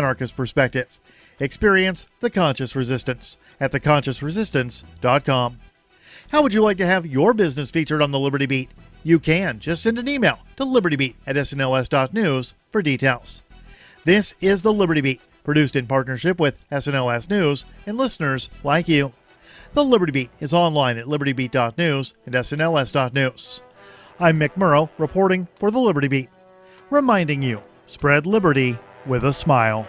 anarchist perspective. Experience the Conscious Resistance at theconsciousresistance.com. How would you like to have your business featured on the Liberty Beat? You can. Just send an email to libertybeat@snos.news for details. This is the Liberty Beat, produced in partnership with SNOS News and listeners like you. The Liberty Beat is online at libertybeat.news and snos.news. I'm Mick Murrow, reporting for the Liberty Beat, reminding you, spread liberty with a smile.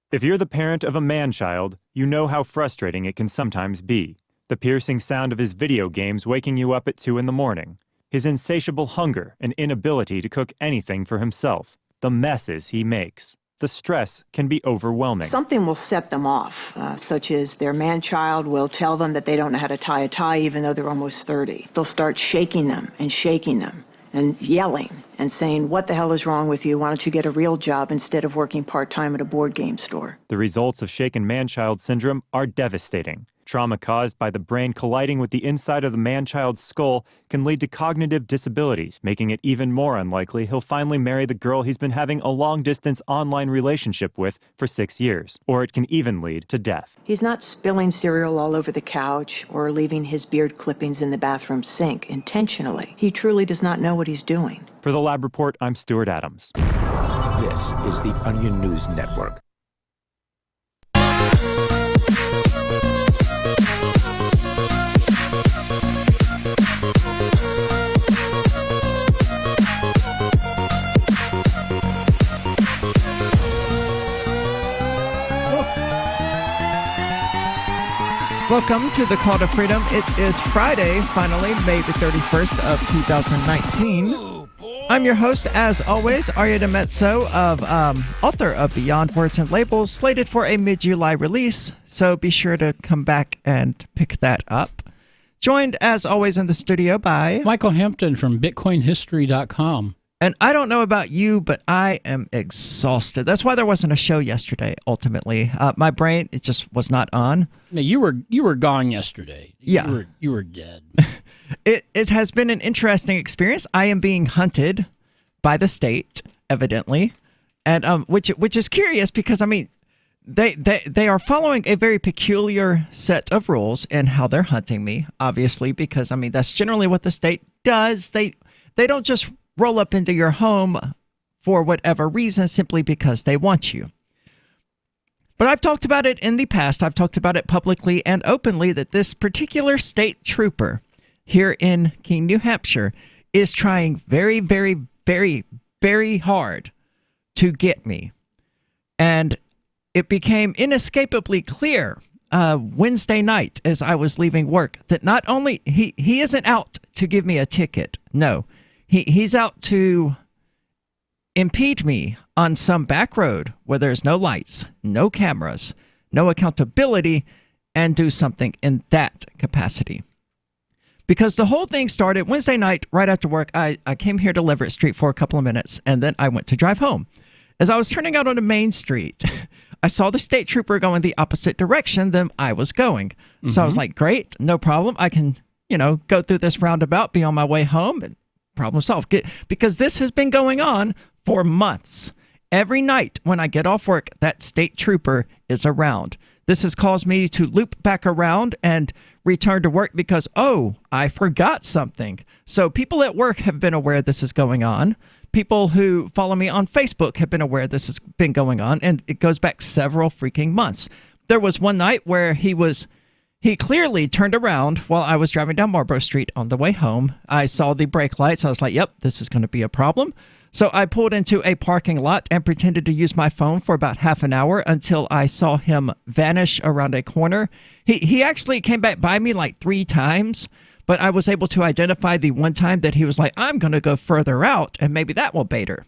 If you're the parent of a man-child, you know how frustrating it can sometimes be. The piercing sound of his video games waking you up at 2 in the morning. His insatiable hunger and inability to cook anything for himself. The messes he makes. The stress can be overwhelming. Something will set them off, such as their man-child will tell them that they don't know how to tie a tie even though they're almost 30. They'll start shaking them and yelling and saying, "What the hell is wrong with you? Why don't you get a real job instead of working part-time at a board game store?" The results of shaken man-child syndrome are devastating. Trauma caused by the brain colliding with the inside of the man-child's skull can lead to cognitive disabilities, making it even more unlikely he'll finally marry the girl he's been having a long-distance online relationship with for 6 years, or it can even lead to death. He's not spilling cereal all over the couch or leaving his beard clippings in the bathroom sink intentionally. He truly does not know what he's doing. For the Lab Report, I'm Stuart Adams. This is the Onion News Network. Welcome to the Call to Freedom. It is Friday, finally, May the 31st of 2019. I'm your host, as always, Aria author of Beyond Words and Labels, slated for a mid-July release, so be sure to come back and pick that up. Joined, as always, in the studio by Michael Hampton from BitcoinHistory.com. And I don't know about you, but I am exhausted. That's why there wasn't a show yesterday, ultimately. My brain, it just was not on. No, you were gone yesterday. Yeah. You were dead. It has been an interesting experience. I am being hunted by the state, evidently, and which is curious because, I mean, they are following a very peculiar set of rules in how they're hunting me, obviously, because, I mean, that's generally what the state does. They don't just roll up into your home for whatever reason simply because they want you. But I've talked about it in the past. I've talked about it publicly and openly that this particular state trooper here in Keene, New Hampshire is trying very, very, very, very hard to get me. And it became inescapably clear Wednesday night as I was leaving work that not only he isn't out to give me a ticket. No. He's out to impede me on some back road where there's no lights, no cameras, no accountability, and do something in that capacity. Because the whole thing started Wednesday night right after work. I came here to Leverett Street for a couple of minutes, and then I went to drive home. As I was turning out onto Main Street, I saw the state trooper going the opposite direction than I was going. Mm-hmm. So I was like, great, no problem. I can, go through this roundabout, be on my way home, and problem solved. Because this has been going on for months. Every night when I get off work, that state trooper is around. This has caused me to loop back around and return to work because, I forgot something. So people at work have been aware this is going on. People who follow me on Facebook have been aware this has been going on, and it goes back several freaking months. There was one night where he clearly turned around while I was driving down Marlborough Street on the way home. I saw the brake lights. I was like, yep, this is going to be a problem. So I pulled into a parking lot and pretended to use my phone for about half an hour until I saw him vanish around a corner. He actually came back by me like 3 times, but I was able to identify the one time that he was like, I'm going to go further out and maybe that will bait her.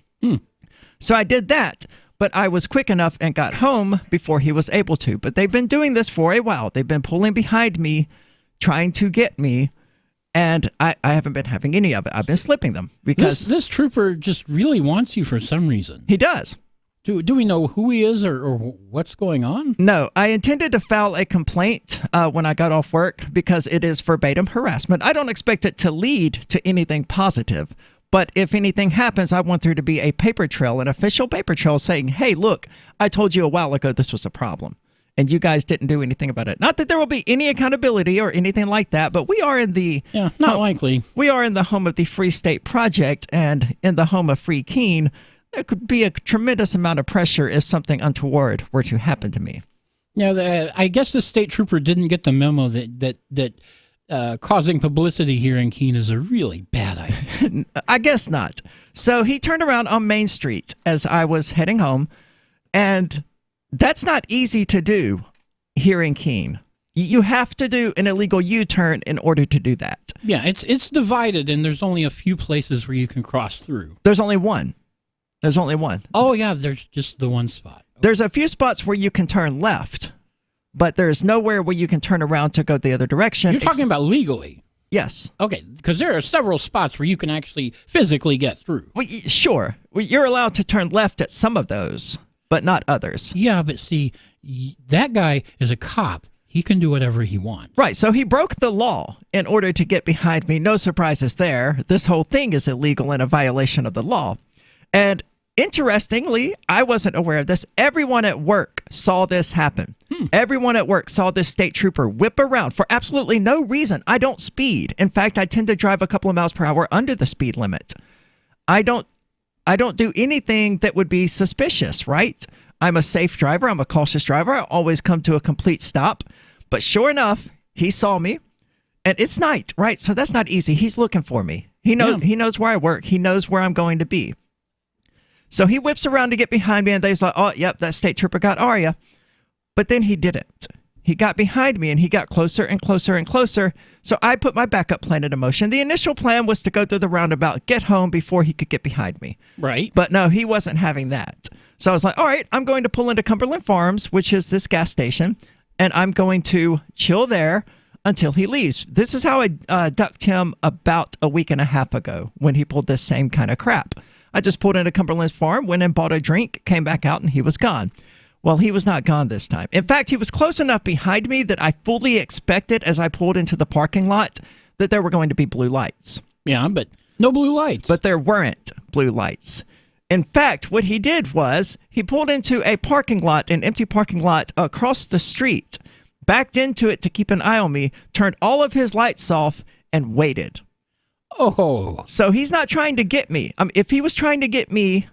So I did that. But I was quick enough and got home before he was able to. But they've been doing this for a while. They've been pulling behind me, trying to get me, and I haven't been having any of it. I've been slipping them because this trooper just really wants you for some reason. He does. Do we know who he is or what's going on? No, I intended to file a complaint when I got off work because it is verbatim harassment. I don't expect it to lead to anything positive. But if anything happens, I want there to be a paper trail, an official paper trail saying, hey, look, I told you a while ago this was a problem, and you guys didn't do anything about it. Not that there will be any accountability or anything like that, but we are in the... Yeah, not likely. We are in the home of the Free State Project, and in the home of Free Keene, there could be a tremendous amount of pressure if something untoward were to happen to me. Yeah, I guess the state trooper didn't get the memo that causing publicity here in Keene is a really bad idea. I guess not. So he turned around on Main Street as I was heading home, and that's not easy to do here in Keene. You have to do an illegal U-turn in order to do that. Yeah, it's divided, and there's only a few places where you can cross through. There's only one. There's only one. Oh, yeah, there's just the one spot. There's a few spots where you can turn left, but there's nowhere where you can turn around to go the other direction. You're talking about legally? Yes. Okay, because there are several spots where you can actually physically get through. Well, sure. You're allowed to turn left at some of those, but not others. Yeah, but see, that guy is a cop. He can do whatever he wants. Right, so he broke the law in order to get behind me. No surprises there. This whole thing is illegal and a violation of the law. And interestingly, I wasn't aware of this. Everyone at work saw this happen. Everyone at work saw this state trooper whip around for absolutely no reason. I don't speed. In fact, I tend to drive a couple of miles per hour under the speed limit. I don't do anything that would be suspicious, right? I'm a safe driver. I'm a cautious driver. I always come to a complete stop. But sure enough, he saw me, and it's night, right? So that's not easy. He's looking for me. He knows where I work. He knows where I'm going to be. So he whips around to get behind me, and they's like, oh, yep, that state trooper got Aria. But then he didn't. He got behind me, and he got closer and closer and closer. So I put my backup plan into motion. The initial plan was to go through the roundabout, get home before he could get behind me. Right. But no, he wasn't having that. So I was like, all right, I'm going to pull into Cumberland Farms, which is this gas station, and I'm going to chill there until he leaves. This is how I ducked him about a week and a half ago when he pulled this same kind of crap. I just pulled into Cumberland Farm, went and bought a drink, came back out, and he was gone. Well, he was not gone this time. In fact, he was close enough behind me that I fully expected as I pulled into the parking lot that there were going to be blue lights. Yeah, but no blue lights. But there weren't blue lights. In fact, what he did was he pulled into a parking lot, an empty parking lot across the street, backed into it to keep an eye on me, turned all of his lights off, and waited. Oh. So he's not trying to get me. If he was trying to get me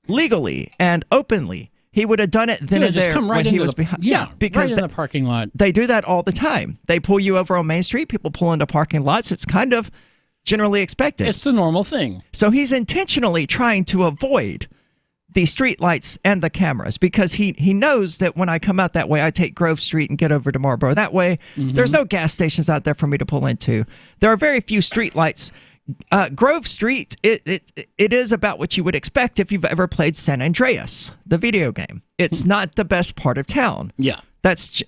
legally and openly, he would have done it then and there come right when he was behind. Yeah, because right in the parking lot. They do that all the time. They pull you over on Main Street. People pull into parking lots. It's kind of generally expected. It's the normal thing. So he's intentionally trying to avoid the street lights and the cameras because he knows that when I come out that way, I take Grove Street and get over to Marlboro. That way, there's no gas stations out there for me to pull into. There are very few street lights. Grove Street, it is about what you would expect if you've ever played San Andreas, the video game. It's not the best part of town. Yeah. That's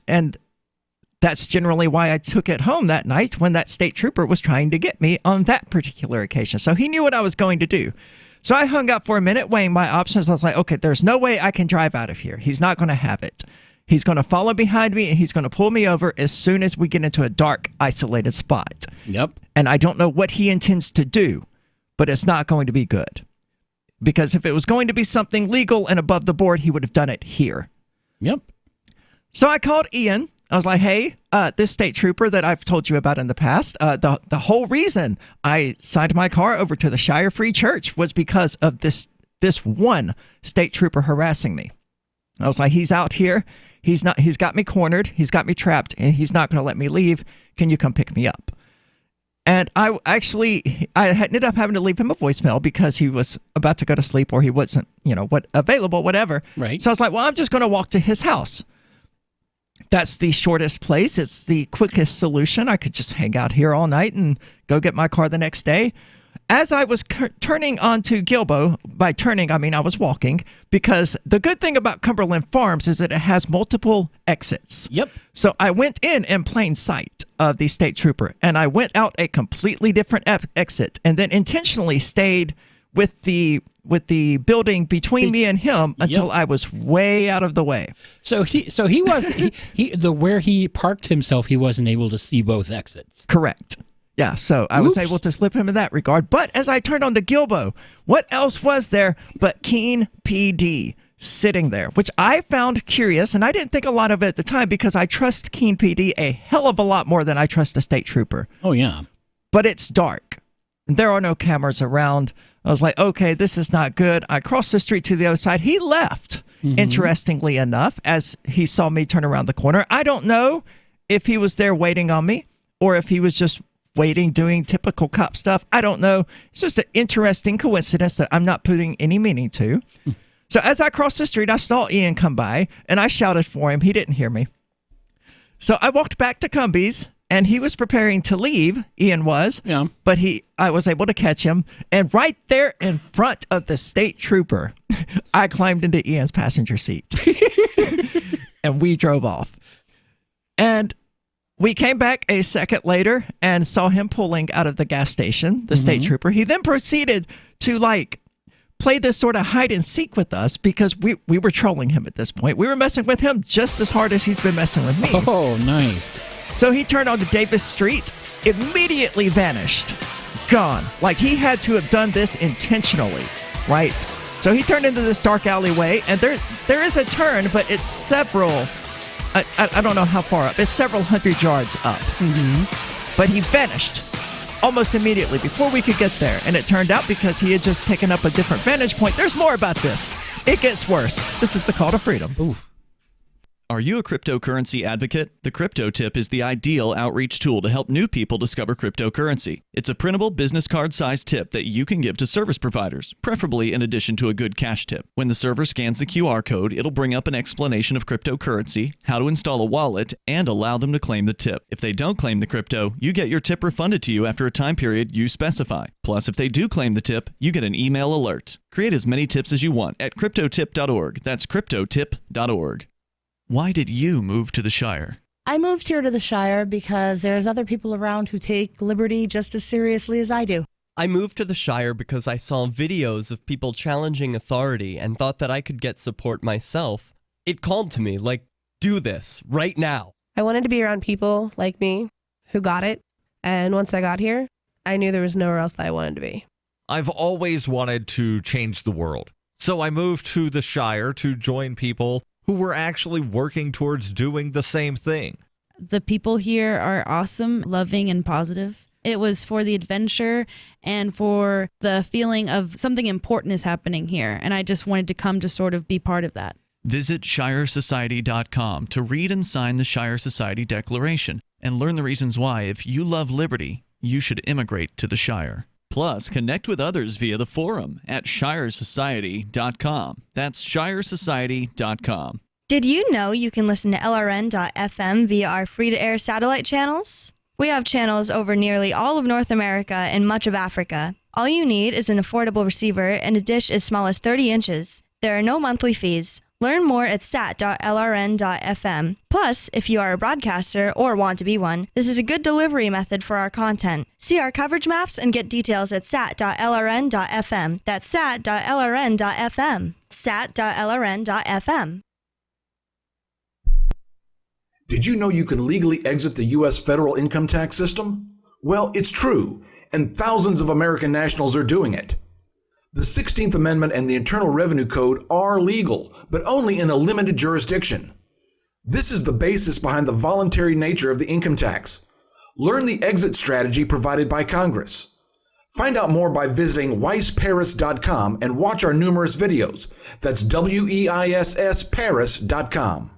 generally why I took it home that night when that state trooper was trying to get me on that particular occasion. So he knew what I was going to do. So I hung up for a minute weighing my options. I was like, okay, there's no way I can drive out of here. He's not going to have it. He's going to follow behind me, and he's going to pull me over as soon as we get into a dark, isolated spot. Yep. And I don't know what he intends to do, but it's not going to be good. Because if it was going to be something legal and above the board, he would have done it here. Yep. So I called Ian. I was like, hey, this state trooper that I've told you about in the past, the whole reason I signed my car over to the Shire Free Church was because of this one state trooper harassing me. I was like, he's out here. He's got me cornered. He's got me trapped, and he's not going to let me leave. Can you come pick me up? And I ended up having to leave him a voicemail because he was about to go to sleep or he wasn't, available, whatever. Right. So I was like, well, I'm just going to walk to his house. That's the shortest place. It's the quickest solution. I could just hang out here all night and go get my car the next day. As I was turning onto Gilbo, by turning, I mean I was walking, because the good thing about Cumberland Farms is that it has multiple exits. Yep. So I went in plain sight of the state trooper, and I went out a completely different exit, and then intentionally stayed with the the building between me and him until I was way out of the way. So he where he parked himself, he wasn't able to see both exits. Correct. Yeah, so I was able to slip him in that regard. But as I turned onto Gilbo, what else was there but Keene PD sitting there, which I found curious, and I didn't think a lot of it at the time because I trust Keene PD a hell of a lot more than I trust a state trooper. Oh, yeah. But it's dark. There are no cameras around. I was like, okay, this is not good. I crossed the street to the other side. He left, interestingly enough, as he saw me turn around the corner. I don't know if he was there waiting on me or if he was just waiting, doing typical cop stuff. I don't know. It's just an interesting coincidence that I'm not putting any meaning to. So as I crossed the street, I saw Ian come by, and I shouted for him. He didn't hear me. So I walked back to Cumbies, and he was preparing to leave. Ian was. Yeah. But I was able to catch him. And right there in front of the state trooper, I climbed into Ian's passenger seat. And we drove off. And we came back a second later and saw him pulling out of the gas station, the state trooper. He then proceeded to play this sort of hide and seek with us because we were trolling him at this point. We were messing with him just as hard as he's been messing with me. Oh, nice. So he turned onto Davis Street, immediately vanished, gone. Like he had to have done this intentionally, right? So he turned into this dark alleyway, and there is a turn, but it's several... I don't know how far up. It's several hundred yards up. But he vanished almost immediately before we could get there. And it turned out because he had just taken up a different vantage point. There's more about this. It gets worse. This is the call to freedom. Ooh. Are you a cryptocurrency advocate? The Crypto Tip is the ideal outreach tool to help new people discover cryptocurrency. It's a printable business card-sized tip that you can give to service providers, preferably in addition to a good cash tip. When the server scans the QR code, it'll bring up an explanation of cryptocurrency, how to install a wallet, and allow them to claim the tip. If they don't claim the crypto, you get your tip refunded to you after a time period you specify. Plus, if they do claim the tip, you get an email alert. Create as many tips as you want at cryptotip.org. That's cryptotip.org. Why did you move to the Shire? I moved here to the Shire because there's other people around who take liberty just as seriously as I do. I moved to the Shire because I saw videos of people challenging authority and thought that I could get support myself. It called to me, do this, right now. I wanted to be around people like me who got it, and once I got here, I knew there was nowhere else that I wanted to be. I've always wanted to change the world, so I moved to the Shire to join people who were actually working towards doing the same thing. The people here are awesome, loving, and positive. It was for the adventure and for the feeling of something important is happening here, and I just wanted to come to sort of be part of that. Visit ShireSociety.com to read and sign the Shire Society Declaration and learn the reasons why, if you love liberty, you should immigrate to the Shire. Plus, connect with others via the forum at ShireSociety.com. That's ShireSociety.com. Did you know you can listen to LRN.FM via our free-to-air satellite channels? We have channels over nearly all of North America and much of Africa. All you need is an affordable receiver and a dish as small as 30 inches. There are no monthly fees. Learn more at sat.lrn.fm. Plus, if you are a broadcaster or want to be one, this is a good delivery method for our content. See our coverage maps and get details at sat.lrn.fm. That's sat.lrn.fm. sat.lrn.fm. Did you know you can legally exit the U.S. federal income tax system? Well, it's true, and thousands of American nationals are doing it. The 16th Amendment and the Internal Revenue Code are legal, but only in a limited jurisdiction. This is the basis behind the voluntary nature of the income tax. Learn the exit strategy provided by Congress. Find out more by visiting weissparis.com and watch our numerous videos. That's WEISSparis.com.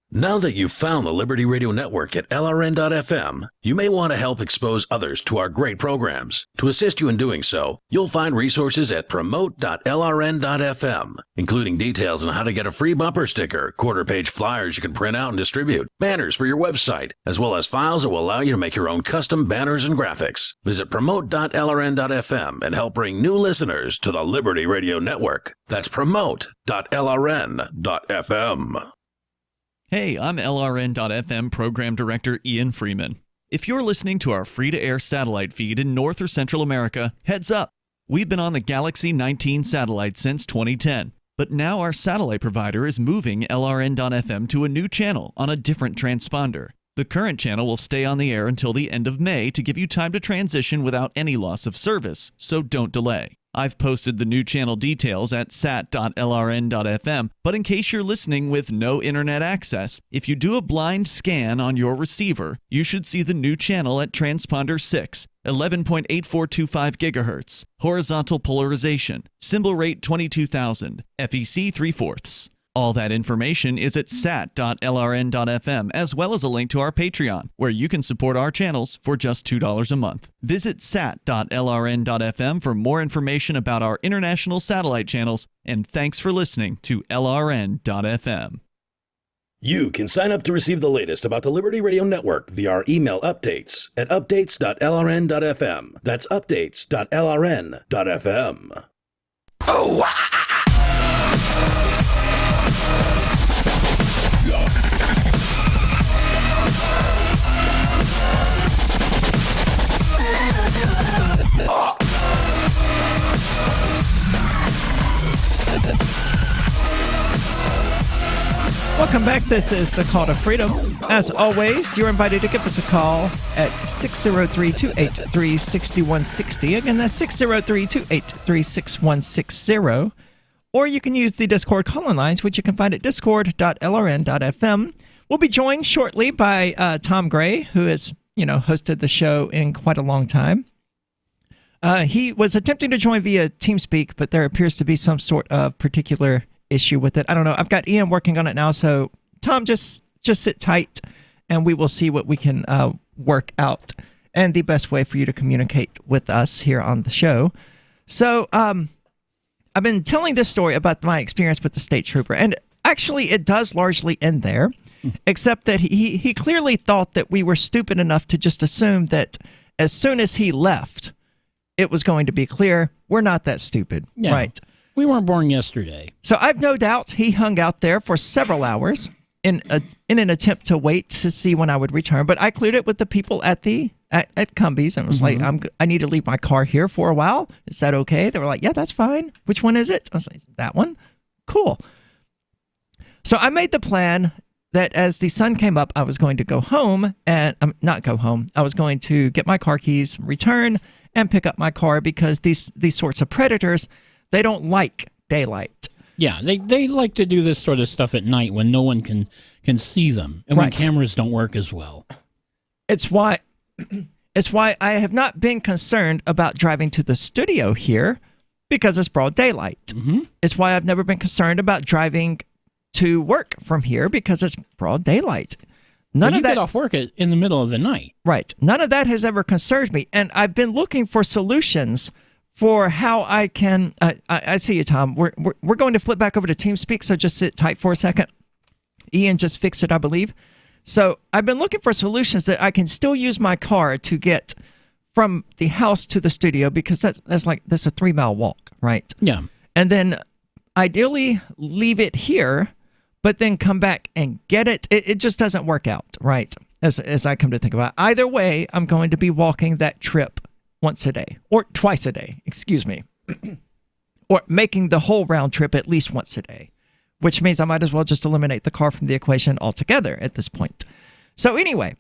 Now that you've found the Liberty Radio Network at LRN.FM, you may want to help expose others to our great programs. To assist you in doing so, you'll find resources at promote.lrn.fm, including details on how to get a free bumper sticker, quarter-page flyers you can print out and distribute, banners for your website, as well as files that will allow you to make your own custom banners and graphics. Visit promote.lrn.fm and help bring new listeners to the Liberty Radio Network. That's promote.lrn.fm. Hey, I'm LRN.FM Program Director Ian Freeman. If you're listening to our free-to-air satellite feed in North or Central America, heads up. We've been on the Galaxy 19 satellite since 2010, but now our satellite provider is moving LRN.FM to a new channel on a different transponder. The current channel will stay on the air until the end of May to give you time to transition without any loss of service, so don't delay. I've posted the new channel details at sat.lrn.fm, but in case you're listening with no internet access, if you do a blind scan on your receiver, you should see the new channel at transponder 6, 11.8425 GHz, horizontal polarization, symbol rate 22,000, FEC 3/4. All that information is at sat.lrn.fm, as well as a link to our Patreon, where you can support our channels for just $2 a month. Visit sat.lrn.fm for more information about our international satellite channels, and thanks for listening to LRN.fm. You can sign up to receive the latest about the Liberty Radio Network via our email updates at updates.lrn.fm. That's updates.lrn.fm. Oh, Welcome back. This is the Call to Freedom. As always, you're invited to give us a call at 603-283-6160. Again, that's 603-283-6160. Or you can use the Discord call-in lines, which you can find at discord.lrn.fm. We'll be joined shortly by Tom Gray, who has, hosted the show in quite a long time. He was attempting to join via TeamSpeak, but there appears to be some sort of particular issue with it. I don't know. I've got Ian working on it now, so Tom, just sit tight, and we will see what we can work out and the best way for you to communicate with us here on the show. So I've been telling this story about my experience with the state trooper, and actually it does largely end there, except that he clearly thought that we were stupid enough to just assume that as soon as he left, it was going to be clear. We're not that stupid, right? We weren't born yesterday. So I've no doubt he hung out there for several hours in an attempt to wait to see when I would return. But I cleared it with the people at Cumbies and was like, I need to leave my car here for a while. Is that okay? They were like, yeah, that's fine. Which one is it? I was like, that one. Cool. So I made the plan that as the sun came up, I was going to go home and not go home. I was going to get my car keys, return, and pick up my car because these sorts of predators, they don't like daylight. Yeah, they like to do this sort of stuff at night when no one can see them and when cameras don't work as well. It's why I have not been concerned about driving to the studio here because it's broad daylight. Mm-hmm. It's why I've never been concerned about driving to work from here because it's broad daylight. None of that get off work in the middle of the night. Right. None of that has ever concerned me, and I've been looking for solutions for how I can. I see you, Tom. We're going to flip back over to TeamSpeak, so just sit tight for a second. Ian just fixed it, I believe. So I've been looking for solutions that I can still use my car to get from the house to the studio because that's a 3-mile walk, right? Yeah. And then ideally leave it here, but then come back and get it. It just doesn't work out, right? As I come to think about it. Either way, I'm going to be walking that trip once a day, or twice a day, excuse me, or making the whole round trip at least once a day, which means I might as well just eliminate the car from the equation altogether at this point. So anyway,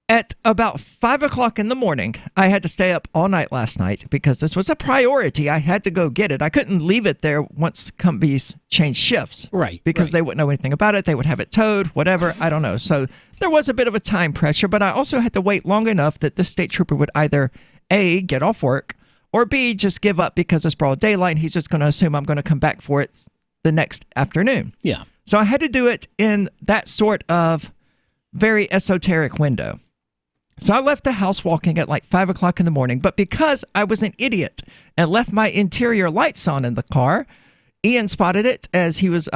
at about 5 o'clock in the morning, I had to stay up all night last night because this was a priority. I had to go get it. I couldn't leave it there once Cumbies changed shifts. Right. Because they wouldn't know anything about it. They would have it towed, whatever. I don't know. So there was a bit of a time pressure, but I also had to wait long enough that this state trooper would either A, get off work, or B, just give up because it's broad daylight and he's just going to assume I'm going to come back for it the next afternoon. Yeah. So I had to do it in that sort of very esoteric window. So I left the house walking at like 5 o'clock in the morning, but because I was an idiot and left my interior lights on in the car, Ian spotted it as he was,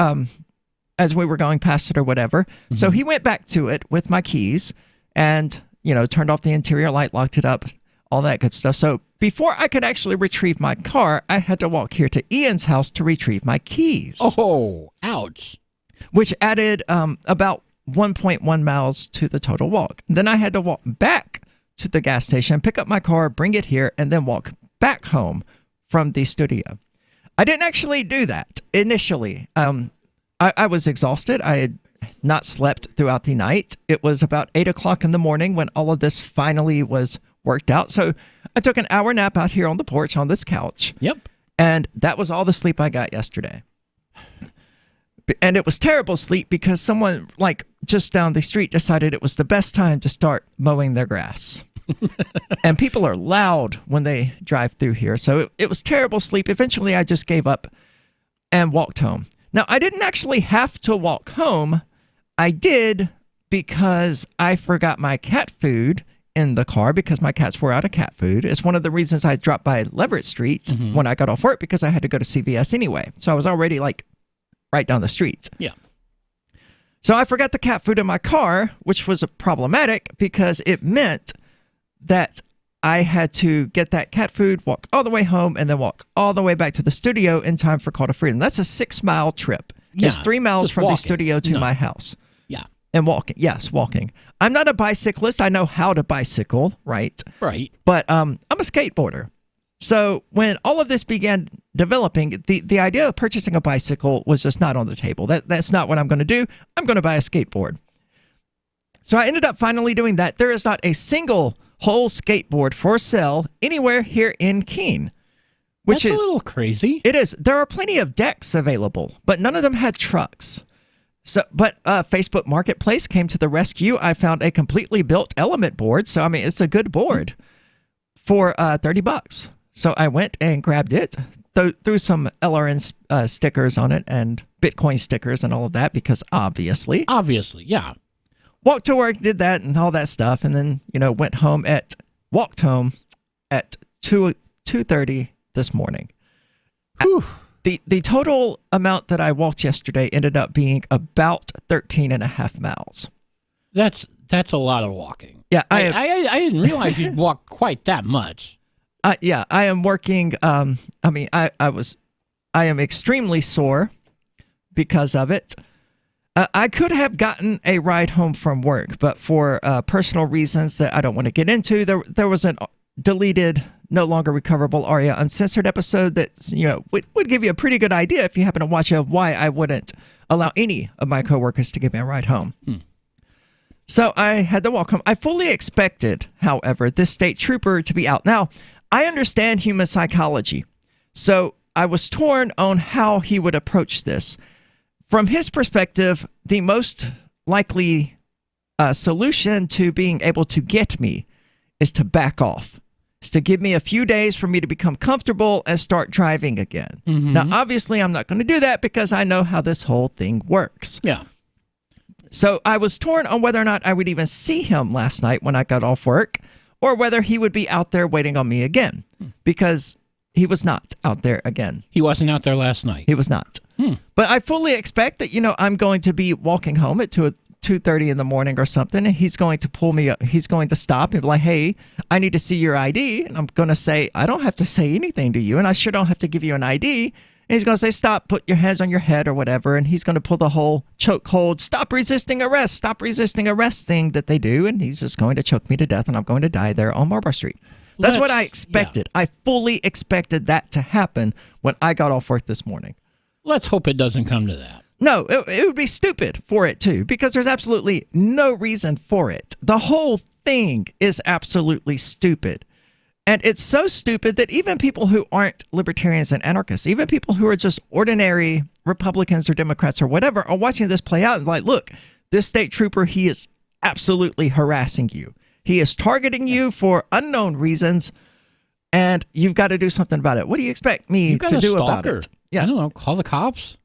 as we were going past it or whatever. Mm-hmm. So he went back to it with my keys and, turned off the interior light, locked it up, all that good stuff. So before I could actually retrieve my car, I had to walk here to Ian's house to retrieve my keys. Oh, ouch. Which added about 1.1 miles to the total walk. Then I had to walk back to the gas station, pick up my car, bring it here, and then walk back home from the studio. I didn't actually do that initially. I was exhausted. I had not slept throughout the night. It was about 8 o'clock in the morning when all of this finally was worked out. So I took an hour nap out here on the porch on this couch. Yep. And that was all the sleep I got yesterday. And it was terrible sleep because someone like just down the street decided it was the best time to start mowing their grass. And people are loud when they drive through here. So it was terrible sleep. Eventually, I just gave up and walked home. Now, I didn't actually have to walk home. I did because I forgot my cat food in the car because my cats were out of cat food. It's one of the reasons I dropped by Leverett Street when I got off work because I had to go to CVS anyway. So I was already like right down the street. Yeah. So I forgot the cat food in my car, which was problematic because it meant that I had to get that cat food, walk all the way home, and then walk all the way back to the studio in time for Call to Freedom. That's a 6-mile trip. Yeah, it's 3 miles from the studio to my house. Yeah. And walking. Yes, walking. I'm not a bicyclist. I know how to bicycle, right? Right. But I'm a skateboarder. So when all of this began developing, the idea of purchasing a bicycle was just not on the table. That's not what I'm going to do. I'm going to buy a skateboard. So I ended up finally doing that. There is not a single whole skateboard for sale anywhere here in Keene. Which That's is a little crazy. It is. There are plenty of decks available, but none of them had trucks. So, but Facebook Marketplace came to the rescue. I found a completely built Element board. So, I mean, it's a good board for $30. So I went and grabbed it, threw some LRN stickers on it and Bitcoin stickers and all of that because obviously, yeah. Walked to work, did that and all that stuff, and then walked home at 2:30 this morning. The total amount that I walked yesterday ended up being about 13 and a half miles. That's a lot of walking. Yeah, I didn't realize you'd walk quite that much. Yeah, I am working. I am extremely sore because of it. I could have gotten a ride home from work, but for personal reasons that I don't want to get into, there was an deleted, no longer recoverable Aria Uncensored episode that would give you a pretty good idea if you happen to watch it of why I wouldn't allow any of my coworkers to give me a ride home. So I had to walk home. I fully expected, however, this state trooper to be out. Now, I understand human psychology, so I was torn on how he would approach this. From his perspective, the most likely solution to being able to get me is to back off. Is to give me a few days for me to become comfortable and start driving again. Now, obviously, I'm not going to do that because I know how this whole thing works. Yeah. So I was torn on whether or not I would even see him last night when I got off work or whether he would be out there waiting on me again because he was not out there again. He wasn't out there last night. He was not. But I fully expect that, I'm going to be walking home at 2:30 in the morning or something, and he's going to pull me up. He's going to stop and be like, hey, I need to see your ID. And I'm going to say, I don't have to say anything to you, and I sure don't have to give you an ID. And he's going to say, stop, put your hands on your head or whatever, and he's going to pull the whole chokehold, stop resisting arrest thing that they do, and he's just going to choke me to death, and I'm going to die there on Marlborough Street. That's what I expected. Yeah. I fully expected that to happen when I got off work this morning. Let's hope it doesn't come to that. No, it would be stupid for it to, because there's absolutely no reason for it. The whole thing is absolutely stupid. And it's so stupid that even people who aren't libertarians and anarchists, even people who are just ordinary Republicans or Democrats or whatever, are watching this play out and like, look, this state trooper, he is absolutely harassing you. He is targeting you for unknown reasons, and you've got to do something about it. What do you expect me to do about it? Yeah. I don't know. Call the cops?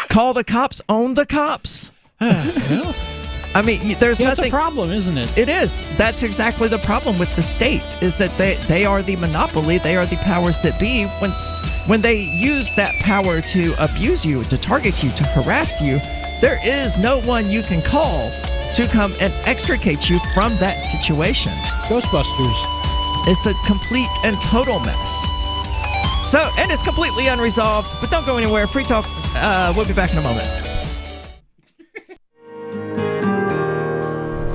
Call the cops? Own the cops? I mean, there's nothing. It's a problem, isn't it? It is. That's exactly the problem with the state, is that they are the monopoly. They are the powers that be. When they use that power to abuse you, to target you, to harass you, there is no one you can call to come and extricate you from that situation. Ghostbusters. It's a complete and total mess. So, and it's completely unresolved, but don't go anywhere. Free Talk. We'll be back in a moment.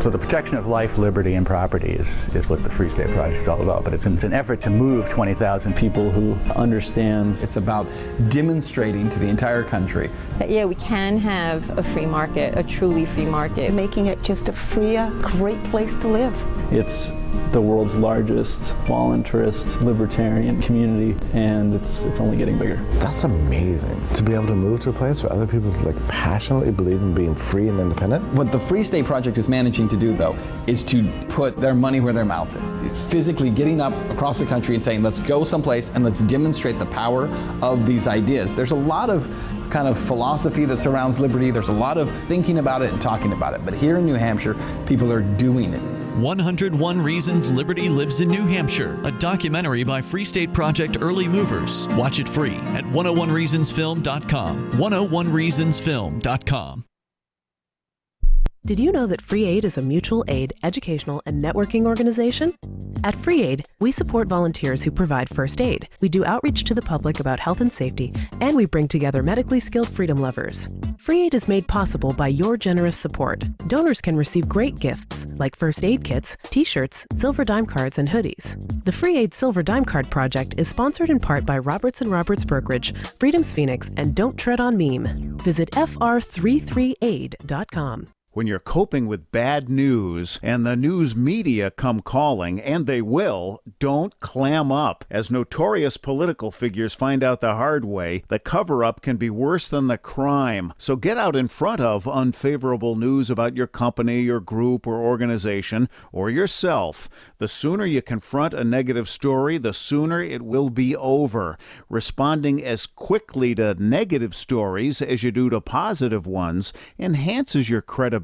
So the protection of life, liberty, and property is what the Free State Project is all about. But it's an effort to move 20,000 people who understand. It's about demonstrating to the entire country that, yeah, we can have a free market, a truly free market. Making it just a freer, great place to live. It's the world's largest voluntarist libertarian community, and it's only getting bigger. That's amazing, to be able to move to a place where other people like passionately believe in being free and independent. What the Free State Project is managing to do, though, is to put their money where their mouth is. Physically getting up across the country and saying, let's go someplace and let's demonstrate the power of these ideas. There's a lot of kind of philosophy that surrounds liberty. There's a lot of thinking about it and talking about it. But here in New Hampshire, people are doing it. 101 Reasons Liberty Lives in New Hampshire, a documentary by Free State Project Early Movers. Watch it free at 101reasonsfilm.com. 101reasonsfilm.com. Did you know that Free Aid is a mutual aid, educational, and networking organization? At Free Aid, we support volunteers who provide first aid. We do outreach to the public about health and safety, and we bring together medically skilled freedom lovers. Free Aid is made possible by your generous support. Donors can receive great gifts like first aid kits, t-shirts, silver dime cards, and hoodies. The Free Aid Silver Dime Card Project is sponsored in part by Roberts & Roberts Brokerage, Freedom's Phoenix, and Don't Tread on Meme. Visit fr33aid.com. When you're coping with bad news and the news media come calling, and they will, don't clam up. As notorious political figures find out the hard way, the cover-up can be worse than the crime. So get out in front of unfavorable news about your company, your group, or organization, or yourself. The sooner you confront a negative story, the sooner it will be over. Responding as quickly to negative stories as you do to positive ones enhances your credibility.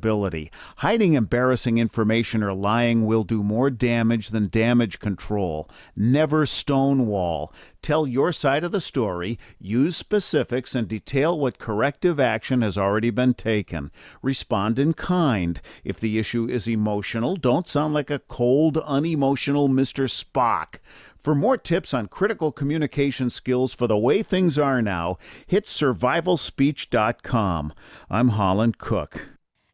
Hiding embarrassing information or lying will do more damage than damage control. Never stonewall. Tell your side of the story, use specifics, and detail what corrective action has already been taken. Respond in kind. If the issue is emotional, don't sound like a cold, unemotional Mr. Spock. For more tips on critical communication skills for the way things are now, hit survivalspeech.com. I'm Holland Cook.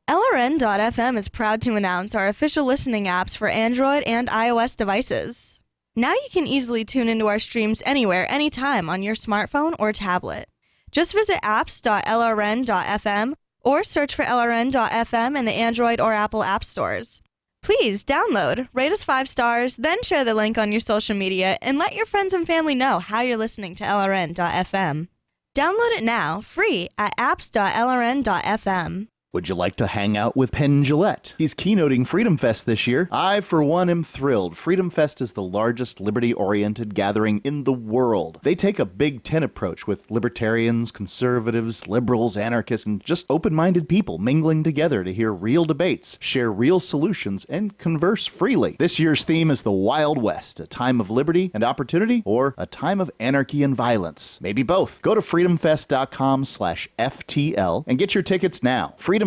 LRN.FM is proud to announce our official listening apps for Android and iOS devices. Now you can easily tune into our streams anywhere, anytime on your smartphone or tablet. Just visit apps.lrn.fm or search for LRN.FM in the Android or Apple app stores. Please download, rate us 5 stars, then share the link on your social media and let your friends and family know how you're listening to LRN.FM. Download it now, free at apps.lrn.fm. Would you like to hang out with Penn Jillette? He's keynoting Freedom Fest this year. I, for one, am thrilled. Freedom Fest is the largest liberty-oriented gathering in the world. They take a Big Ten approach with libertarians, conservatives, liberals, anarchists, and just open-minded people mingling together to hear real debates, share real solutions, and converse freely. This year's theme is the Wild West, a time of liberty and opportunity, or a time of anarchy and violence. Maybe both. Go to freedomfest.com/FTL and get your tickets now. freedomfest.com/FTL.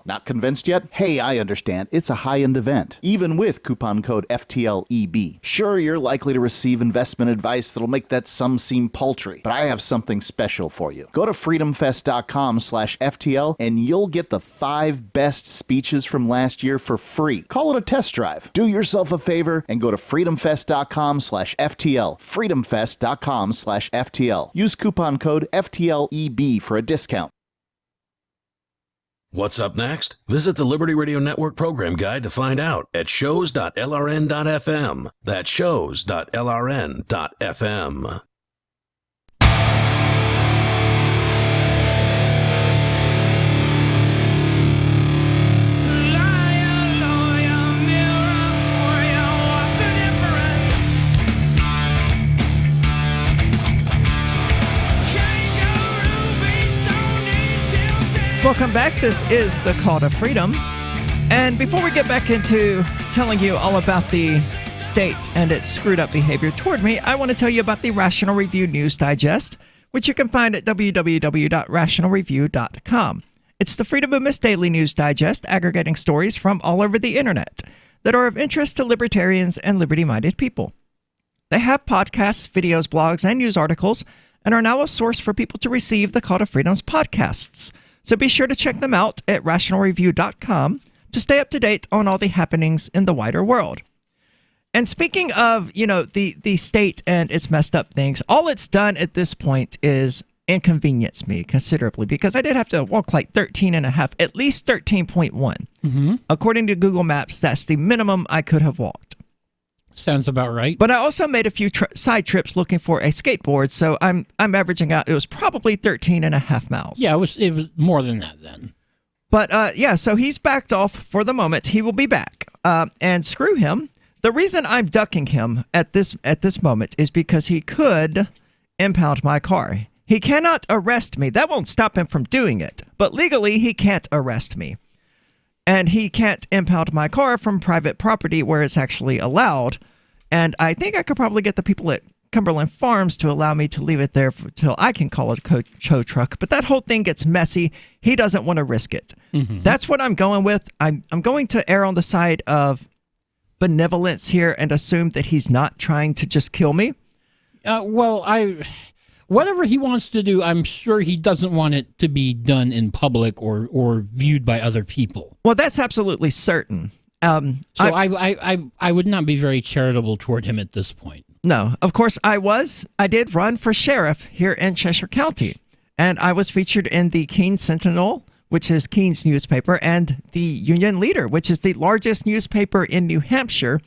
Not convinced yet? Hey, I understand. It's a high-end event, even with coupon code FTLEB. Sure, you're likely to receive investment advice that'll make that sum seem paltry, but I have something special for you. Go to freedomfest.com/FTL and you'll get the 5 best speeches from last year for free. Call it a test drive. Do yourself a favor and go to freedomfest.com/FTL. freedomfest.com/FTL. Use coupon code FTLEB for a discount. What's up next? Visit the Liberty Radio Network program guide to find out at shows.lrn.fm. That's shows.lrn.fm. Welcome back. This is the Call to Freedom. And before we get back into telling you all about the state and its screwed up behavior toward me, I want to tell you about the Rational Review News Digest, which you can find at www.rationalreview.com. It's the Freedom Movement Daily News Digest, aggregating stories from all over the internet that are of interest to libertarians and liberty-minded people. They have podcasts, videos, blogs, and news articles, and are now a source for people to receive the Call to Freedom's podcasts. So be sure to check them out at rationalreview.com to stay up to date on all the happenings in the wider world. And speaking of, the state and its messed up things, all it's done at this point is inconvenience me considerably, because I did have to walk like 13 and a half, at least 13.1. Mm-hmm. According to Google Maps, that's the minimum I could have walked. Sounds about right. But I also made a few side trips looking for a skateboard, so I'm averaging out, it was probably 13 and a half miles. Yeah, it was more than that then. But so he's backed off for the moment. He will be back. And screw him. The reason I'm ducking him at this moment is because he could impound my car. He cannot arrest me. That won't stop him from doing it. But legally, he can't arrest me. And he can't impound my car from private property where it's actually allowed. And I think I could probably get the people at Cumberland Farms to allow me to leave it there till I can call it a tow truck. But that whole thing gets messy. He doesn't want to risk it. Mm-hmm. That's what I'm going with. I'm going to err on the side of benevolence here and assume that he's not trying to just kill me. Whatever he wants to do, I'm sure he doesn't want it to be done in public or viewed by other people. Well, that's absolutely certain. I would not be very charitable toward him at this point. No, of course I did run for sheriff here in Cheshire County, and I was featured in the Keene Sentinel, which is Keene's newspaper, and the Union Leader, which is the largest newspaper in New Hampshire.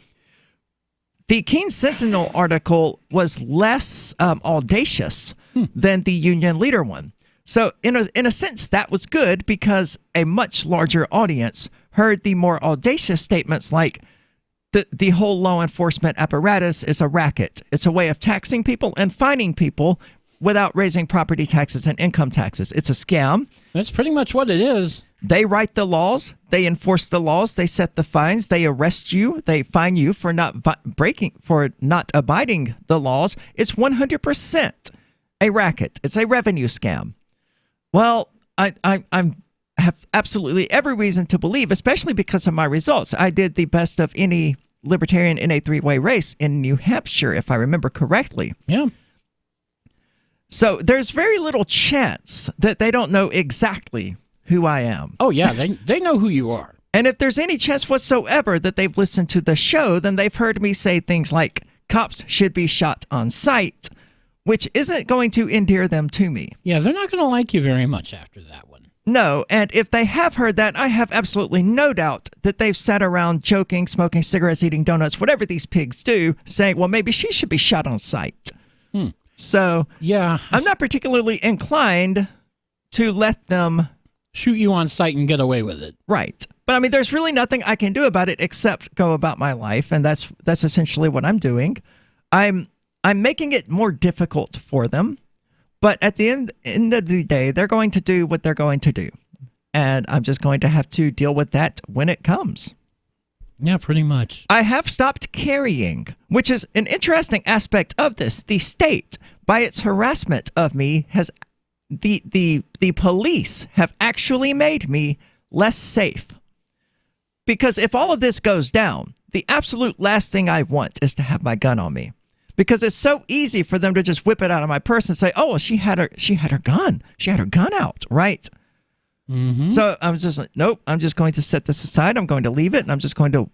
The Keene Sentinel article was less audacious than the Union Leader one. So in a sense, that was good because a much larger audience heard the more audacious statements like the whole law enforcement apparatus is a racket. It's a way of taxing people and fining people without raising property taxes and income taxes. It's a scam. That's pretty much what it is. They write the laws, they enforce the laws, they set the fines, they arrest you, they fine you for not abiding the laws. It's 100% a racket. It's a revenue scam. Well, I have absolutely every reason to believe, especially because of my results. I did the best of any libertarian in a three-way race in New Hampshire, if I remember correctly. Yeah. So there's very little chance that they don't know exactly who I am. Oh, yeah, they know who you are. And if there's any chance whatsoever that they've listened to the show, then they've heard me say things like, cops should be shot on sight, which isn't going to endear them to me. Yeah, they're not going to like you very much after that one. No, and if they have heard that, I have absolutely no doubt that they've sat around joking, smoking cigarettes, eating donuts, whatever these pigs do, saying, well, maybe she should be shot on sight. So yeah, I'm not particularly inclined to let them shoot you on sight and get away with it. Right. But I mean, there's really nothing I can do about it except go about my life, and that's essentially what I'm doing. I'm making it more difficult for them, but at the end of the day, they're going to do what they're going to do, and I'm just going to have to deal with that when it comes. Yeah, pretty much. I have stopped carrying, which is an interesting aspect of this. The state, by its harassment of me, has the police have actually made me less safe. Because if all of this goes down, the absolute last thing I want is to have my gun on me. Because it's so easy for them to just whip it out of my purse and say, "Oh, well, she had her gun. She had her gun out, right?" Mm-hmm. So I'm just like, nope, I'm just going to set this aside. I'm going to leave it, and I'm just going to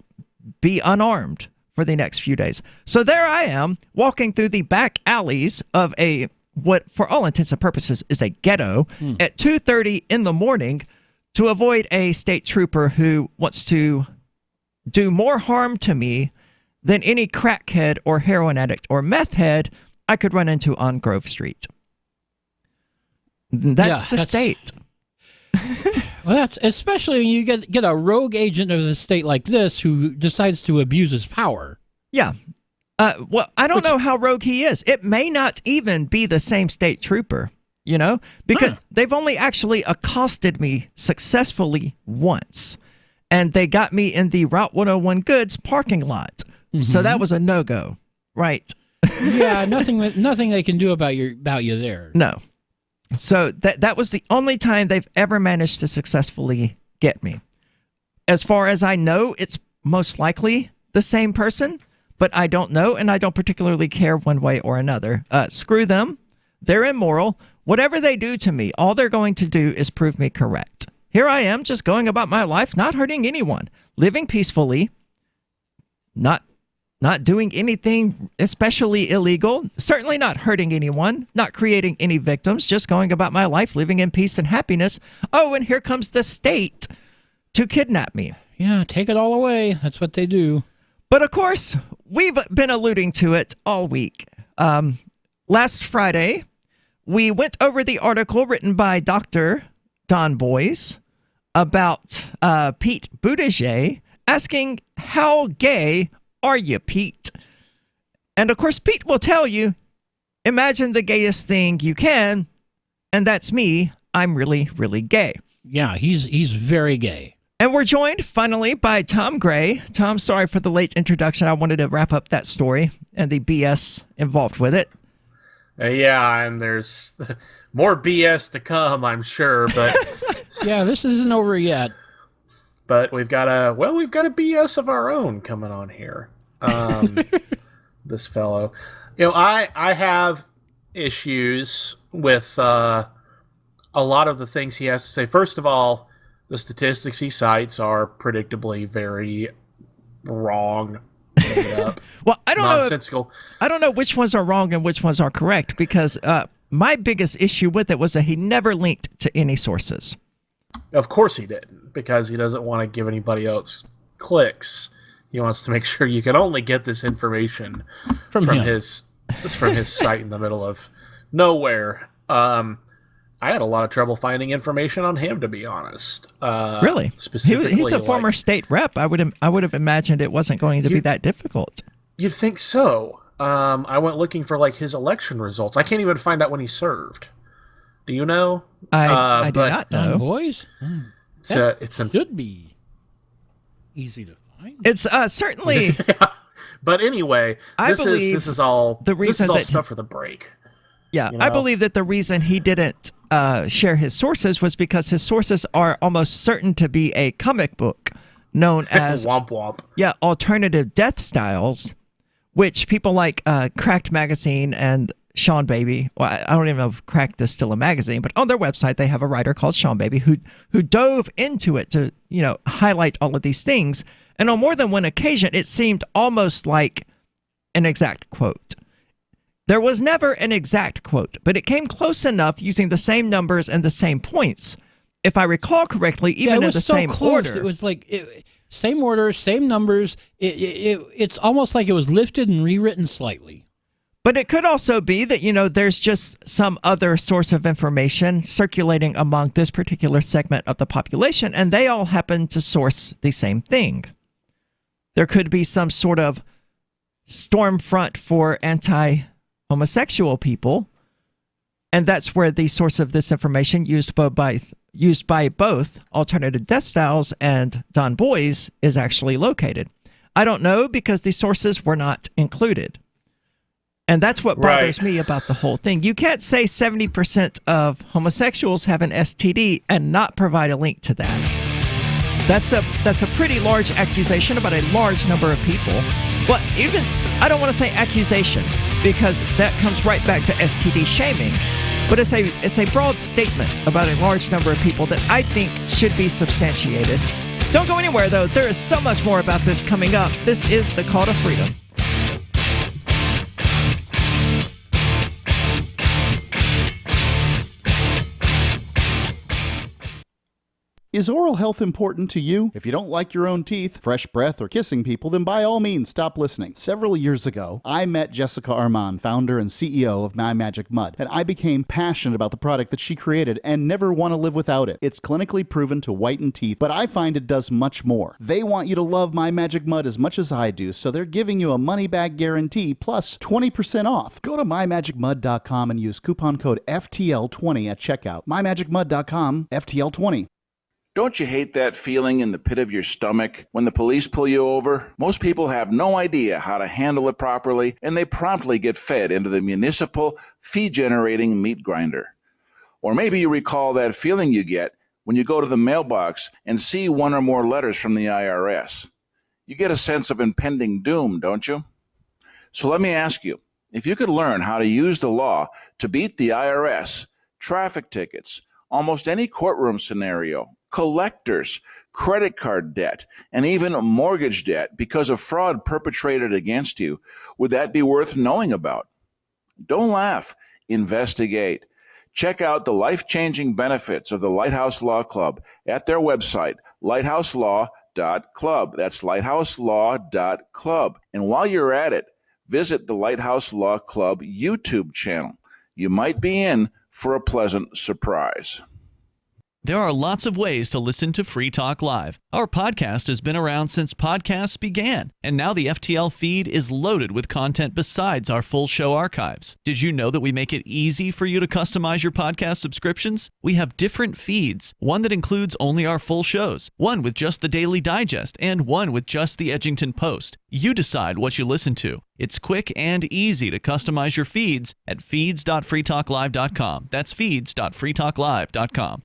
be unarmed for the next few days. So there I am, walking through the back alleys of what for all intents and purposes is a ghetto at 2:30 in the morning to avoid a state trooper who wants to do more harm to me than any crackhead or heroin addict or meth head I could run into on Grove Street. That's the state. Well, that's especially when you get a rogue agent of the state like this who decides to abuse his power. Yeah. Well, I don't know how rogue he is. It may not even be the same state trooper, because they've only actually accosted me successfully once, and they got me in the Route 101 goods parking lot. Mm-hmm. So that was a no-go, right? Yeah, nothing they can do about you there. No. So that was the only time they've ever managed to successfully get me. As far as I know, it's most likely the same person, but I don't know, and I don't particularly care one way or another. Screw them. They're immoral. Whatever they do to me, all they're going to do is prove me correct. Here I am, just going about my life, not hurting anyone, living peacefully, not doing anything especially illegal, certainly not hurting anyone, not creating any victims, just going about my life, living in peace and happiness. Oh, and here comes the state to kidnap me. Yeah, take it all away. That's what they do. But of course, we've been alluding to it all week. Last Friday, we went over the article written by Dr. Don Boys about Pete Buttigieg asking, how gay are you, Pete? And of course, Pete will tell you, imagine the gayest thing you can, and that's me. I'm really, really gay. Yeah, he's very gay. And we're joined finally by Tom Gray. Tom, sorry for the late introduction. I wanted to wrap up that story and the BS involved with it. Yeah, and there's more BS to come, I'm sure, but yeah, this isn't over yet. But we've got a BS of our own coming on here. This fellow, I have issues with a lot of the things he has to say. First of all, the statistics he cites are predictably very wrong. Well, I don't nonsensical. I don't know which ones are wrong and which ones are correct, because my biggest issue with it was that he never linked to any sources. Of course he didn't, because he doesn't want to give anybody else clicks. He wants to make sure you can only get this information from his site in the middle of nowhere. I had a lot of trouble finding information on him, to be honest. Really? Specifically, he's a former state rep. I would have imagined it wasn't going to be that difficult. You'd think so. I went looking for his election results. I can't even find out when he served. Do you know? I do not know. Boys? It should be easy to find. It's certainly. But anyway, this is all stuff for the break. Yeah, I believe that the reason he didn't share his sources was because his sources are almost certain to be a comic book known as Womp Womp. Yeah, alternative death styles, which people like Cracked Magazine and Sean Baby. Well, I don't even know if Cracked is still a magazine, but on their website they have a writer called Sean Baby who dove into it to highlight all of these things. And on more than one occasion, it seemed almost like an exact quote. There was never an exact quote, but it came close enough using the same numbers and the same points. If I recall correctly, even in the same order. It was same order, same numbers. It's almost like it was lifted and rewritten slightly. But it could also be that, there's just some other source of information circulating among this particular segment of the population, and they all happen to source the same thing. There could be some sort of storm front for anti-homosexual people, and that's where the source of this information used by both Alternative Death Styles and Don Boys is actually located. I don't know, because the sources were not included. And that's what bothers me about the whole thing. You can't say 70% of homosexuals have an STD and not provide a link to that. That's a pretty large accusation about a large number of people. Well, even, I don't want to say accusation, because that comes right back to STD shaming. But it's a broad statement about a large number of people that I think should be substantiated. Don't go anywhere, though. There is so much more about this coming up. This is the Call to Freedom. Is oral health important to you? If you don't like your own teeth, fresh breath, or kissing people, then by all means stop listening. Several years ago, I met Jessica Armand, founder and CEO of My Magic Mud, and I became passionate about the product that she created and never want to live without it. It's clinically proven to whiten teeth, but I find it does much more. They want you to love My Magic Mud as much as I do, so they're giving you a money-back guarantee plus 20% off. Go to mymagicmud.com and use coupon code FTL20 at checkout. mymagicmud.com, FTL20. Don't you hate that feeling in the pit of your stomach when the police pull you over? Most people have no idea how to handle it properly, and they promptly get fed into the municipal fee-generating meat grinder. Or maybe you recall that feeling you get when you go to the mailbox and see one or more letters from the IRS. You get a sense of impending doom, don't you? So let me ask you, If you could learn how to use the law to beat the IRS, traffic tickets, almost any courtroom scenario, collectors, credit card debt, and even mortgage debt because of fraud perpetrated against you, would that be worth knowing about? Don't laugh. Investigate. Check out the life-changing benefits of the Lighthouse Law Club at their website, lighthouselaw.club. That's lighthouselawclub. And while you're at it, visit the Lighthouse Law Club YouTube channel. You might be in for a pleasant surprise. There are lots of ways to listen to Free Talk Live. Our podcast has been around since podcasts began, and now the FTL feed is loaded with content besides our full show archives. Did you know that we make it easy for you to customize your podcast subscriptions? We have different feeds, one that includes only our full shows, one with just the Daily Digest, and one with just the Edgington Post. You decide what you listen to. It's quick and easy to customize your feeds at feeds.freetalklive.com. That's feeds.freetalklive.com.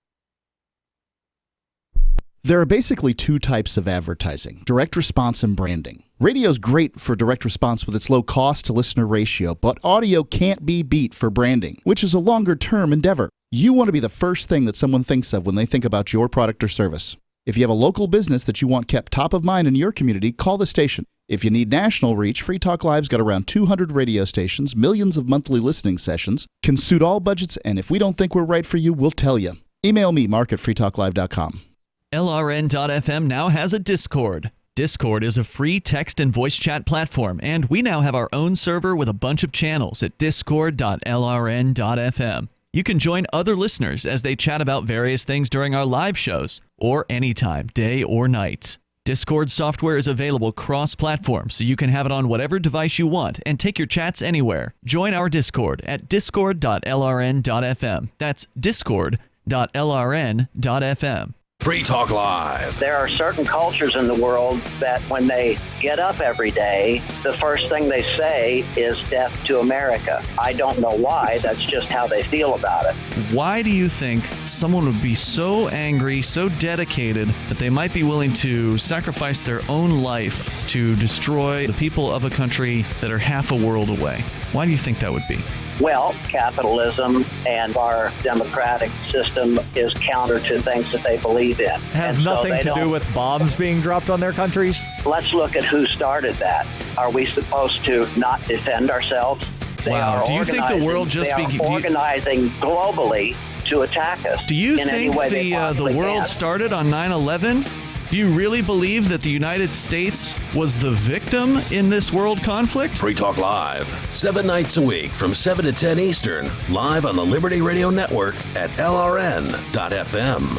There are basically two types of advertising, direct response and branding. Radio is great for direct response with its low cost to listener ratio, but audio can't be beat for branding, which is a longer term endeavor. You want to be the first thing that someone thinks of when they think about your product or service. If you have a local business that you want kept top of mind in your community, call the station. If you need national reach, Free Talk Live's got around 200 radio stations, millions of monthly listening sessions, can suit all budgets, and if we don't think we're right for you, we'll tell you. Email me, mark@freetalklive.com. LRN.FM now has a Discord. Discord is a free text and voice chat platform, and we now have our own server with a bunch of channels at discord.lrn.fm. You can join other listeners as they chat about various things during our live shows, or anytime, day or night. Discord software is available cross-platform, so you can have it on whatever device you want and take your chats anywhere. Join our Discord at discord.lrn.fm. That's discord.lrn.fm. Free Talk Live. There are certain cultures in the world that when they get up every day, the first thing they say is death to America. I don't know why. That's just how they feel about it. Why do you think someone would be so angry, so dedicated, that they might be willing to sacrifice their own life to destroy the people of a country that are half a world away? Why do you think that would be? Well, capitalism and our democratic system is counter to things that they believe in. Has And so nothing they to do don't- with bombs being dropped on their countries? Let's look at who started that. Are we supposed to not defend ourselves? They Wow. are Do you think the world just organizing globally to attack us? Do you in any think way they the possibly world can? started on 9/11? Do you really believe that the United States was the victim in this world conflict? Free Talk Live, 7 nights a week from 7 to 10 Eastern, live on the Liberty Radio Network at LRN.FM.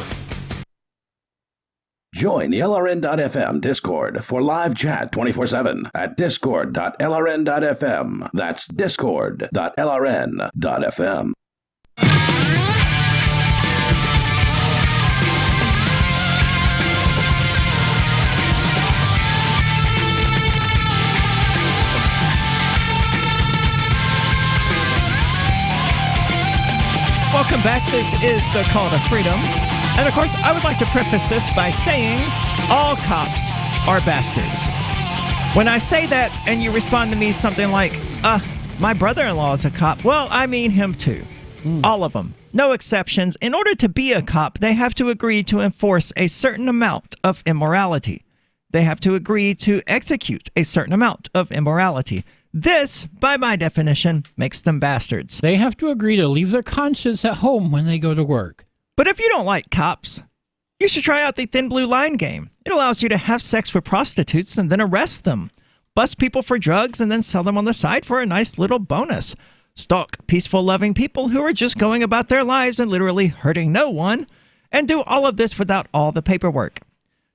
Join the LRN.FM Discord for live chat 24/7 at discord.lrn.fm. That's discord.lrn.fm. Welcome back. This is the Call to Freedom. And of course, I would like to preface this by saying all cops are bastards. When I say that and you respond to me something like, my brother-in-law is a cop, well, I mean him too. All of them. No exceptions. In order to be a cop, they have to agree to enforce a certain amount of immorality. They have to agree to execute a certain amount of immorality. This, by my definition, makes them bastards. They have to agree to leave their conscience at home when they go to work. But if you don't like cops, you should try out the Thin Blue Line game. It allows you to have sex with prostitutes and then arrest them, bust people for drugs and then sell them on the side for a nice little bonus, stalk peaceful, loving people who are just going about their lives and literally hurting no one, and do all of this without all the paperwork.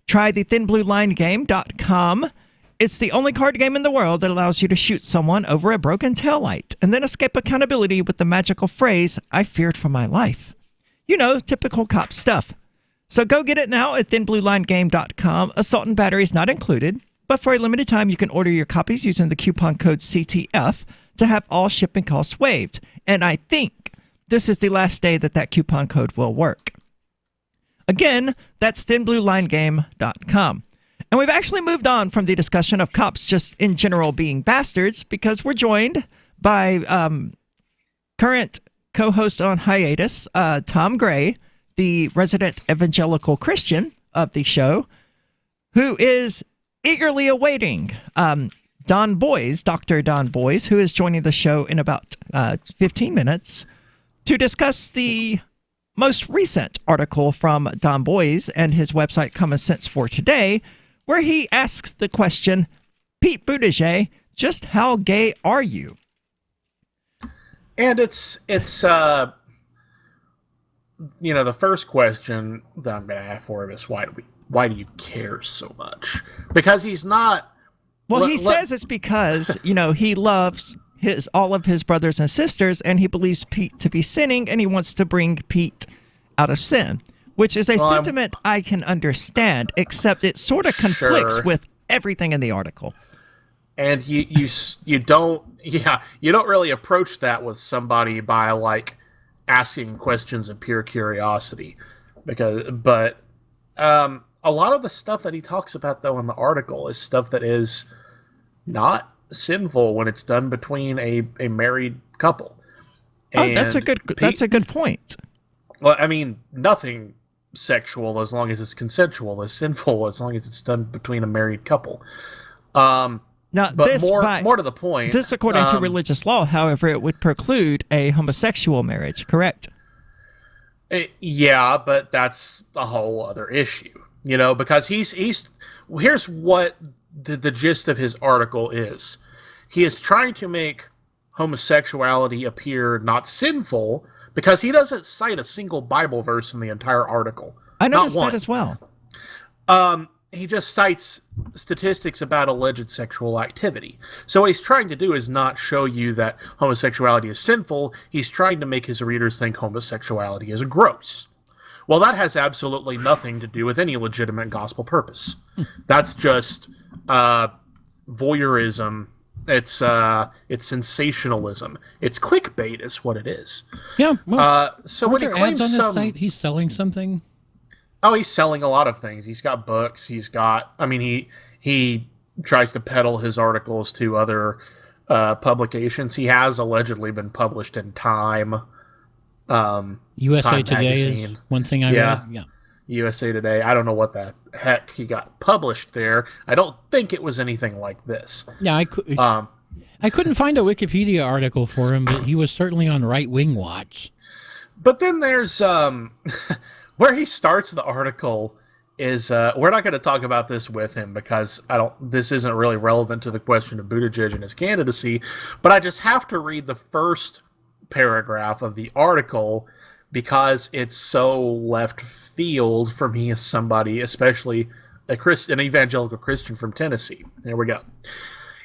Try the thinbluelinegame.com. It's the only card game in the world that allows you to shoot someone over a broken taillight and then escape accountability with the magical phrase, I feared for my life. You know, typical cop stuff. So go get it now at thinbluelinegame.com. Assault and battery is not included, but for a limited time you can order your copies using the coupon code CTF to have all shipping costs waived. And I think this is the last day that coupon code will work. Again, that's thinbluelinegame.com. And we've actually moved on from the discussion of cops just in general being bastards because we're joined by current co-host on hiatus, Tom Gray, the resident evangelical Christian of the show, who is eagerly awaiting Dr. Don Boys, who is joining the show in about 15 minutes to discuss the most recent article from Don Boys and his website Common Sense for Today, where he asks the question, Pete Buttigieg, just how gay are you? And it's the first question that I'm going to ask for him is why do you care so much? Because he's not. Well, he says it's because, he loves all of his brothers and sisters, and he believes Pete to be sinning, and he wants to bring Pete out of sin, which is a sentiment I can understand, except it sort of conflicts with everything in the article. And you don't really approach that with somebody by asking questions of pure curiosity, but a lot of the stuff that he talks about though in the article is stuff that is not sinful when it's done between a married couple. And that's a good point. Well, I mean, nothing sexual as long as it's consensual is sinful as long as it's done between a married couple. Now, but more to the point. This, according to religious law, however, it would preclude a homosexual marriage, correct? Yeah, but that's a whole other issue, because here's what the gist of his article is. He is trying to make homosexuality appear not sinful because he doesn't cite a single Bible verse in the entire article. I noticed that as well. He just cites statistics about alleged sexual activity. So what he's trying to do is not show you that homosexuality is sinful. He's trying to make his readers think homosexuality is gross. Well, that has absolutely nothing to do with any legitimate gospel purpose. That's just voyeurism. It's sensationalism. It's clickbait is what it is. Yeah. Well, so when he claims ads on his site, he's selling something. Oh, he's selling a lot of things. He's got books. He tries to peddle his articles to other publications. He has allegedly been published in Time. USA Time Today magazine. Is one thing I read. Yeah. USA Today. I don't know what the heck he got published there. I don't think it was anything like this. Yeah, I couldn't find a Wikipedia article for him, but he was certainly on Right Wing Watch. But then there's where he starts the article is we're not going to talk about this with him because this isn't really relevant to the question of Buttigieg and his candidacy, but I just have to read the first paragraph of the article because it's so left field for me as somebody, especially an evangelical Christian from Tennessee. There we go.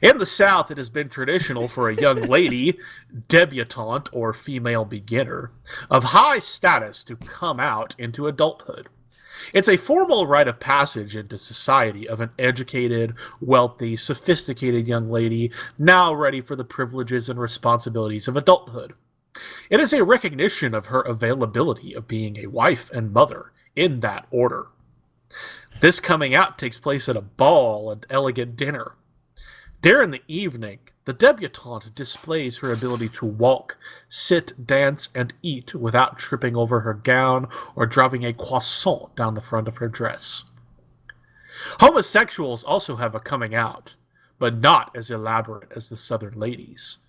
In the South, it has been traditional for a young lady, debutante or female beginner, of high status to come out into adulthood. It's a formal rite of passage into society of an educated, wealthy, sophisticated young lady now ready for the privileges and responsibilities of adulthood. It is a recognition of her availability of being a wife and mother in that order. This coming out takes place at a ball and elegant dinner. During the evening, the debutante displays her ability to walk, sit, dance, and eat without tripping over her gown or dropping a croissant down the front of her dress. Homosexuals also have a coming out, but not as elaborate as the Southern ladies.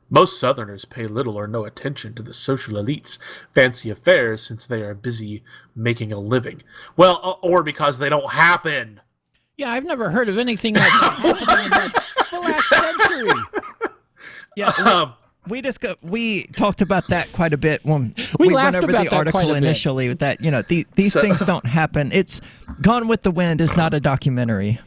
Most Southerners pay little or no attention to the social elite's fancy affairs since they are busy making a living. Well, or because they don't happen. Yeah, I've never heard of anything like that happening in the last century. Yeah, we talked about that quite a bit when we went over the article initially. That these things don't happen. It's Gone with the Wind is not a documentary.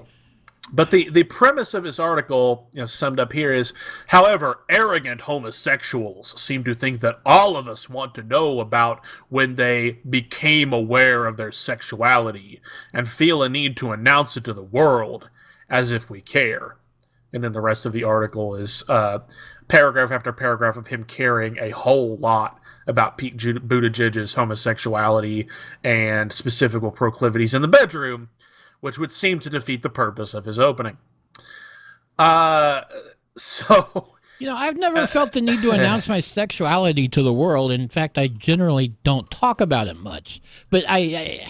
But the premise of his article, summed up here is, however, arrogant homosexuals seem to think that all of us want to know about when they became aware of their sexuality and feel a need to announce it to the world, as if we care. And then the rest of the article is paragraph after paragraph of him caring a whole lot about Pete Buttigieg's homosexuality and specific proclivities in the bedroom, which would seem to defeat the purpose of his opening. So I've never felt the need to announce my sexuality to the world. In fact, I generally don't talk about it much. But I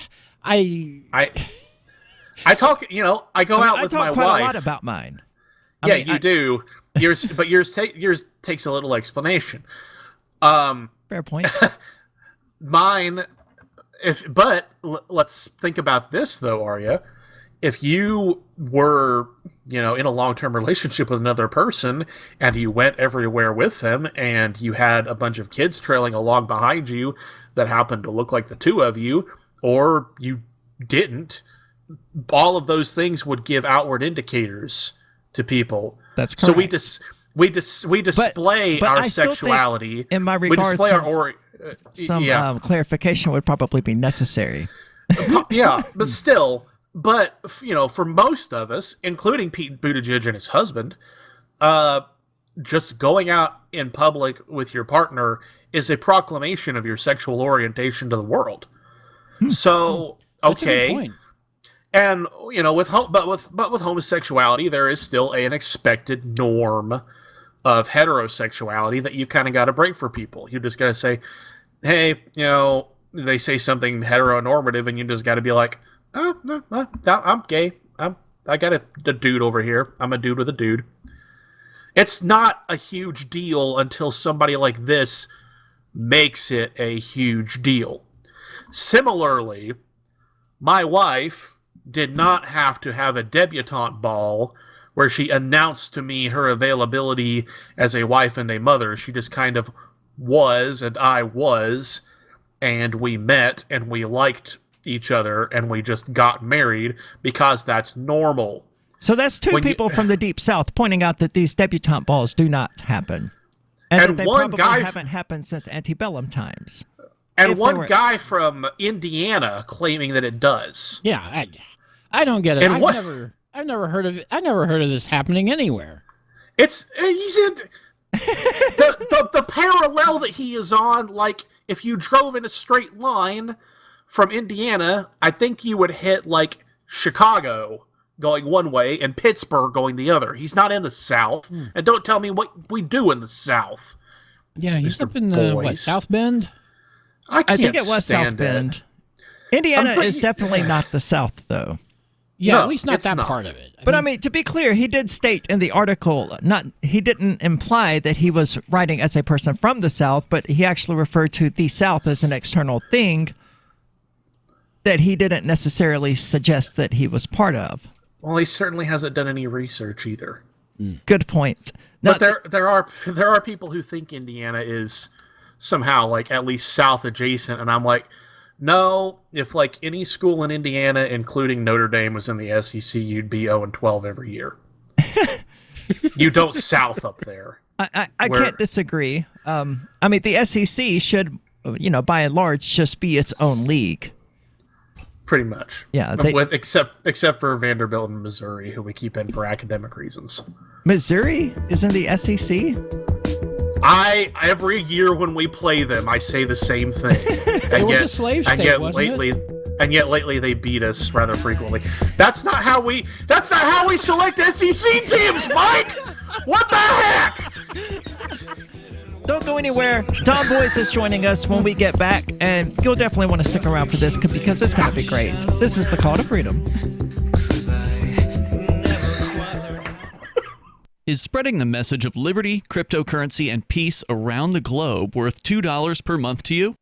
talk. I go out with my quite wife. a lot about mine. You do. Yours takes a little explanation. Fair point. Mine, let's think about this though, Aria. If you were, in a long-term relationship with another person and you went everywhere with them and you had a bunch of kids trailing along behind you that happened to look like the two of you, or you didn't, all of those things would give outward indicators to people. That's correct. So we display but our I still sexuality. think, in my we regards, display our some clarification would probably be necessary. Yeah, but still, for most of us, including Pete Buttigieg and his husband, just going out in public with your partner is a proclamation of your sexual orientation to the world. So, That's a good okay. point. And with homosexuality, there is still an expected norm of heterosexuality that you kind of got to break for people. You just got to say, hey, they say something heteronormative, and you just got to be like, oh no, I'm gay. I got a dude over here. I'm a dude with a dude. It's not a huge deal until somebody like this makes it a huge deal. Similarly, my wife did not have to have a debutante ball where she announced to me her availability as a wife and a mother. She just kind of was, and I was, and we met, and we liked each other, and we just got married because that's normal. So that's two people from the Deep South pointing out that these debutante balls do not happen. And that they probably haven't happened since antebellum times. And one guy from Indiana claiming that it does. Yeah, I don't get it. And I've never heard of it. I never heard of this happening anywhere. He's in the parallel that he is on. Like, if you drove in a straight line from Indiana, I think you would hit like Chicago going one way and Pittsburgh going the other. He's not in the South, and don't tell me what we do in the South. Yeah, he's Mr. up in South Bend. I think it was South Bend. Indiana is definitely not the South, though. Yeah, No, at least not it's that not. part of it. But I mean, to be clear, he did state in the article, he didn't imply that he was writing as a person from the South, but he actually referred to the South as an external thing that he didn't necessarily suggest that he was part of. Well, he certainly hasn't done any research either. Good point. Now, But there are people who think Indiana is somehow like at least South adjacent, and I'm like, no. If like any school in Indiana, including Notre Dame, was in the SEC, you'd be 0-12 every year. You don't South up there. I can't disagree. I mean, the SEC should, by and large, just be its own league. Pretty much. Yeah. Except for Vanderbilt and Missouri, who we keep in for academic reasons. Missouri is in the SEC? Every year when we play them, I say the same thing. It was a slave state, wasn't it? And yet lately they beat us rather frequently. That's not how we select SEC teams, Mike! What the heck? Don't go anywhere. Don Boyce is joining us when we get back, and you'll definitely want to stick around for this because it's going to be great. This is the Call to Freedom. Is spreading the message of liberty, cryptocurrency, and peace around the globe worth $2 per month to you?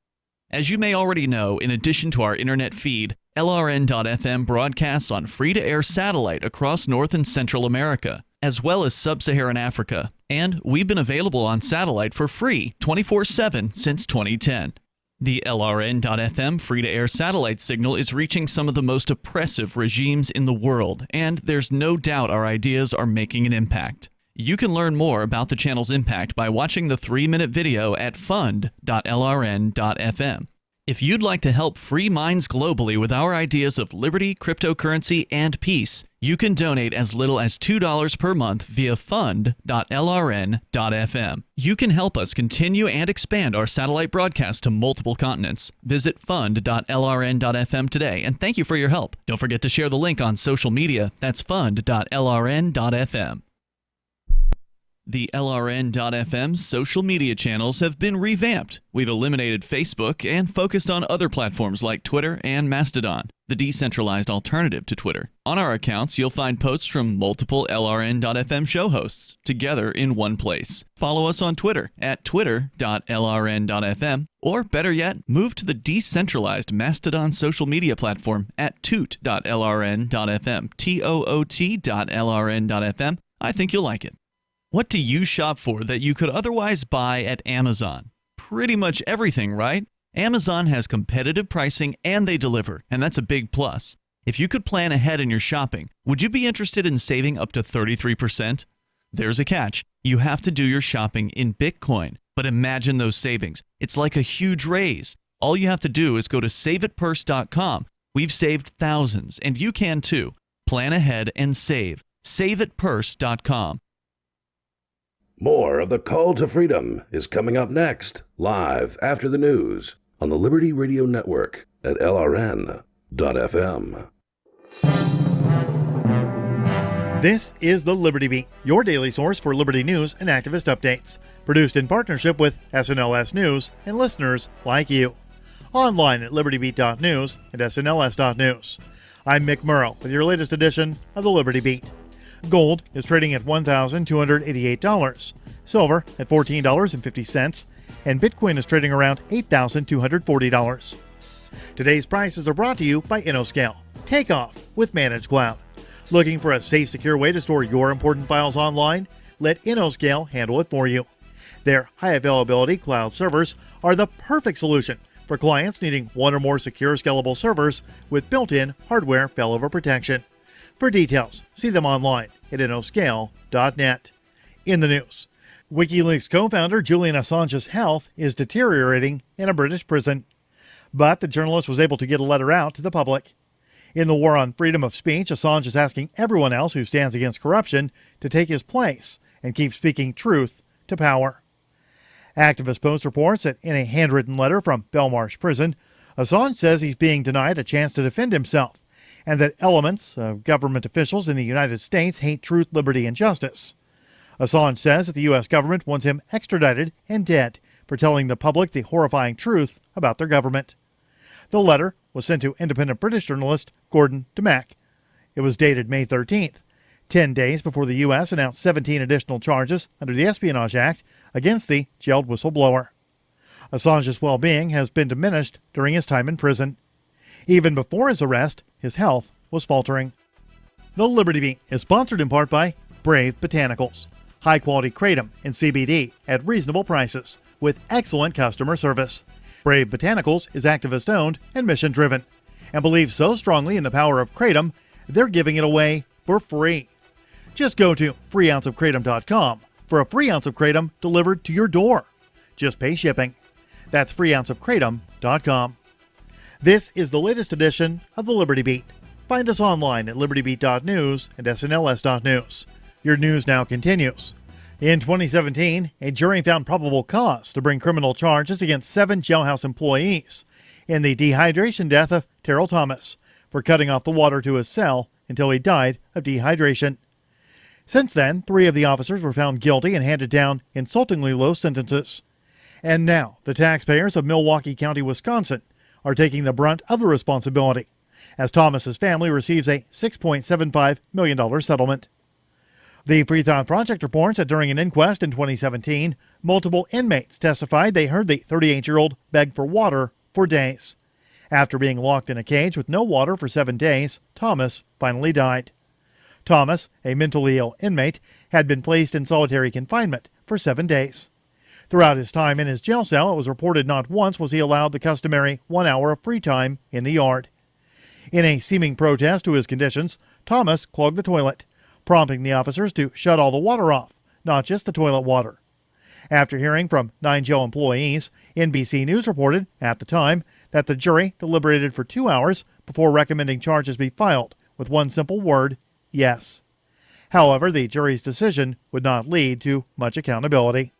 As you may already know, in addition to our internet feed, LRN.FM broadcasts on free-to-air satellite across North and Central America, as well as Sub-Saharan Africa. And we've been available on satellite for free 24/7 since 2010. The LRN.FM free-to-air satellite signal is reaching some of the most oppressive regimes in the world, and there's no doubt our ideas are making an impact. You can learn more about the channel's impact by watching the 3-minute video at fund.lrn.fm. If you'd like to help free minds globally with our ideas of liberty, cryptocurrency, and peace, you can donate as little as $2 per month via fund.lrn.fm. You can help us continue and expand our satellite broadcast to multiple continents. Visit fund.lrn.fm today, and thank you for your help. Don't forget to share the link on social media. That's fund.lrn.fm. The LRN.FM social media channels have been revamped. We've eliminated Facebook and focused on other platforms like Twitter and Mastodon, the decentralized alternative to Twitter. On our accounts, you'll find posts from multiple LRN.FM show hosts together in one place. Follow us on Twitter at twitter.lrn.fm, or better yet, move to the decentralized Mastodon social media platform at toot.lrn.fm, toot.lrn.fm. I think you'll like it. What do you shop for that you could otherwise buy at Amazon? Pretty much everything, right? Amazon has competitive pricing and they deliver, and that's a big plus. If you could plan ahead in your shopping, would you be interested in saving up to 33%? There's a catch. You have to do your shopping in Bitcoin. But imagine those savings. It's like a huge raise. All you have to do is go to saveitpurse.com. We've saved thousands, and you can too. Plan ahead and save. Saveitpurse.com. More of the Call to Freedom is coming up next, live after the news on the Liberty Radio Network at LRN.FM. This is the Liberty Beat, your daily source for liberty news and activist updates. Produced in partnership with SNLS News and listeners like you. Online at libertybeat.news and snls.news. I'm Mick Murrow with your latest edition of the Liberty Beat. Gold is trading at $1,288, silver at $14.50, and Bitcoin is trading around $8,240. Today's prices are brought to you by InnoScale. Take off with Managed Cloud. Looking for a safe, secure way to store your important files online? Let InnoScale handle it for you. Their high availability cloud servers are the perfect solution for clients needing one or more secure, scalable servers with built-in hardware failover protection. For details, see them online at innoscale.net. In the news, WikiLeaks co-founder Julian Assange's health is deteriorating in a British prison, but the journalist was able to get a letter out to the public. In the war on freedom of speech, Assange is asking everyone else who stands against corruption to take his place and keep speaking truth to power. Activist Post reports that in a handwritten letter from Belmarsh Prison, Assange says he's being denied a chance to defend himself, and that elements of government officials in the United States hate truth, liberty, and justice. Assange says that the U.S. government wants him extradited and dead for telling the public the horrifying truth about their government. The letter was sent to independent British journalist Gordon Damac. It was dated May 13th, 10 days before the U.S. announced 17 additional charges under the Espionage Act against the jailed whistleblower. Assange's well-being has been diminished during his time in prison. Even before his arrest, his health was faltering. The Liberty Beat is sponsored in part by Brave Botanicals. High-quality kratom and CBD at reasonable prices with excellent customer service. Brave Botanicals is activist-owned and mission-driven and believes so strongly in the power of kratom, they're giving it away for free. Just go to freeounceofkratom.com for a free ounce of kratom delivered to your door. Just pay shipping. That's freeounceofkratom.com. This is the latest edition of the Liberty Beat. Find us online at libertybeat.news and snls.news. Your news now continues. In 2017, a jury found probable cause to bring criminal charges against 7 jailhouse employees in the dehydration death of Terrell Thomas for cutting off the water to his cell until he died of dehydration. Since then, 3 of the officers were found guilty and handed down insultingly low sentences. And now, the taxpayers of Milwaukee County, Wisconsin, are taking the brunt of the responsibility, as Thomas's family receives a $6.75 million settlement. The Free Thought Project reports that during an inquest in 2017, multiple inmates testified they heard the 38-year-old beg for water for days. After being locked in a cage with no water for 7 days, Thomas finally died. Thomas, a mentally ill inmate, had been placed in solitary confinement for 7 days. Throughout his time in his jail cell, it was reported not once was he allowed the customary 1 hour of free time in the yard. In a seeming protest to his conditions, Thomas clogged the toilet, prompting the officers to shut all the water off, not just the toilet water. After hearing from 9 jail employees, NBC News reported, at the time, that the jury deliberated for 2 hours before recommending charges be filed with one simple word, yes. However, the jury's decision would not lead to much accountability.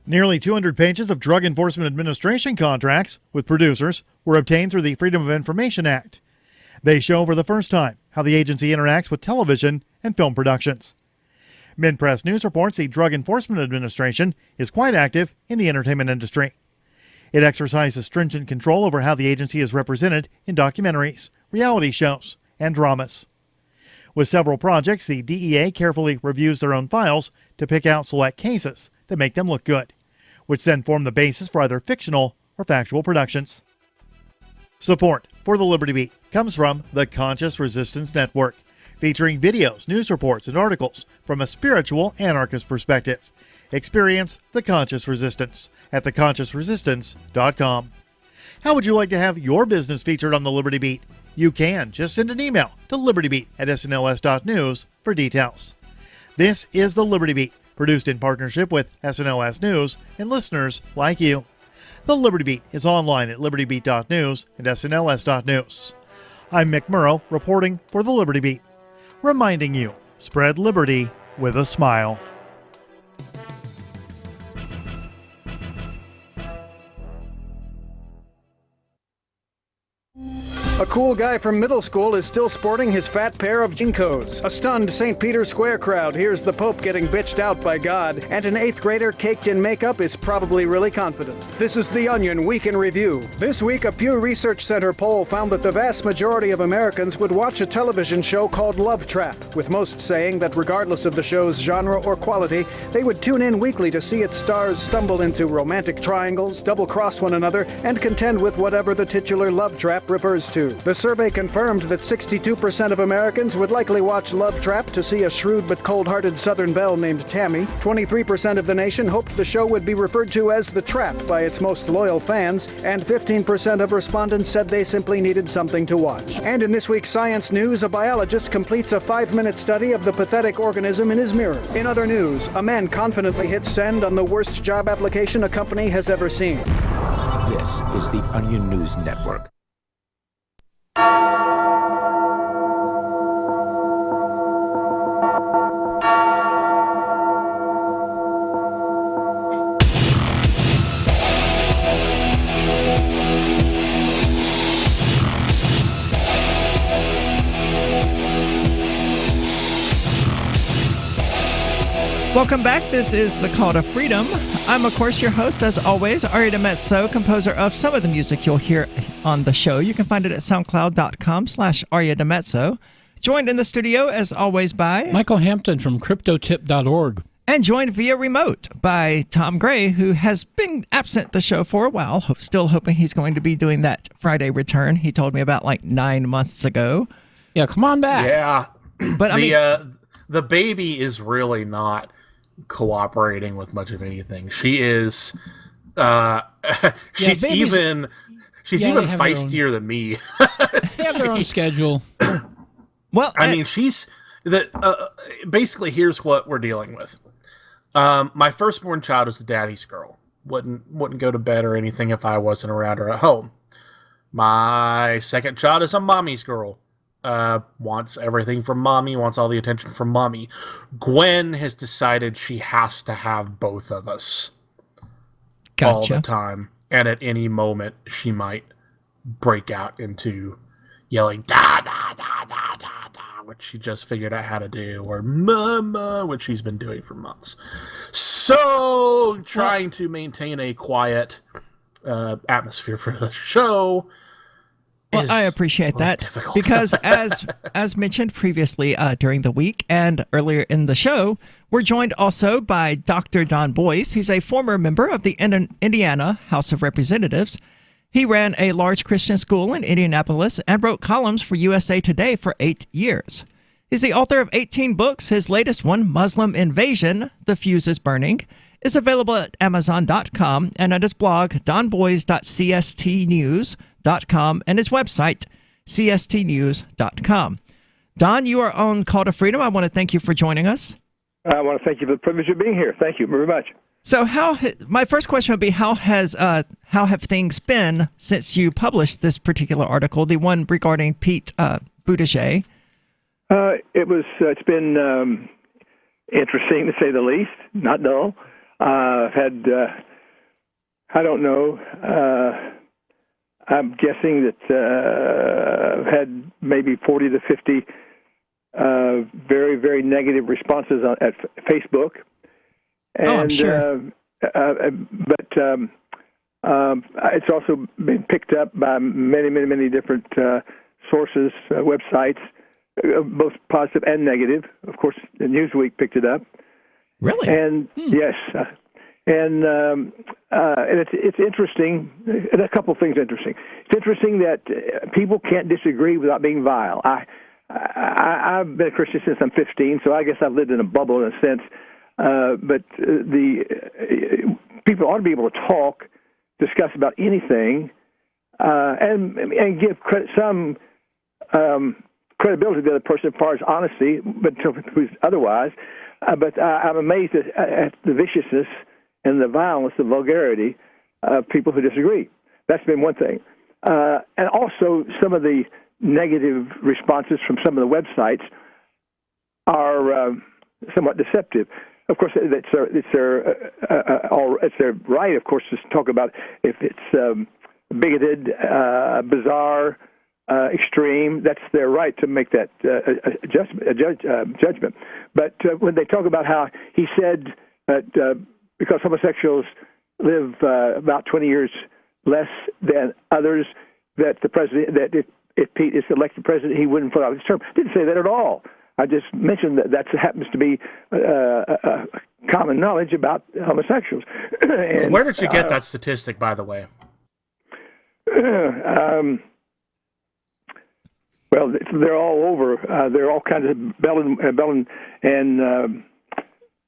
Nearly 200 pages of Drug Enforcement Administration contracts with producers were obtained through the Freedom of Information Act. They show for the first time how the agency interacts with television and film productions. Minpress News reports the Drug Enforcement Administration is quite active in the entertainment industry. It exercises stringent control over how the agency is represented in documentaries, reality shows, and dramas. With several projects, the DEA carefully reviews their own files to pick out select cases that make them look good, which then form the basis for either fictional or factual productions. Support for the Liberty Beat comes from the Conscious Resistance Network, featuring videos, news reports, and articles from a spiritual anarchist perspective. Experience the Conscious Resistance at theconsciousresistance.com. How would you like to have your business featured on the Liberty Beat? You can. Just send an email to libertybeat@snls.news for details. This is the Liberty Beat, produced in partnership with SNLS News and listeners like you. The Liberty Beat is online at libertybeat.news and snls.news. I'm Mick Murrow, reporting for the Liberty Beat, reminding you, spread liberty with a smile. A cool guy from middle school is still sporting his fat pair of Jinkos. A stunned St. Peter's Square crowd hears the Pope getting bitched out by God, and an 8th grader caked in makeup is probably really confident. This is The Onion Week in Review. This week, a Pew Research Center poll found that the vast majority of Americans would watch a television show called Love Trap, with most saying that regardless of the show's genre or quality, they would tune in weekly to see its stars stumble into romantic triangles, double-cross one another, and contend with whatever the titular love trap refers to. The survey confirmed that 62% of Americans would likely watch Love Trap to see a shrewd but cold-hearted Southern belle named Tammy. 23% of the nation hoped the show would be referred to as The Trap by its most loyal fans, and 15% of respondents said they simply needed something to watch. And in this week's Science News, a biologist completes a 5-minute study of the pathetic organism in his mirror. In other news, a man confidently hits send on the worst job application a company has ever seen. This is the Onion News Network. Welcome back. This is The Call to Freedom. I'm, of course, your host, as always, Aria DiMezzo, composer of some of the music you'll hear on the show. You can find it at soundcloud.com/Aria DiMezzo. Joined in the studio, as always, by Michael Hampton from CryptoTip.org. And joined via remote by Tom Gray, who has been absent the show for a while. Still hoping he's going to be doing that Friday return. He told me about like 9 months ago. Yeah, come on back. Yeah. But the baby is really not cooperating with much of anything. She is she's even feistier than me. They have their own schedule. Well, I mean, she's basically, here's what we're dealing with. My firstborn child is a daddy's girl. Wouldn't go to bed or anything if I wasn't around her at home. My second child is a mommy's girl. Wants everything from mommy, wants all the attention from mommy. Gwen has decided she has to have both of us all the time. And at any moment, she might break out into yelling, da, da, da, da, da, da, which she just figured out how to do, or mama, which she's been doing for months. So, trying to maintain a quiet atmosphere for the show. Well, I appreciate that difficult. Because as mentioned previously during the week and earlier in the show, we're joined also by Dr. Don Boyce. He's a former member of the Indiana House of Representatives. He ran a large Christian school in Indianapolis and wrote columns for USA Today for 8 years. He's the author of 18 books. His latest one, Muslim Invasion, The Fuse is Burning, is available at Amazon.com and at his blog, donboys.cstnews.com, and his website, cstnews.com. Don, you are on Call to Freedom. I want to thank you for joining us. I want to thank you for the privilege of being here. Thank you very much. So my first question would be, how have things been since you published this particular article, the one regarding Pete Buttigieg? It's been interesting, to say the least, not dull. I've had, I don't know, I'm guessing that I've had maybe 40 to 50 very, very negative responses at Facebook. And, I'm sure. But it's also been picked up by many, many, many different sources, websites, both positive and negative. Of course, the Newsweek picked it up. Really? And yes, and it's interesting. And a couple of things interesting. It's interesting that people can't disagree without being vile. I've been a Christian since I'm 15, so I guess I've lived in a bubble in a sense. But the people ought to be able to talk, discuss about anything, and give some credibility to the other person as far as honesty, but who's otherwise. But I'm amazed at the viciousness and the violence, the vulgarity of people who disagree. That's been one thing. And also some of the negative responses from some of the websites are somewhat deceptive. Of course, it's their right, of course, to talk about if it's bigoted, bizarre, extreme. That's their right to make that judgment. But when they talk about how he said that because homosexuals live about 20 years less than others, that the president, that if Pete is elected president, he wouldn't fill out his term. Didn't say that at all. I just mentioned that happens to be common knowledge about homosexuals. And, where did you get that statistic, by the way? Well, they're all over. They're all kinds of Bell and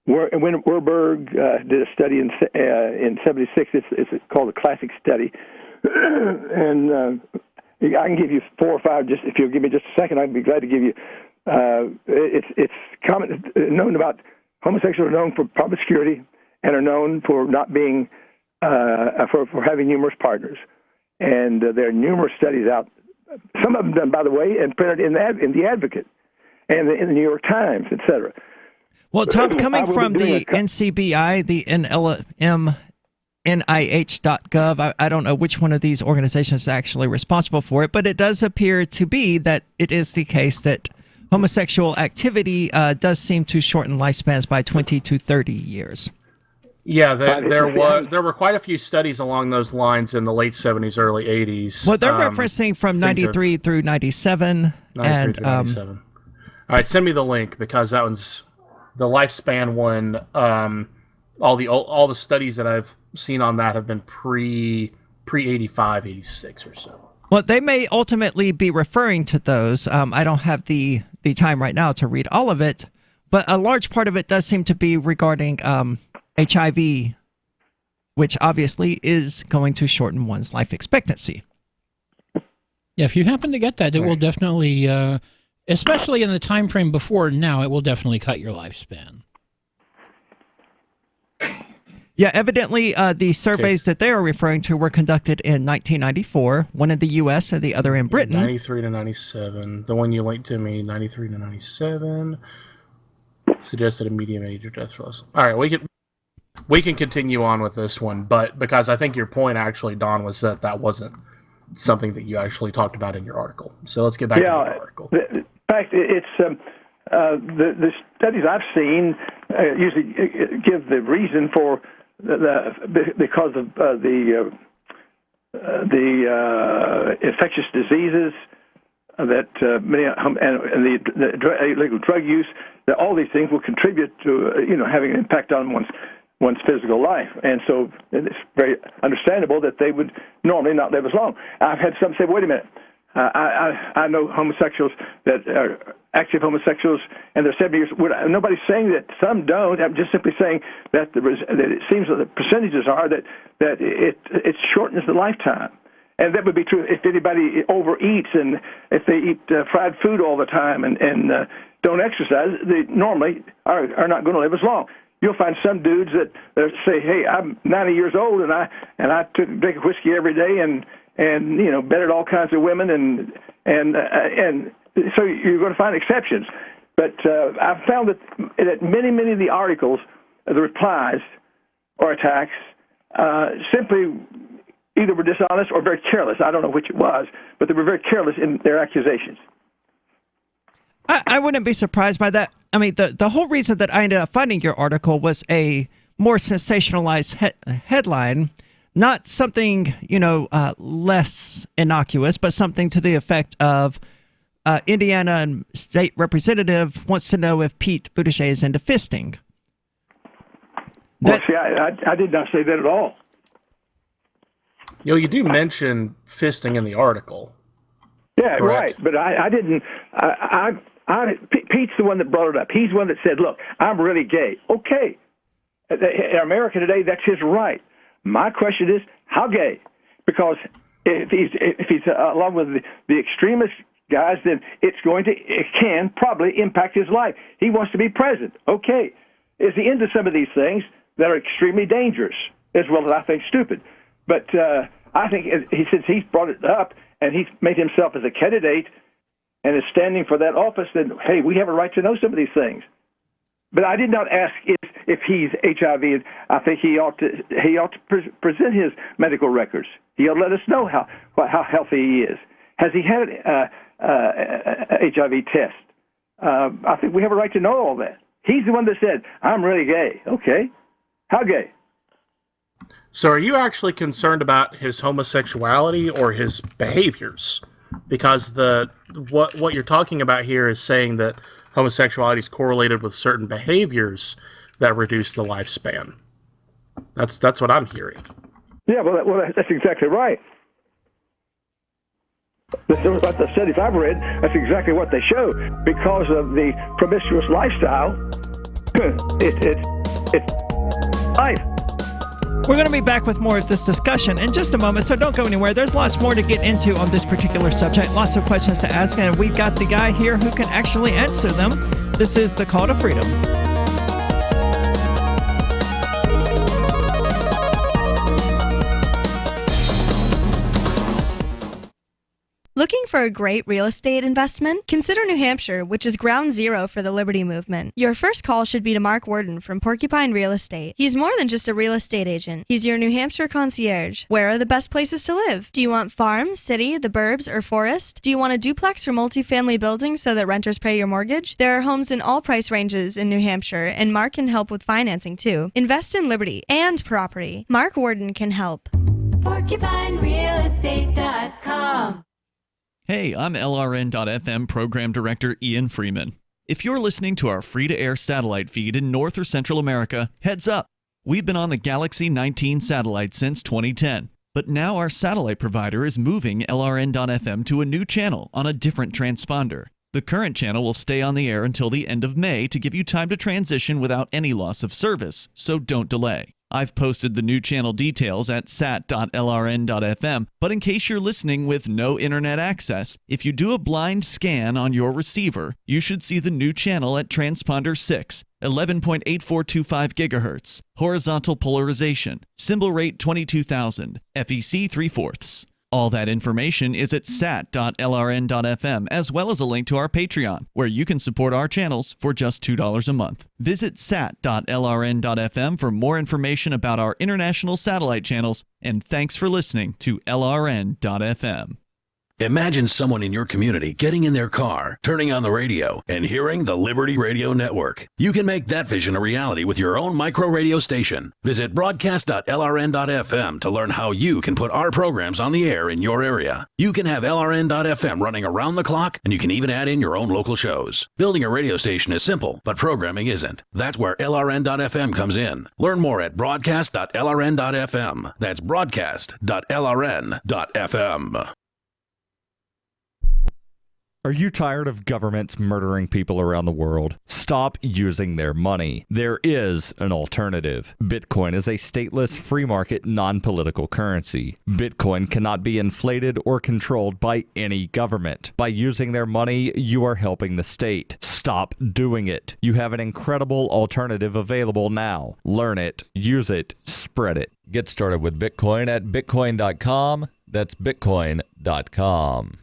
Werberg did a study in '76. It's called a classic study, and I can give you 4 or 5. Just if you'll give me just a second, I'd be glad to give you. It's known about homosexuals are known for promiscuity and are known for not being for having numerous partners, and there are numerous studies out. Some of them done, by the way, and printed in the Advocate and in the New York Times, etc. Well, Tom, coming from the NCBI, the NLM, NIH.gov, I don't know which one of these organizations is actually responsible for it, but it does appear to be that it is the case that homosexual activity does seem to shorten lifespans by 20 to 30 years. Yeah, there were quite a few studies along those lines in the late 70s, early 80s. Well, they're referencing from 93 through 97. 93 through 97. All right, send me the link because that one's the lifespan one. All the studies that I've seen on that have been pre 85, 86 or so. Well, they may ultimately be referring to those. I don't have the time right now to read all of it, but a large part of it does seem to be regarding HIV, which obviously is going to shorten one's life expectancy. Yeah, if you happen to get that, it will definitely, especially in the time frame before now, it will definitely cut your lifespan. Yeah, evidently the surveys that they are referring to were conducted in 1994, one in the U.S. and the other in Britain. 93 to 97. The one you linked to me, 93 to 97, suggested a medium age of death loss. All right, we can continue on with this one, but because I think your point actually, Don, was that wasn't something that you actually talked about in your article. So let's get back to your article. In fact, it's the studies I've seen usually give the reason for because of the infectious diseases that many and the illegal drug use, that all these things will contribute to having an impact on one's physical life, and so it's very understandable that they would normally not live as long. I've had some say, "Wait a minute, I know homosexuals that are active homosexuals, and they're 70 years." Nobody's saying that some don't. I'm just simply saying that it seems that the percentages are that it shortens the lifetime. And that would be true if anybody overeats and if they eat fried food all the time and don't exercise. They normally are not going to live as long. You'll find some dudes that say, "Hey, I'm 90 years old and I drink whiskey every day and bedded all kinds of women and so you're going to find exceptions." But I've found that many of the articles, the replies or attacks, simply either were dishonest or very careless. I don't know which it was, but they were very careless in their accusations. I wouldn't be surprised by that. I mean, the whole reason that I ended up finding your article was a more sensationalized headline, not something, less innocuous, but something to the effect of Indiana state representative wants to know if Pete Buttigieg is into fisting. Well, see, I did not say that at all. You do mention fisting in the article. Yeah, correct? Right. But I didn't. Pete's the one that brought it up. He's the one that said, "Look, I'm really gay." Okay, in America today, that's his right. My question is, how gay? Because if he's along with the extremist guys, then it can probably impact his life. He wants to be president. Okay, is he into some of these things that are extremely dangerous, as well as I think stupid? But I think since he's brought it up and he's made himself as a candidate and is standing for that office, then hey, we have a right to know some of these things. But I did not ask if he's HIV. I think he ought to present his medical records. He ought to let us know how healthy he is. Has he had an HIV test? I think we have a right to know all that. He's the one that said, "I'm really gay." Okay, how gay? So are you actually concerned about his homosexuality or his behaviors? Because what you're talking about here is saying that homosexuality is correlated with certain behaviors that reduce the lifespan. That's what I'm hearing. Yeah, well, that's exactly right. The studies I've read, that's exactly what they show. Because of the promiscuous lifestyle, it's life. We're going to be back with more of this discussion in just a moment, so don't go anywhere. There's lots more to get into on this particular subject, lots of questions to ask, and we've got the guy here who can actually answer them. This is the Call to Freedom. Looking for a great real estate investment? Consider New Hampshire, which is ground zero for the Liberty Movement. Your first call should be to Mark Worden from Porcupine Real Estate. He's more than just a real estate agent. He's your New Hampshire concierge. Where are the best places to live? Do you want farm, city, the burbs, or forest? Do you want a duplex or multifamily building so that renters pay your mortgage? There are homes in all price ranges in New Hampshire, and Mark can help with financing too. Invest in liberty and property. Mark Worden can help. PorcupineRealEstate.com. Hey, I'm LRN.FM Program Director Ian Freeman. If you're listening to our free-to-air satellite feed in North or Central America, heads up. We've been on the Galaxy 19 satellite since 2010, but now our satellite provider is moving LRN.FM to a new channel on a different transponder. The current channel will stay on the air until the end of May to give you time to transition without any loss of service, so don't delay. I've posted the new channel details at sat.lrn.fm, but in case you're listening with no internet access, if you do a blind scan on your receiver, you should see the new channel at transponder 6, 11.8425 gigahertz, horizontal polarization, symbol rate 22,000, FEC 3/4. All that information is at sat.lrn.fm, as well as a link to our Patreon, where you can support our channels for just $2 a month. Visit sat.lrn.fm for more information about our international satellite channels, and thanks for listening to LRN.fm. Imagine someone in your community getting in their car, turning on the radio, and hearing the Liberty Radio Network. You can make that vision a reality with your own micro radio station. Visit broadcast.lrn.fm to learn how you can put our programs on the air in your area. You can have LRN.fm running around the clock, and you can even add in your own local shows. Building a radio station is simple, but programming isn't. That's where LRN.fm comes in. Learn more at broadcast.lrn.fm. That's broadcast.lrn.fm. Are you tired of governments murdering people around the world? Stop using their money. There is an alternative. Bitcoin is a stateless, free market, non-political currency. Bitcoin cannot be inflated or controlled by any government. By using their money, you are helping the state. Stop doing it. You have an incredible alternative available now. Learn it, use it, spread it. Get started with Bitcoin at bitcoin.com. That's bitcoin.com.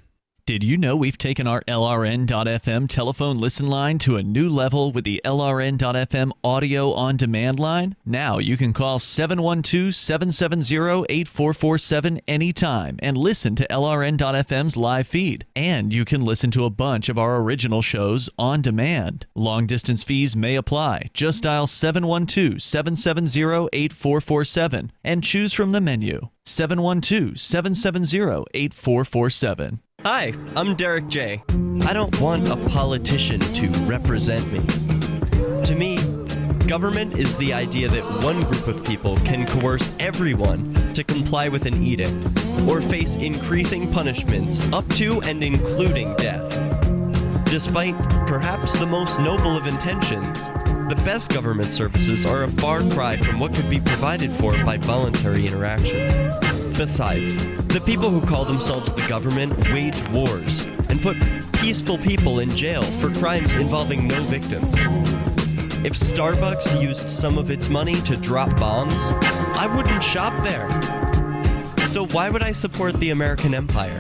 Did you know we've taken our LRN.FM telephone listen line to a new level with the LRN.FM audio on demand line? Now you can call 712-770-8447 anytime and listen to LRN.FM's live feed. And you can listen to a bunch of our original shows on demand. Long distance fees may apply. Just dial 712-770-8447 and choose from the menu. 712-770-8447. Hi, I'm Derek J. I don't want a politician to represent me. To me, government is the idea that one group of people can coerce everyone to comply with an edict or face increasing punishments up to and including death. Despite perhaps the most noble of intentions, the best government services are a far cry from what could be provided for by voluntary interactions. Besides, the people who call themselves the government wage wars and put peaceful people in jail for crimes involving no victims. If Starbucks used some of its money to drop bombs, I wouldn't shop there. So why would I support the American empire?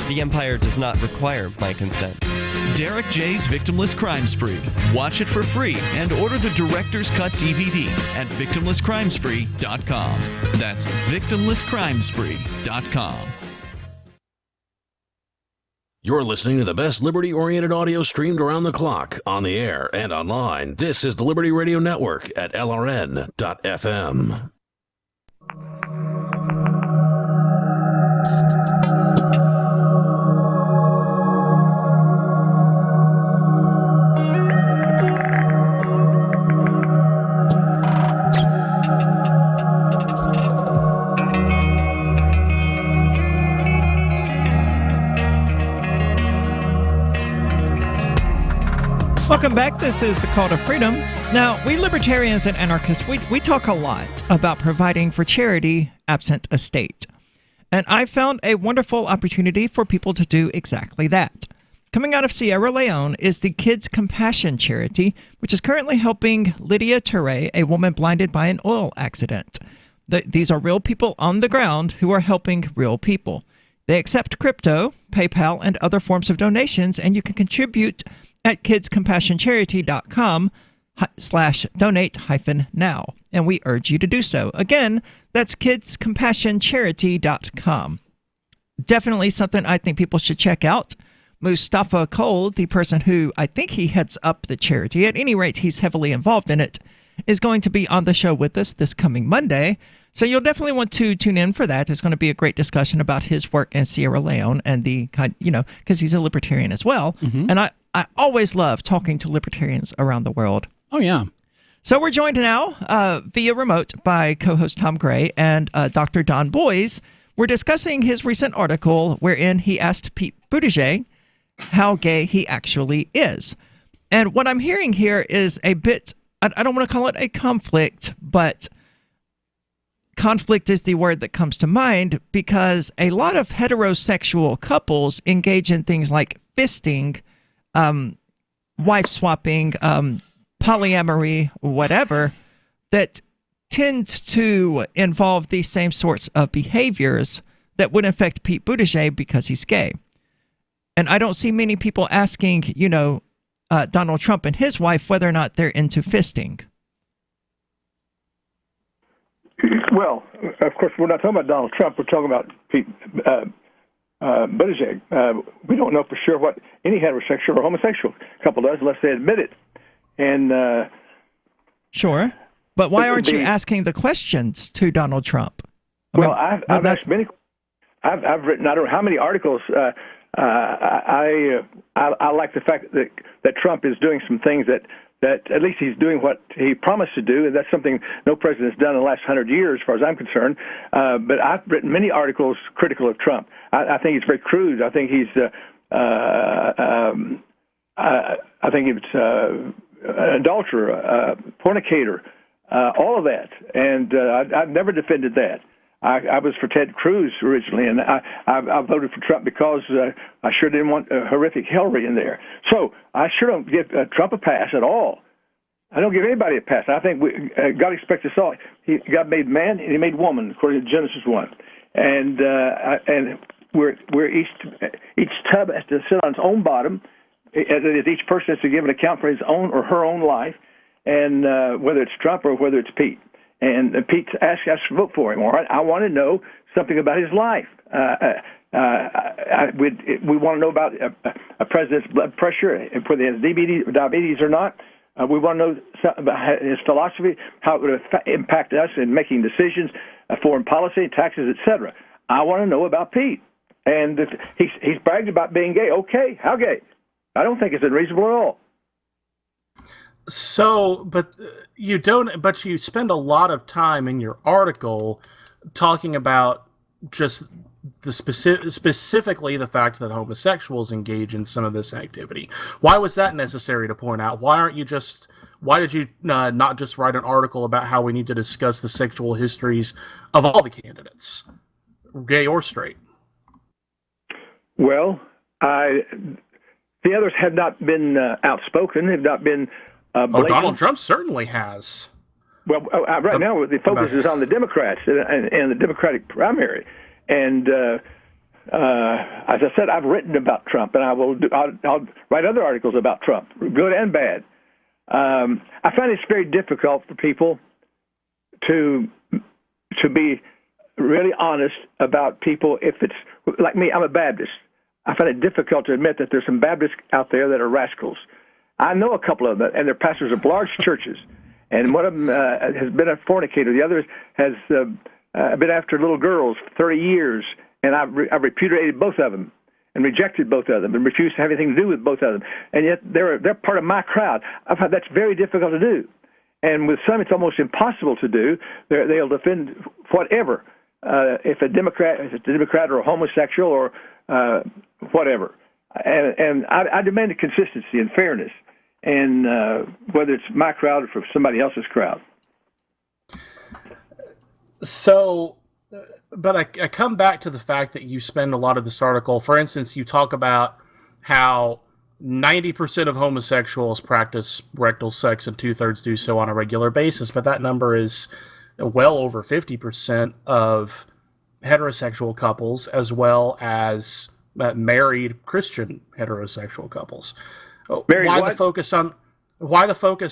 The empire does not require my consent. Derek J's Victimless Crime Spree. Watch it for free and order the Director's Cut DVD at victimlesscrimespree.com. That's victimlesscrimespree.com. You're listening to the best liberty-oriented audio streamed around the clock, on the air and online. This is the Liberty Radio Network at LRN.FM. Welcome back. This is the Call to Freedom. Now, we libertarians and anarchists, we talk a lot about providing for charity absent a state. And I found a wonderful opportunity for people to do exactly that. Coming out of Sierra Leone is the Kids Compassion Charity, which is currently helping Lydia Touré, a woman blinded by an oil accident. These are real people on the ground who are helping real people. They accept crypto, PayPal, and other forms of donations, and you can contribute at kidscompassioncharity.com/donate-now. And we urge you to do so. Again, that's kidscompassioncharity.com. Definitely something I think people should check out. Mustafa Cole, the person who I think he heads up the charity, at any rate, he's heavily involved in it, is going to be on the show with us this coming Monday. So you'll definitely want to tune in for that. It's going to be a great discussion about his work in Sierra Leone and the kind, because he's a libertarian as well. Mm-hmm. And I always love talking to libertarians around the world. Oh, yeah. So we're joined now via remote by co-host Tom Gray and Dr. Don Boys. We're discussing his recent article wherein he asked Pete Buttigieg how gay he actually is. And what I'm hearing here is a bit, I don't want to call it a conflict, but conflict is the word that comes to mind because a lot of heterosexual couples engage in things like fisting, wife swapping, polyamory, whatever, that tends to involve these same sorts of behaviors that would affect Pete Buttigieg because he's gay. And I don't see many people asking, Donald Trump and his wife whether or not they're into fisting. Well, of course, we're not talking about Donald Trump. We're talking about Pete Buttigieg. We don't know for sure what any heterosexual or homosexual couple does unless they admit it. And sure, but why aren't you asking the questions to Donald Trump? I've asked many. I've written I don't know how many articles. I like the fact that Trump is doing some things that at least he's doing what he promised to do, and that's something no president's done in the last 100 years, as far as I'm concerned. But I've written many articles critical of Trump. I think he's very crude. I think he's I think it's an adulterer, fornicator, all of that. And I've never defended that. I was for Ted Cruz originally, and I voted for Trump because I sure didn't want a horrific Hillary in there. So I sure don't give Trump a pass at all. I don't give anybody a pass. I think God expects us all. God made man and he made woman, according to Genesis 1. And where each tub has to sit on its own bottom, as each person has to give an account for his own or her own life, and whether it's Trump or whether it's Pete. And Pete asked us to vote for him. All right, I want to know something about his life. We want to know about a president's blood pressure, whether he has diabetes or not. We want to know something about his philosophy, how it would impact us in making decisions, foreign policy, taxes, etc. I want to know about Pete. And if he's bragged about being gay. Okay, how gay? I don't think it's unreasonable at all. So, but you don't. But you spend a lot of time in your article talking about just the specifically the fact that homosexuals engage in some of this activity. Why was that necessary to point out? Why did you not just write an article about how we need to discuss the sexual histories of all the candidates, gay or straight? Well, the others have not been outspoken, have not been blatant. Donald Trump certainly has. Well, right now the focus is on the Democrats and the Democratic primary. And as I said, I've written about Trump, and I'll write other articles about Trump, good and bad. I find it's very difficult for people to be really honest about people. If it's like me, I'm a Baptist. I find it difficult to admit that there's some Baptists out there that are rascals. I know a couple of them, and they're pastors of large churches. And one of them has been a fornicator. The other has been after little girls for 30 years. And I've repudiated both of them and rejected both of them and refused to have anything to do with both of them. And yet they're part of my crowd. I find that's very difficult to do. And with some, it's almost impossible to do. They'll defend whatever, if it's a Democrat or a homosexual or whatever. And I demand a consistency and fairness, and whether it's my crowd or for somebody else's crowd. So, but I come back to the fact that you spend a lot of this article, for instance, you talk about how 90% of homosexuals practice rectal sex and 2/3 do so on a regular basis, but that number is well over 50% of heterosexual couples, as well as married Christian heterosexual couples. Why the focus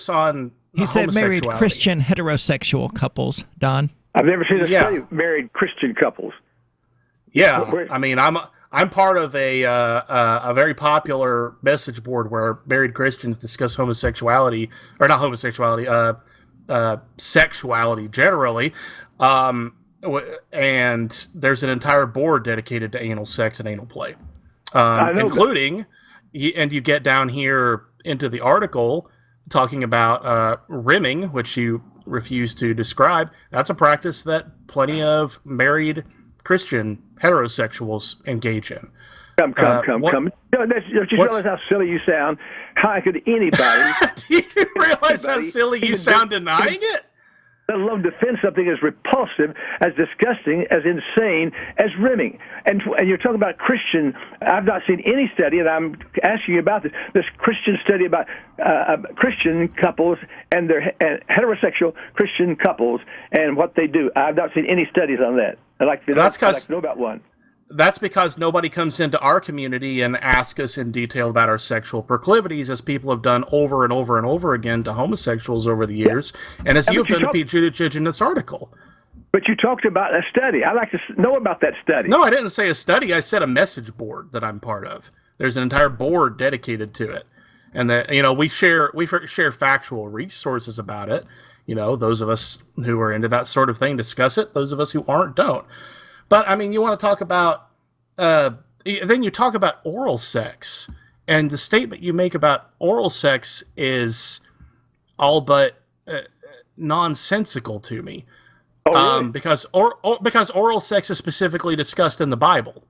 on He said married Christian heterosexual couples, Don. I've never seen a study of married Christian couples. Yeah, I mean, I'm part of a very popular message board where married Christians discuss homosexuality, or not homosexuality, sexuality generally, and there's an entire board dedicated to anal sex and anal play, including, and you get down here into the article talking about rimming, which you refuse to describe. That's a practice that plenty of married Christian heterosexuals engage in. Come. Don't you realize how silly you sound? How could anybody... Do you realize how silly you sound denying it? Let alone defend something as repulsive, as disgusting, as insane as rimming. And you're talking about Christian. I've not seen any study, and I'm asking you about this Christian study about Christian couples and their heterosexual Christian couples and what they do. I've not seen any studies on that. I'd like to know about one. That's because nobody comes into our community and asks us in detail about our sexual proclivities, as people have done over and over and over again to homosexuals over the years, and as you've done to Pete Buttigieg in this article. But you talked about a study. I'd like to know about that study. No, I didn't say a study. I said a message board that I'm part of. There's an entire board dedicated to it, and that we share factual resources about it. Those of us who are into that sort of thing discuss it. Those of us who aren't don't. But, I mean, you want to talk about, then you talk about oral sex, and the statement you make about oral sex is all but nonsensical to me. Oh, really? Because oral sex is specifically discussed in the Bible.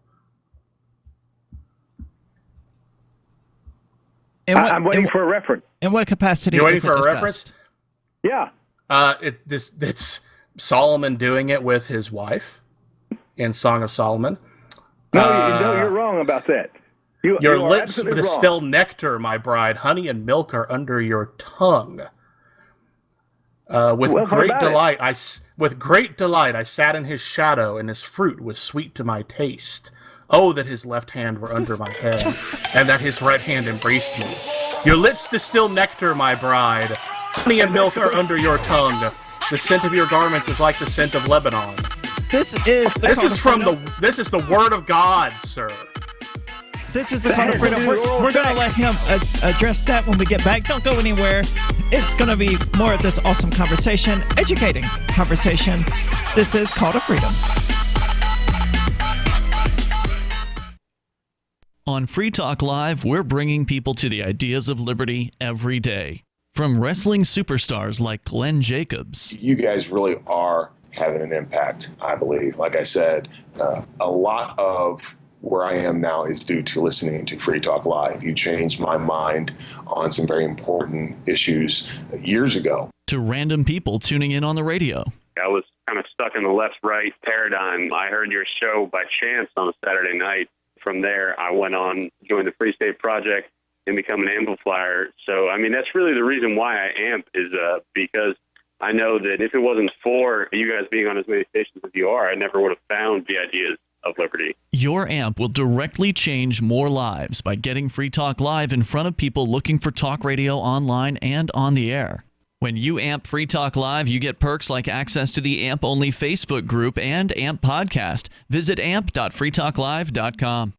I'm waiting for a reference. In what capacity? You're waiting for a reference? Yeah. It's Solomon doing it with his wife in Song of Solomon. No, you're wrong about that. Your lips distill nectar, my bride. Honey and milk are under your tongue. With great delight, I sat in his shadow, and his fruit was sweet to my taste. Oh, that his left hand were under my head, and that his right hand embraced me. Your lips distill nectar, my bride. Honey and milk are under your tongue. The scent of your garments is like the scent of Lebanon. This is the word of God, sir. This is the Call to Freedom. We're going to let him address that when we get back. Don't go anywhere. It's going to be more of this awesome conversation, educating conversation. This is Call to Freedom. On Free Talk Live, we're bringing people to the ideas of liberty every day. From wrestling superstars like Glenn Jacobs. You guys really are having an impact, I believe. Like I said, a lot of where I am now is due to listening to Free Talk Live. You changed my mind on some very important issues years ago. To random people tuning in on the radio. I was kind of stuck in the left-right paradigm. I heard your show by chance on a Saturday night. From there, I went on, joined the Free State Project, and become an amplifier. So, I mean, that's really the reason why I amp is because I know that if it wasn't for you guys being on as many stations as you are, I never would have found the ideas of liberty. Your amp will directly change more lives by getting Free Talk Live in front of people looking for talk radio online and on the air. When you amp Free Talk Live, you get perks like access to the AMP-only Facebook group and AMP podcast. Visit amp.freetalklive.com.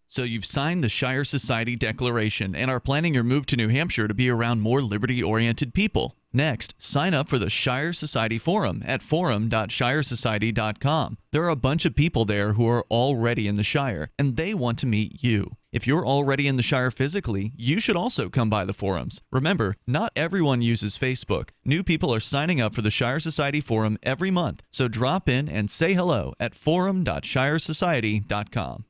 So you've signed the Shire Society Declaration and are planning your move to New Hampshire to be around more liberty-oriented people. Next, sign up for the Shire Society Forum at forum.shiresociety.com. There are a bunch of people there who are already in the Shire, and they want to meet you. If you're already in the Shire physically, you should also come by the forums. Remember, not everyone uses Facebook. New people are signing up for the Shire Society Forum every month, so drop in and say hello at forum.shiresociety.com.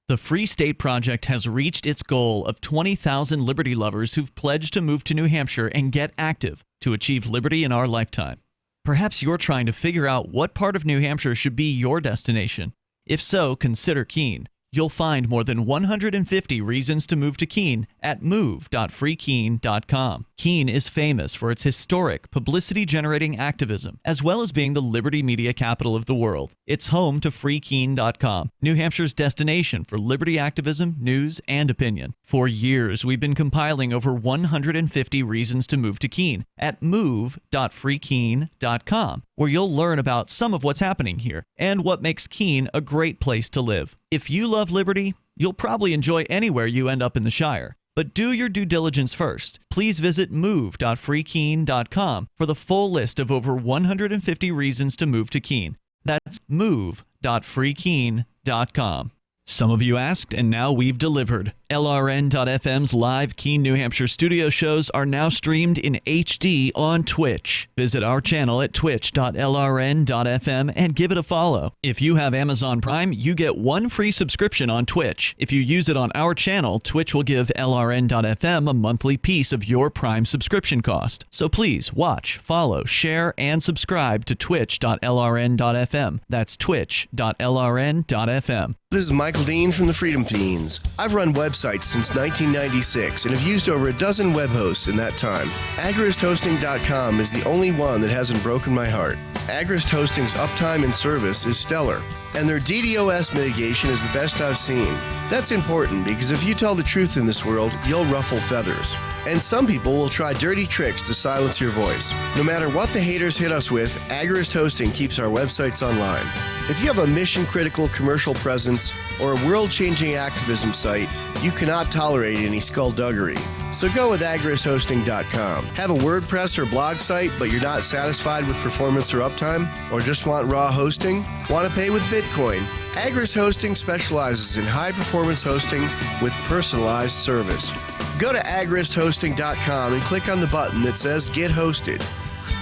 The Free State Project has reached its goal of 20,000 liberty lovers who've pledged to move to New Hampshire and get active to achieve liberty in our lifetime. Perhaps you're trying to figure out what part of New Hampshire should be your destination. If so, consider Keene. You'll find more than 150 reasons to move to Keene at move.freekeene.com. Keene is famous for its historic, publicity-generating activism, as well as being the liberty media capital of the world. It's home to freekeene.com, New Hampshire's destination for liberty activism, news, and opinion. For years, we've been compiling over 150 reasons to move to Keene at move.freekeene.com, where you'll learn about some of what's happening here and what makes Keene a great place to live. If you love liberty, you'll probably enjoy anywhere you end up in the Shire. But do your due diligence first. Please visit move.freekeene.com for the full list of over 150 reasons to move to Keene. That's move.freekeene.com. Some of you asked, and now we've delivered. LRN.FM's live Keene, New Hampshire studio shows are now streamed in HD on Twitch. Visit our channel at twitch.lrn.fm and give it a follow. If you have Amazon Prime, you get one free subscription on Twitch. If you use it on our channel, Twitch will give LRN.FM a monthly piece of your Prime subscription cost. So please watch, follow, share, and subscribe to twitch.lrn.fm. That's twitch.lrn.fm. This is Michael Dean from the Freedom Fiends. I've run websites since 1996 and have used over a dozen web hosts in that time. AgristHosting.com is the only one that hasn't broken my heart. Agrist Hosting's uptime and service is stellar, and their DDoS mitigation is the best I've seen. That's important because if you tell the truth in this world, you'll ruffle feathers. And some people will try dirty tricks to silence your voice. No matter what the haters hit us with, Agrist Hosting keeps our websites online. If you have a mission-critical commercial presence or a world-changing activism site, you cannot tolerate any skullduggery. So go with AgristHosting.com. Have a WordPress or blog site, but you're not satisfied with performance or uptime? Or just want raw hosting? Want to pay with Bitcoin? Agrist Hosting specializes in high-performance hosting with personalized service. Go to AgristHosting.com and click on the button that says Get Hosted.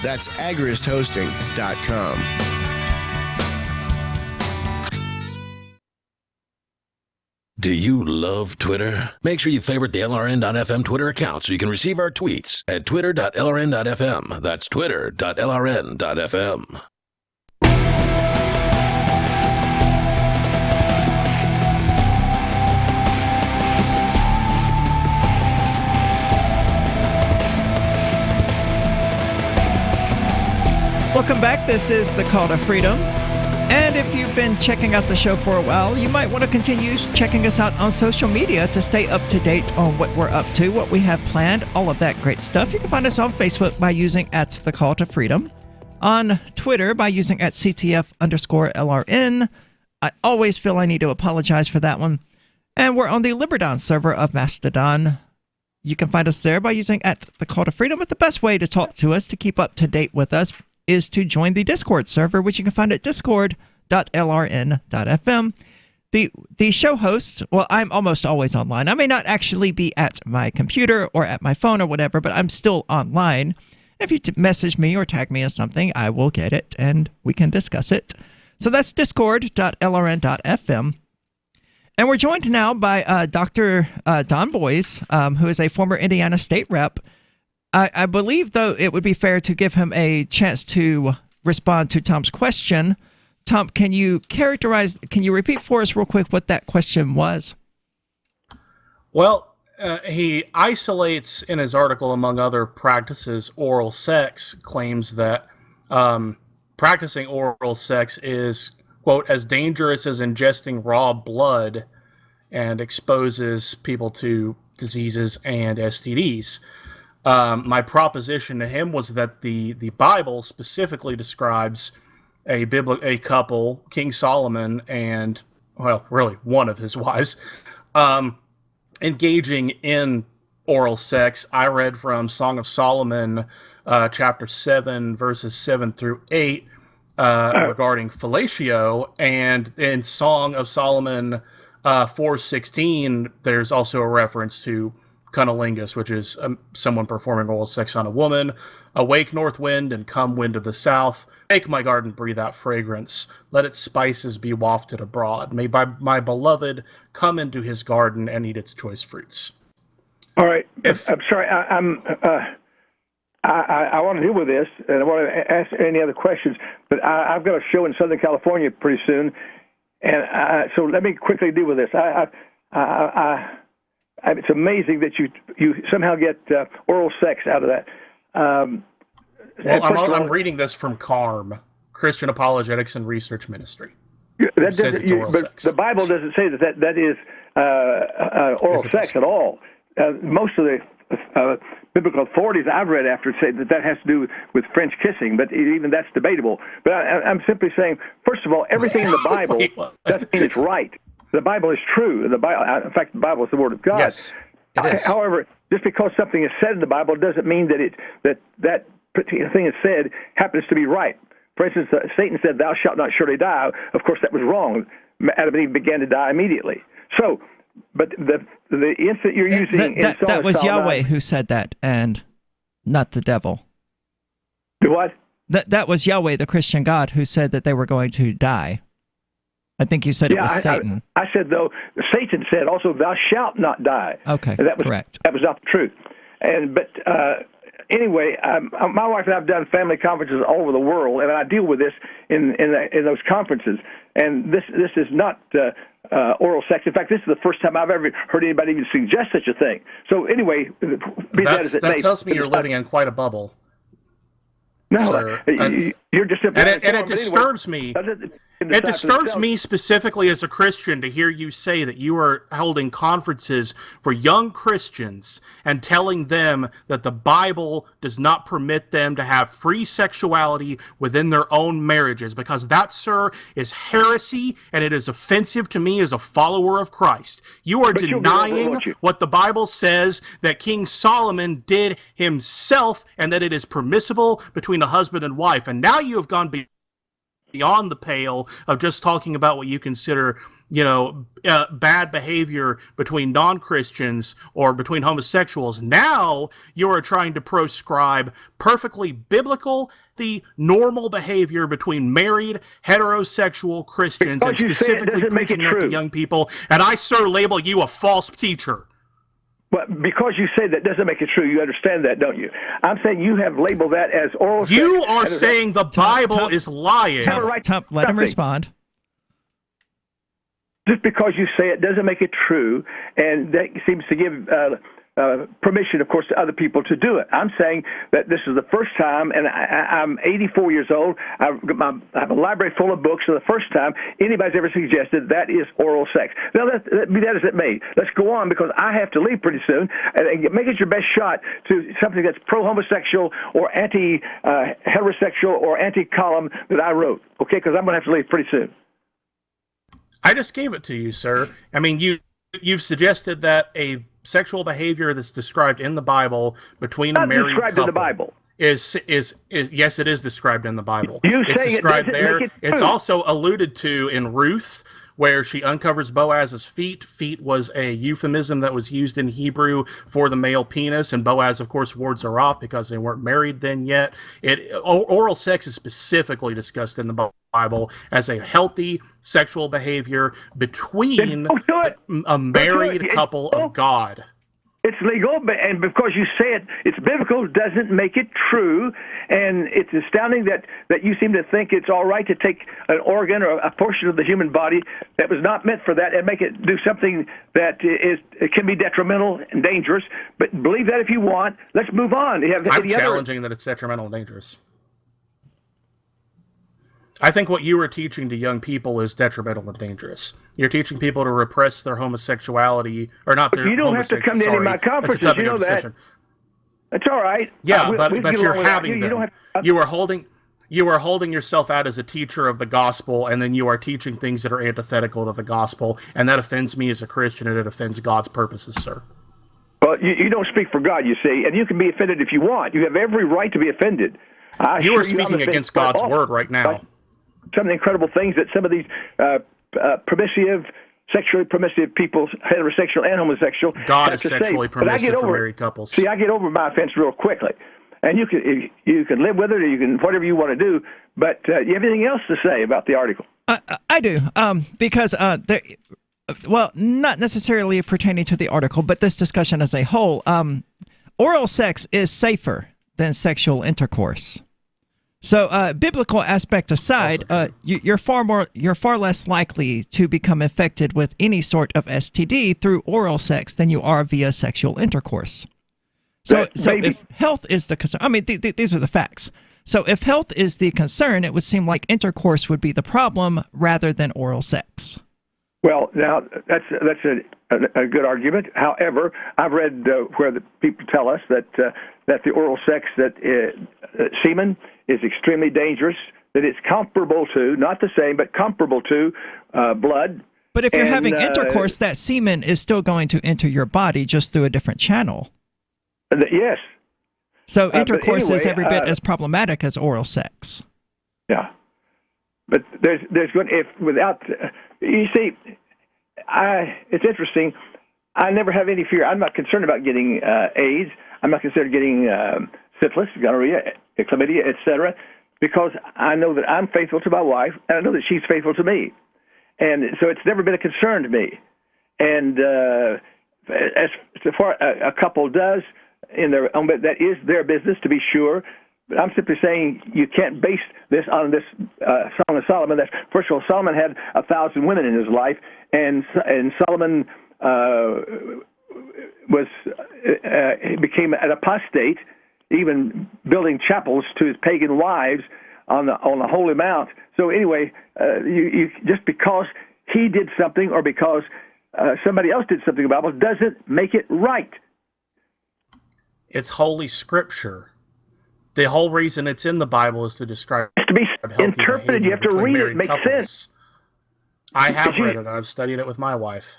That's AgristHosting.com. Do you love Twitter? Make sure you favorite the LRN.FM Twitter account so you can receive our tweets at twitter.lrn.fm. That's twitter.lrn.fm. Welcome back. This is the Call to Freedom. And if you've been checking out the show for a while, you might want to continue checking us out on social media to stay up to date on what we're up to, what we have planned, all of that great stuff. You can find us on Facebook by using @TheCallToFreedom, on Twitter by using @CTF_LRN. I always feel I need to apologize for that one. And we're on the Liberdon server of Mastodon. You can find us there by using @TheCallToFreedom. But the best way to talk to us, to keep up to date with us, is to join the Discord server, which you can find at discord.lrn.fm. The show hosts, well, I'm almost always online. I may not actually be at my computer or at my phone or whatever, but I'm still online. If you message me or tag me as something, I will get it and we can discuss it. So that's discord.lrn.fm. And we're joined now by Dr. Don Boys, who is a former Indiana State rep. I believe, though, it would be fair to give him a chance to respond to Tom's question. Tom, can you repeat for us real quick what that question was? Well, he isolates in his article, among other practices, oral sex, claims that practicing oral sex is, quote, as dangerous as ingesting raw blood, and exposes people to diseases and STDs. My proposition to him was that the Bible specifically describes a couple, King Solomon and, well, really one of his wives, engaging in oral sex. I read from Song of Solomon, chapter 7, verses 7 through 8, regarding fellatio, and in Song of Solomon 4:16, there's also a reference to cunnilingus, which is someone performing oral sex on a woman. Awake, north wind, and come wind of the south. Make my garden breathe out fragrance. Let its spices be wafted abroad. May my beloved come into his garden and eat its choice fruits. All right. I'm sorry. I want to deal with this, and I want to ask any other questions, but I've got a show in Southern California pretty soon, and so let me quickly deal with this. It's amazing that you somehow get oral sex out of that. Well, I'm reading this from CARM, Christian Apologetics and Research Ministry. But the Bible doesn't say that is oral sex at all. Most of the biblical authorities I've read after say that has to do with French kissing, but even that's debatable. But I'm simply saying, first of all, everything in the Bible doesn't mean it's right. The Bible is true. In fact, the Bible is the Word of God. Yes, it is. However, just because something is said in the Bible doesn't mean that particular thing is said happens to be right. For instance, Satan said, "Thou shalt not surely die." Of course, that was wrong. Adam and Eve began to die immediately. So, but the instant you're using that was Yahweh who said that, and not the devil. What? That was Yahweh, the Christian God, who said that they were going to die. I think you said it was Satan. I said, though, Satan said also, "Thou shalt not die." Okay, and that was correct. That was not the truth. But anyway, my wife and I have done family conferences all over the world, and I deal with this in those conferences. And this is not oral sex. In fact, this is the first time I've ever heard anybody even suggest such a thing. So anyway, that tells me you're living in quite a bubble. No, you're just and it disturbs me. It disturbs me specifically as a Christian to hear you say that you are holding conferences for young Christians and telling them that the Bible does not permit them to have free sexuality within their own marriages, because that, sir, is heresy, and it is offensive to me as a follower of Christ. You are denying what the Bible says that King Solomon did himself, and that it is permissible between a husband and wife. And now you have gone beyond the pale of just talking about what you consider, bad behavior between non-Christians or between homosexuals. Now you are trying to proscribe perfectly biblical, the normal behavior between married, heterosexual Christians, and specifically preaching that to young people. And I, sir, label you a false teacher. But because you say that doesn't make it true, you understand that, don't you? I'm saying you have labeled that as oral sex. You are saying the Bible is lying. Let him respond. Just because you say it doesn't make it true, and that seems to give permission, of course, to other people to do it. I'm saying that this is the first time, and I'm 84 years old. I have a library full of books, and the first time anybody's ever suggested that is oral sex. Now, be that as it may, let's go on, because I have to leave pretty soon, and make it your best shot to something that's pro-homosexual or anti-heterosexual or anti-column that I wrote, okay, because I'm going to have to leave pretty soon. I just gave it to you, sir. I mean, you've suggested that a sexual behavior that's described in the Bible between a married couple in the Bible. Is yes, it is described in the Bible. It's described there. It's also alluded to in Ruth, where she uncovers Boaz's feet. Feet was a euphemism that was used in Hebrew for the male penis, and Boaz, of course, wards her off because they weren't married then yet. Oral sex is specifically discussed in the Bible as a healthy sexual behavior between a married couple of God. It's legal, and because you say it's biblical doesn't make it true. And it's astounding that you seem to think it's all right to take an organ or a portion of the human body that was not meant for that and make it do something that it can be detrimental and dangerous. But believe that if you want. Let's move on. I'm challenging that it's detrimental and dangerous. I think what you are teaching to young people is detrimental and dangerous. You're teaching people to repress their homosexuality, or not their. You don't have to come to any of my conferences. You know that. That's all right. Yeah, but you're having them. You are holding yourself out as a teacher of the gospel, and then you are teaching things that are antithetical to the gospel, and that offends me as a Christian, and it offends God's purposes, sir. Well, you don't speak for God, you see, and you can be offended if you want. You have every right to be offended. You are speaking against God's word right now. Some of the incredible things that some of these sexually permissive people, heterosexual and homosexual, God is sexually permissive for married couples. See, I get over my offense real quickly, and you can live with it, or you can whatever you want to do. But you have anything else to say about the article? I do, because well, not necessarily pertaining to the article, but this discussion as a whole. Oral sex is safer than sexual intercourse. So, biblical aspect aside, you're far less likely to become infected with any sort of STD through oral sex than you are via sexual intercourse. So if health is the concern, I mean, these are the facts. So, if health is the concern, it would seem like intercourse would be the problem rather than oral sex. Well, now that's a good argument. However, I've read where the people tell us that the oral sex, that semen is extremely dangerous, that it's comparable to, not the same, but comparable to blood. But if you're having intercourse, that semen is still going to enter your body just through a different channel. Yes. So intercourse is every bit as problematic as oral sex. Yeah. But there's going, if without, you see, it's interesting. I never have any fear. I'm not concerned about getting AIDS. I'm not concerned getting syphilis, gonorrhea, chlamydia, etc., because I know that I'm faithful to my wife, and I know that she's faithful to me. And so it's never been a concern to me. And as far a couple does in their own, that is their business, to be sure. But I'm simply saying you can't base this on this Song of Solomon. That first of all, Solomon had 1,000 women in his life, and Solomon became an apostate, even building chapels to his pagan wives on the Holy Mount. So anyway, you just because he did something or because somebody else did something about it doesn't make it right. It's Holy Scripture. The whole reason it's in the Bible is to describe. It has to be interpreted. You have to read it. It makes sense. I have read it. I've studied it with my wife.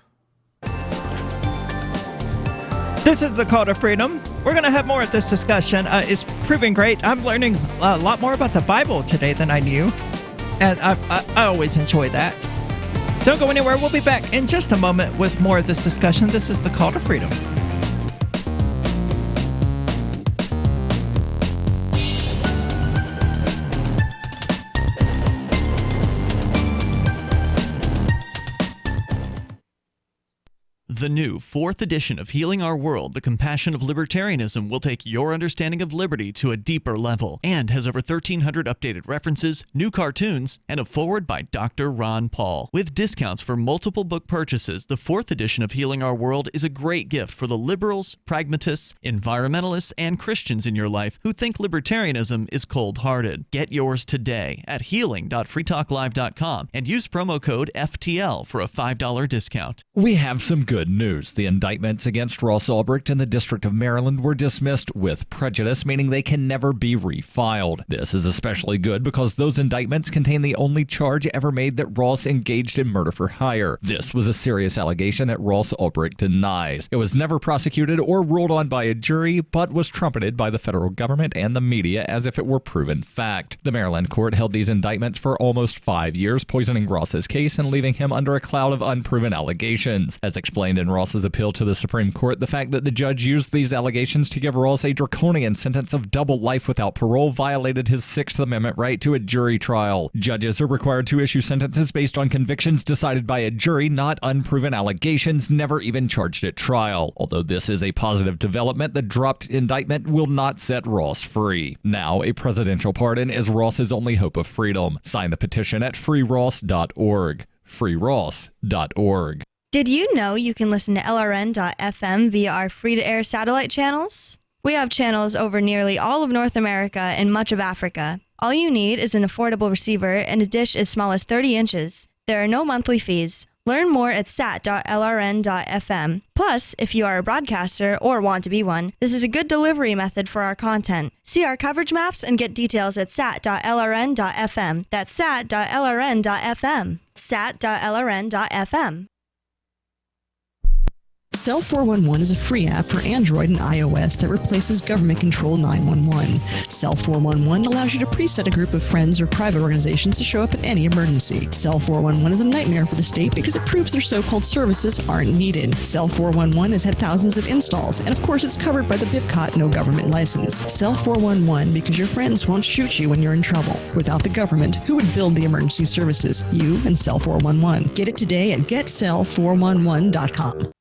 This is the Call to Freedom. We're going to have more of this discussion. It's proving great. I'm learning a lot more about the Bible today than I knew, and I always enjoy that. Don't go anywhere. We'll be back in just a moment with more of this discussion. This is the Call to Freedom. The The new 4th edition of Healing Our World, The Compassion of Libertarianism will take your understanding of liberty to a deeper level and has over 1,300 updated references, new cartoons, and a foreword by Dr. Ron Paul. With discounts for multiple book purchases, the 4th edition of Healing Our World is a great gift for the liberals, pragmatists, environmentalists, and Christians in your life who think libertarianism is cold-hearted. Get yours today at healing.freetalklive.com and use promo code FTL for a $5 discount. We have some good news. The indictments against Ross Ulbricht in the District of Maryland were dismissed with prejudice, meaning they can never be refiled. This is especially good because those indictments contain the only charge ever made that Ross engaged in murder for hire. This was a serious allegation that Ross Ulbricht denies. It was never prosecuted or ruled on by a jury, but was trumpeted by the federal government and the media as if it were proven fact. The Maryland court held these indictments for almost 5 years, poisoning Ross's case and leaving him under a cloud of unproven allegations. As explained in Ross's appeal to the Supreme Court, the fact that the judge used these allegations to give Ross a draconian sentence of double life without parole violated his Sixth Amendment right to a jury trial. Judges are required to issue sentences based on convictions decided by a jury, not unproven allegations never even charged at trial. Although this is a positive development, the dropped indictment will not set Ross free. Now, a presidential pardon is Ross's only hope of freedom. Sign the petition at freeross.org. freeross.org. Did you know you can listen to LRN.FM via our free-to-air satellite channels? We have channels over nearly all of North America and much of Africa. All you need is an affordable receiver and a dish as small as 30 inches. There are no monthly fees. Learn more at sat.lrn.fm. Plus, if you are a broadcaster or want to be one, this is a good delivery method for our content. See our coverage maps and get details at sat.lrn.fm. That's sat.lrn.fm. sat.lrn.fm. Cell 411 is a free app for Android and iOS that replaces government-controlled 911. Cell 411 allows you to preset a group of friends or private organizations to show up in any emergency. Cell 411 is a nightmare for the state because it proves their so-called services aren't needed. Cell 411 has had thousands of installs, and of course it's covered by the BIPCOT no government license. Cell 411 because your friends won't shoot you when you're in trouble. Without the government, who would build the emergency services? You and Cell 411. Get it today at getcell411.com.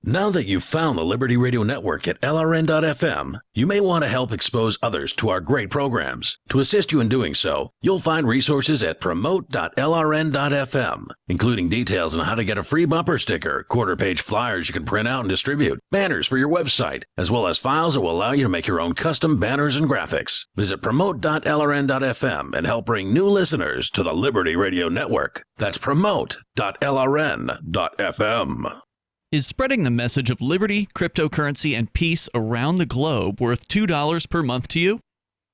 Now that you've found the Liberty Radio Network at LRN.FM, you may want to help expose others to our great programs. To assist you in doing so, you'll find resources at promote.lrn.fm, including details on how to get a free bumper sticker, quarter-page flyers you can print out and distribute, banners for your website, as well as files that will allow you to make your own custom banners and graphics. Visit promote.lrn.fm and help bring new listeners to the Liberty Radio Network. That's promote.lrn.fm. Is spreading the message of liberty, cryptocurrency, and peace around the globe worth $2 per month to you?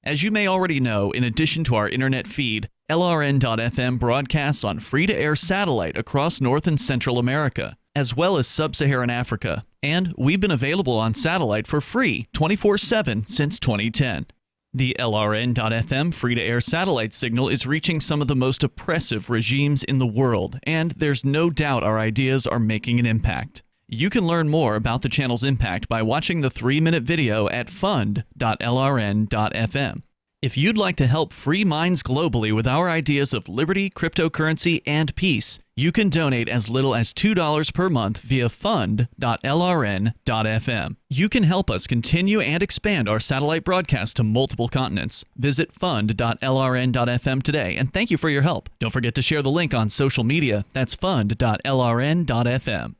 As you may already know, in addition to our internet feed, LRN.FM broadcasts on free-to-air satellite across North and Central America, as well as Sub-Saharan Africa. And we've been available on satellite for free 24/7 since 2010. The LRN.FM free-to-air satellite signal is reaching some of the most oppressive regimes in the world, and there's no doubt our ideas are making an impact. You can learn more about the channel's impact by watching the 3-minute video at fund.lrn.fm. If you'd like to help free minds globally with our ideas of liberty, cryptocurrency, and peace, you can donate as little as $2 per month via fund.lrn.fm. You can help us continue and expand our satellite broadcast to multiple continents. Visit fund.lrn.fm today, and thank you for your help. Don't forget to share the link on social media. That's fund.lrn.fm.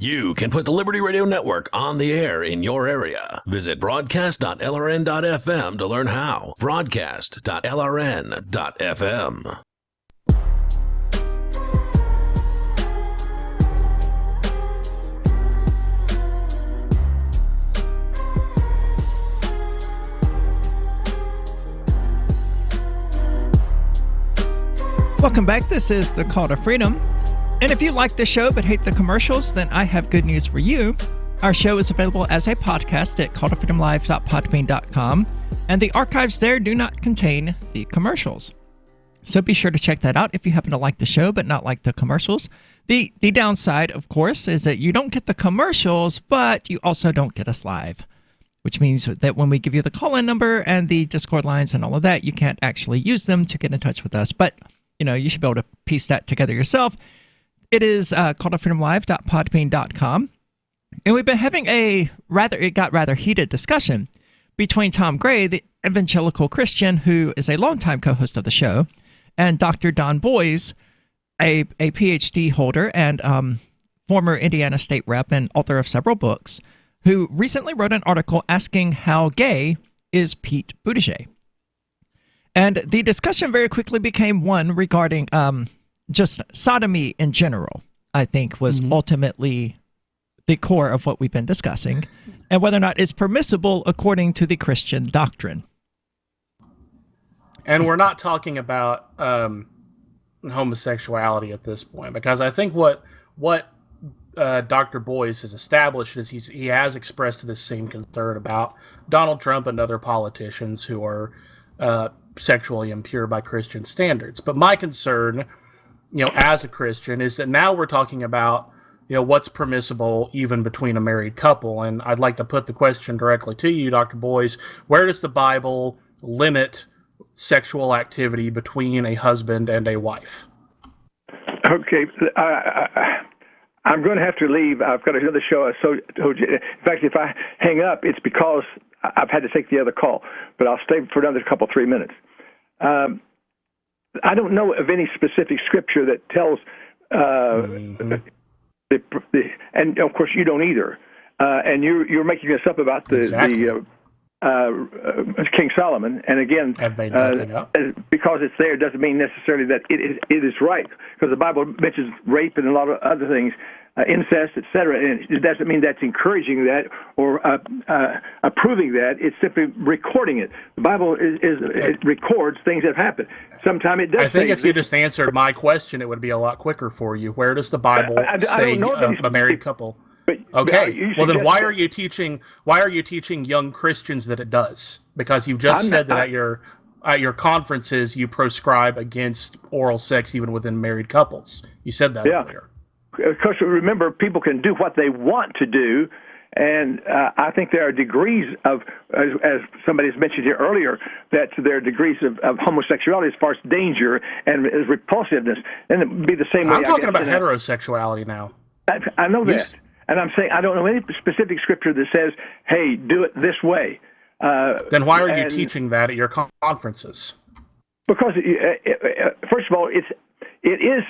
You can put the Liberty Radio Network on the air in your area. Visit broadcast.lrn.fm to learn how. Broadcast.lrn.fm. Welcome back. This is The Call to Freedom. And if you like the show but hate the commercials, then I have good news for you. Our show is available as a podcast at calltofreedomlive.podbean.com, and the archives there do not contain the commercials. So be sure to check that out if you happen to like the show but not like the commercials. The downside, of course, is that you don't get the commercials, but you also don't get us live, which means that when we give you the call-in number and the Discord lines and all of that, you can't actually use them to get in touch with us. But, you know, you should be able to piece that together yourself. It is calltofreedomlive.podbean.com. And we've been having it got rather heated discussion between Tom Gray, the evangelical Christian who is a longtime co-host of the show, and Dr. Don Boys, a PhD holder and former Indiana State rep and author of several books, who recently wrote an article asking how gay is Pete Buttigieg. And the discussion very quickly became one regarding just sodomy in general, I think, was ultimately the core of what we've been discussing, and whether or not it's permissible according to the Christian doctrine. And we're not talking about homosexuality at this point, because I think what Dr. Boyce has established is he has expressed this same concern about Donald Trump and other politicians who are sexually impure by Christian standards. But my concern, as a Christian, is that now we're talking about what's permissible even between a married couple. And I'd like to put the question directly to you, Dr. Boyce. Where does the Bible limit sexual activity between a husband and a wife? Okay. I'm going to have to leave. I've got another show. In fact, if I hang up, it's because I've had to take the other call. But I'll stay for another 3 minutes. I don't know of any specific scripture that tells and of course you don't either. And you're making this up about the King Solomon. And again, because it's there doesn't mean necessarily that it is right. Because the Bible mentions rape and a lot of other things, incest, etc. And it doesn't mean that's encouraging that or approving that. It's simply recording it. The Bible it records things that happen. Sometimes it does. I think if you just answered my question, it would be a lot quicker for you. Where does the Bible say a married couple? Okay. Well, then why are you teaching young Christians that it does? Because you've just said that at your conferences you proscribe against oral sex even within married couples. You said that earlier. Because remember, people can do what they want to do, and I think there are degrees of, as somebody's mentioned here earlier, that there are degrees of homosexuality as far as danger and as repulsiveness, and it would be the same way. I'm talking about heterosexuality now. I know that. And I'm saying I don't know any specific scripture that says, hey, do it this way. Then why are you teaching that at your conferences? Because, first of all, it is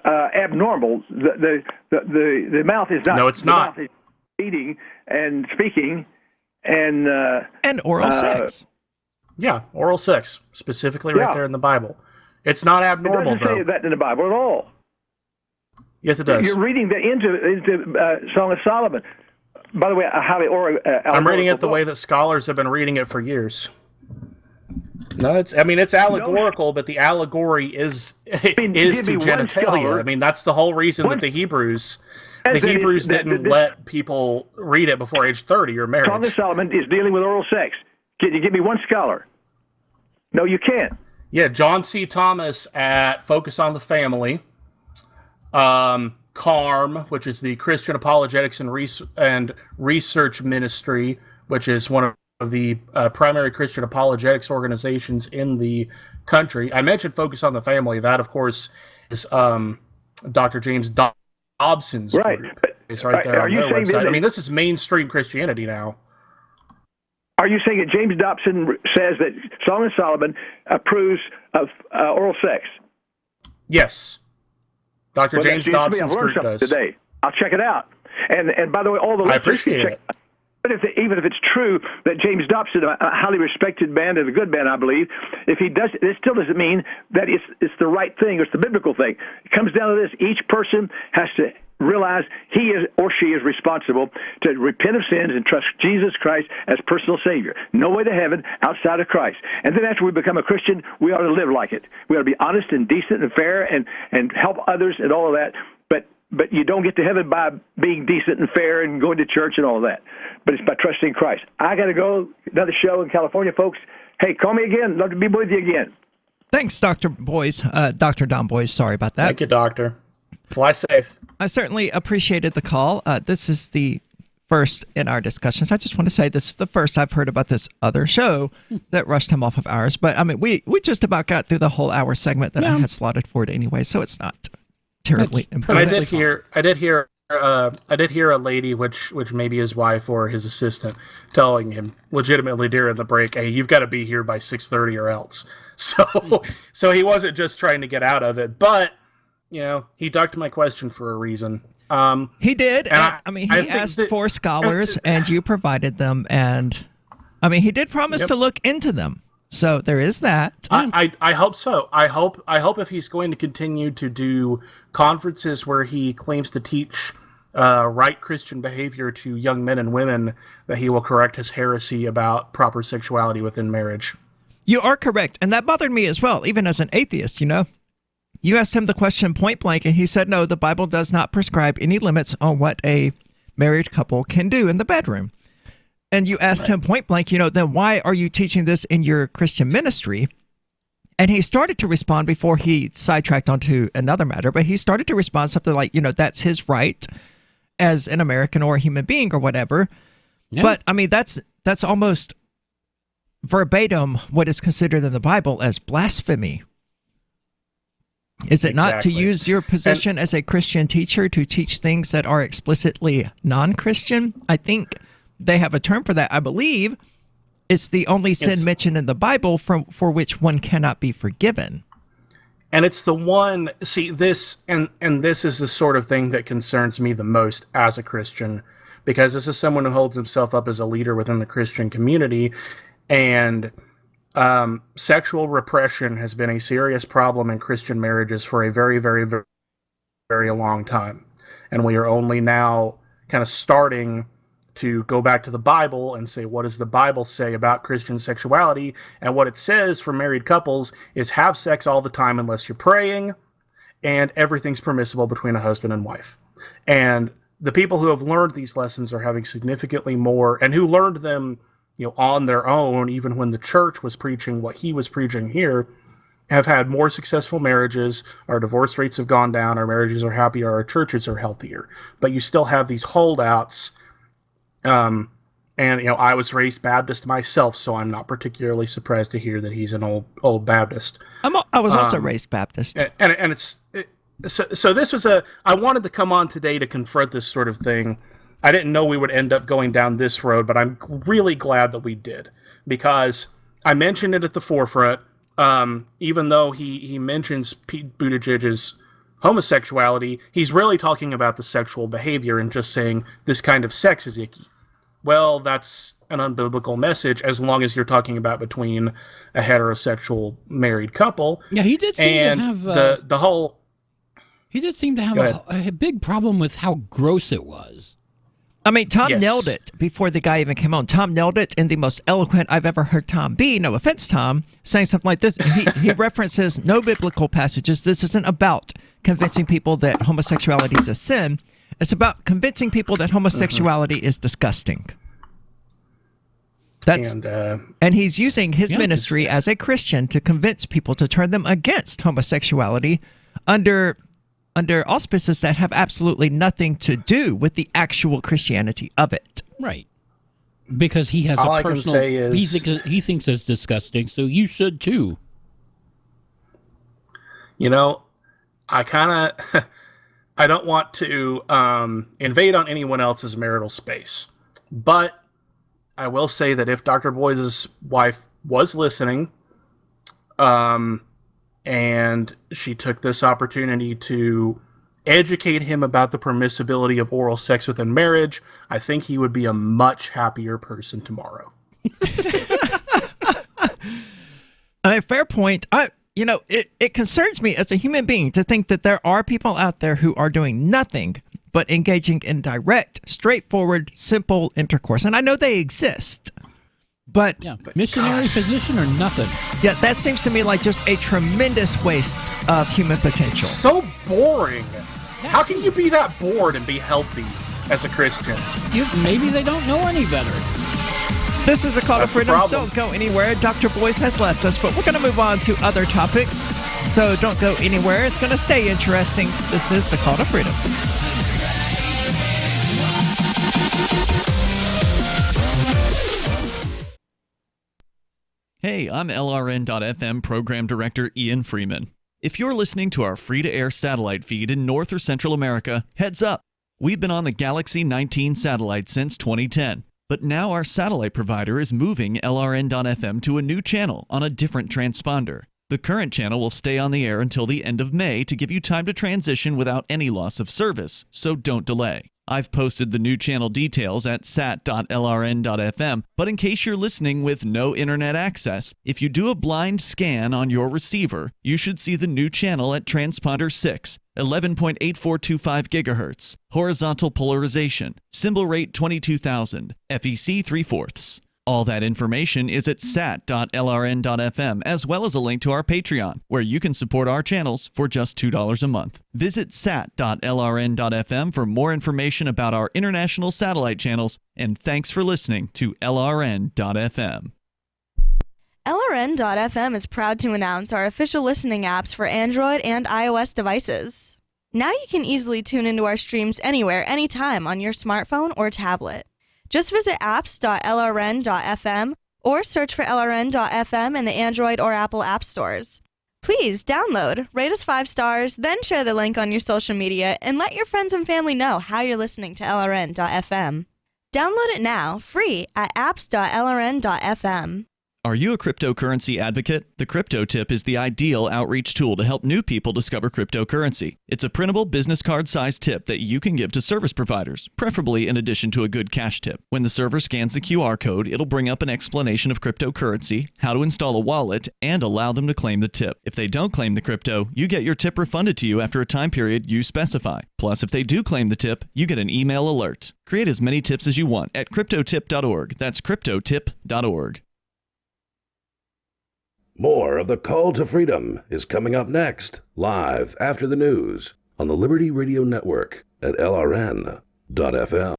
abnormal. The mouth is not. No, it's not. The mouth is eating and speaking and oral sex. Yeah, oral sex, specifically right there in the Bible. It's not abnormal, it doesn't say that in the Bible at all. Yes, it does. You're reading into Song of Solomon. By the way, a highly I'm reading it the way that scholars have been reading it for years. No, it's allegorical, but the allegory is to genitalia. I mean, that's the whole reason that the Hebrews didn't let people read it before age 30 or marriage. Song of Solomon is dealing with oral sex. Can you give me one scholar? No, you can't. Yeah, John C. Thomas at Focus on the Family. CARM, which is the Christian Apologetics and Research Ministry, which is one of the primary Christian apologetics organizations in the country. I mentioned Focus on the Family. That, of course, is Dr. James Dobson's group. It's right there on their website. I mean, this is mainstream Christianity now. Are you saying that James Dobson says that Song of Solomon approves of oral sex? Yes. Dr. James Dobson's group does. Today. I'll check it out. And by the way, all the I appreciate it. But even if it's true that James Dobson, a highly respected man and a good man, I believe, if he does, it still doesn't mean that it's the right thing or it's the biblical thing. It comes down to this: each person has to realize he is or she is responsible to repent of sins and trust Jesus Christ as personal Savior. No way to heaven outside of Christ. And then after we become a Christian, we ought to live like it. We ought to be honest and decent and fair and help others and all of that. But you don't get to heaven by being decent and fair and going to church and all of that. But it's by trusting Christ. I got to go. Another show in California, folks. Hey, call me again. Love to be with you again. Thanks, Dr. Boyce. Dr. Don Boyce, sorry about that. Thank you, Doctor. Fly safe. I certainly appreciated the call. This is the first in our discussions. I just want to say this is the first I've heard about this other show that rushed him off of ours. But, I mean, we just about got through the whole hour segment that I had slotted for it anyway, so it's not terribly And important. I did hear a lady, which may be his wife or his assistant, telling him legitimately during the break, "Hey, you've got to be here by 6:30 or else." So he wasn't just trying to get out of it, but he ducked my question for a reason. He did. And He asked for scholars, and you provided them. And he did promise to look into them. So there is that. I hope so. I hope if he's going to continue to do conferences where he claims to teach right Christian behavior to young men and women, that he will correct his heresy about proper sexuality within marriage. You are correct. And that bothered me as well, even as an atheist, You asked him the question point blank, and he said, no, the Bible does not prescribe any limits on what a married couple can do in the bedroom. And you asked him point blank, then why are you teaching this in your Christian ministry? And he started to respond before he sidetracked onto another matter, but he started to respond something like, that's his right as an American or a human being or whatever. Yeah. But, that's almost verbatim what is considered in the Bible as blasphemy. Is it not to use your position as a Christian teacher to teach things that are explicitly non-Christian? I think they have a term for that. I believe it's the only sin mentioned in the Bible for which one cannot be forgiven. And it's the one, see, this is the sort of thing that concerns me the most as a Christian, because this is someone who holds himself up as a leader within the Christian community, and sexual repression has been a serious problem in Christian marriages for a very, very, very, very long time. And we are only now kind of starting to go back to the Bible and say, what does the Bible say about Christian sexuality? And what it says for married couples is have sex all the time unless you're praying, and everything's permissible between a husband and wife. And the people who have learned these lessons are having significantly more, and who learned them on their own, even when the church was preaching what he was preaching here, have had more successful marriages. Our divorce rates have gone down, our marriages are happier, our churches are healthier. But you still have these holdouts. And I was raised Baptist myself, so I'm not particularly surprised to hear that he's an old Baptist. I was also raised Baptist. And so this was I wanted to come on today to confront this sort of thing. I didn't know we would end up going down this road, but I'm really glad that we did, because I mentioned it at the forefront. Even though he mentions Pete Buttigieg's homosexuality, he's really talking about the sexual behavior and just saying this kind of sex is icky. Well, that's an unbiblical message as long as you're talking about between a heterosexual married couple. Yeah, he did seem to have the whole. He did seem to have a big problem with how gross it was. Tom nailed it before the guy even came on. Tom nailed it in the most eloquent I've ever heard Tom be. No offense, Tom, saying something like this. He references no biblical passages. This isn't about convincing people that homosexuality is a sin. It's about convincing people that homosexuality is disgusting. And he's using his ministry as a Christian to convince people to turn them against homosexuality under auspices that have absolutely nothing to do with the actual Christianity of it. Right. Because he has a personal... He thinks it's disgusting, so you should too. I kind of... I don't want to invade on anyone else's marital space, but I will say that if Dr. Boyes' wife was listening, and she took this opportunity to educate him about the permissibility of oral sex within marriage, I think he would be a much happier person tomorrow. A fair point. It concerns me as a human being to think that there are people out there who are doing nothing but engaging in direct, straightforward, simple intercourse. And I know they exist. But missionary physician or nothing. Yeah, that seems to me like just a tremendous waste of human potential. So boring. How can you be that bored and be healthy as a Christian? Maybe they don't know any better. This is the Call to Freedom. Don't go anywhere. Dr. Boyes has left us, but we're going to move on to other topics. So don't go anywhere. It's going to stay interesting. This is the Call to Freedom. Hey, I'm LRN.FM Program Director Ian Freeman. If you're listening to our free-to-air satellite feed in North or Central America, heads up. We've been on the Galaxy 19 satellite since 2010, but now our satellite provider is moving LRN.FM to a new channel on a different transponder. The current channel will stay on the air until the end of May to give you time to transition without any loss of service, so don't delay. I've posted the new channel details at sat.lrn.fm, but in case you're listening with no internet access, if you do a blind scan on your receiver, you should see the new channel at transponder 6, 11.8425 GHz, horizontal polarization, symbol rate 22,000, FEC 3/4. All that information is at sat.lrn.fm, as well as a link to our Patreon, where you can support our channels for just $2 a month. Visit sat.lrn.fm for more information about our international satellite channels, and thanks for listening to LRN.fm. LRN.fm is proud to announce our official listening apps for Android and iOS devices. Now you can easily tune into our streams anywhere, anytime on your smartphone or tablet. Just visit apps.lrn.fm or search for LRN.fm in the Android or Apple app stores. Please download, rate us 5 stars, then share the link on your social media and let your friends and family know how you're listening to LRN.fm. Download it now, free at apps.lrn.fm. Are you a cryptocurrency advocate? The Crypto Tip is the ideal outreach tool to help new people discover cryptocurrency. It's a printable business card-sized tip that you can give to service providers, preferably in addition to a good cash tip. When the server scans the QR code, it'll bring up an explanation of cryptocurrency, how to install a wallet, and allow them to claim the tip. If they don't claim the crypto, you get your tip refunded to you after a time period you specify. Plus, if they do claim the tip, you get an email alert. Create as many tips as you want at cryptotip.org. That's cryptotip.org. More of the Call to Freedom is coming up next, live after the news on the Liberty Radio Network at LRN.FM.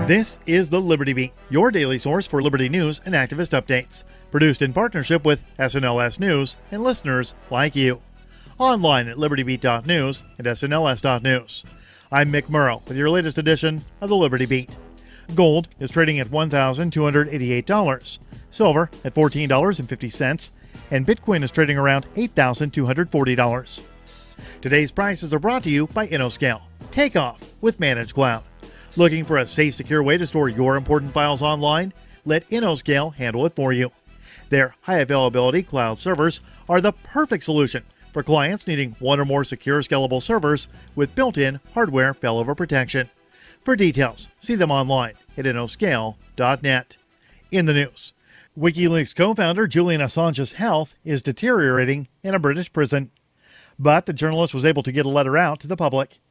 This is the Liberty Beat, your daily source for liberty news and activist updates. Produced in partnership with SNLS News and listeners like you. Online at libertybeat.news and snls.news. I'm Mick Murrow with your latest edition of the Liberty Beat. Gold is trading at $1,288. Silver at $14.50, and Bitcoin is trading around $8,240. Today's prices are brought to you by InnoScale. Take off with Managed Cloud. Looking for a safe, secure way to store your important files online? Let InnoScale handle it for you. Their high availability cloud servers are the perfect solution for clients needing one or more secure, scalable servers with built-in hardware failover protection. For details, see them online at innoscale.net. In the news, WikiLeaks co-founder Julian Assange's health is deteriorating in a British prison, but the journalist was able to get a letter out to the public.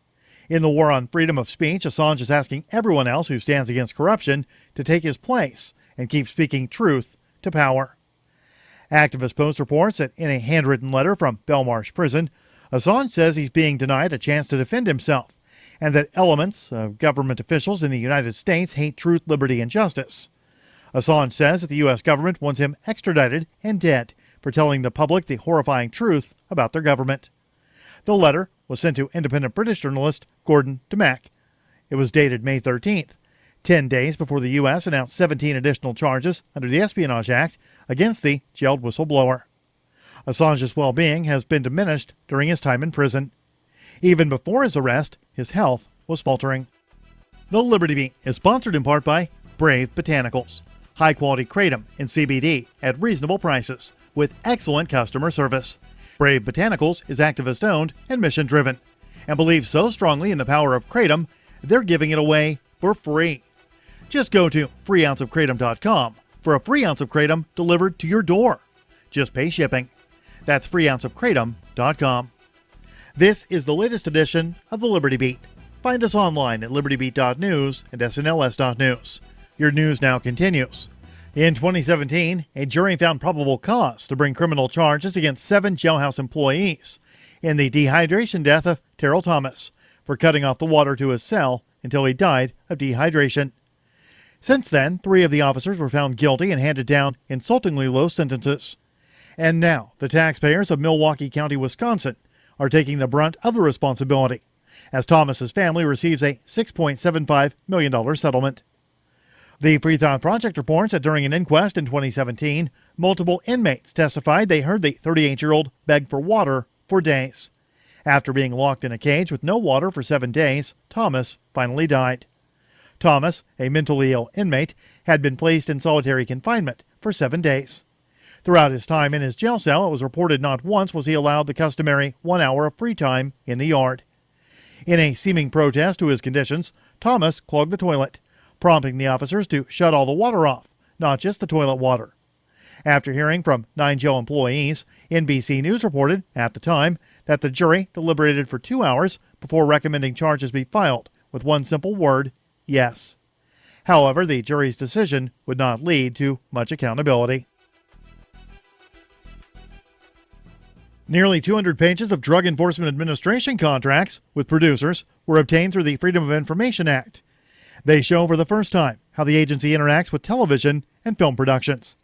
In the war on freedom of speech, Assange is asking everyone else who stands against corruption to take his place and keep speaking truth to power. Activist Post reports that in a handwritten letter from Belmarsh Prison, Assange says he's being denied a chance to defend himself and that elements of government officials in the United States hate truth, liberty, and justice. Assange says that the U.S. government wants him extradited and dead for telling the public the horrifying truth about their government. The letter was sent to independent British journalist Gordon Damac. It was dated May 13th, 10 days before the U.S. announced 17 additional charges under the Espionage Act against the jailed whistleblower. Assange's well-being has been diminished during his time in prison. Even before his arrest, his health was faltering. The Liberty Beat is sponsored in part by Brave Botanicals. High-quality kratom and CBD at reasonable prices with excellent customer service. Brave Botanicals is activist-owned and mission-driven and believes so strongly in the power of kratom, they're giving it away for free. Just go to freeounceofkratom.com for a free ounce of kratom delivered to your door. Just pay shipping. That's freeounceofkratom.com. This is the latest edition of the Liberty Beat. Find us online at libertybeat.news and snls.news. Your news now continues. In 2017, a jury found probable cause to bring criminal charges against 7 jailhouse employees in the dehydration death of Terrell Thomas for cutting off the water to his cell until he died of dehydration. Since then, 3 of the officers were found guilty and handed down insultingly low sentences. And now, the taxpayers of Milwaukee County, Wisconsin, are taking the brunt of the responsibility, as Thomas's family receives a $6.75 million settlement. The Free Thought Project reports that during an inquest in 2017, multiple inmates testified they heard the 38-year-old beg for water for days. After being locked in a cage with no water for 7 days, Thomas finally died. Thomas, a mentally ill inmate, had been placed in solitary confinement for 7 days. Throughout his time in his jail cell, it was reported not once was he allowed the customary 1 hour of free time in the yard. In a seeming protest to his conditions, Thomas clogged the toilet, prompting the officers to shut all the water off, not just the toilet water. After hearing from 9 jail employees, NBC News reported, at the time, that the jury deliberated for 2 hours before recommending charges be filed, with one simple word, yes. However, the jury's decision would not lead to much accountability. Nearly 200 pages of Drug Enforcement Administration contracts with producers were obtained through the Freedom of Information Act. They show for the first time how the agency interacts with television and film productions.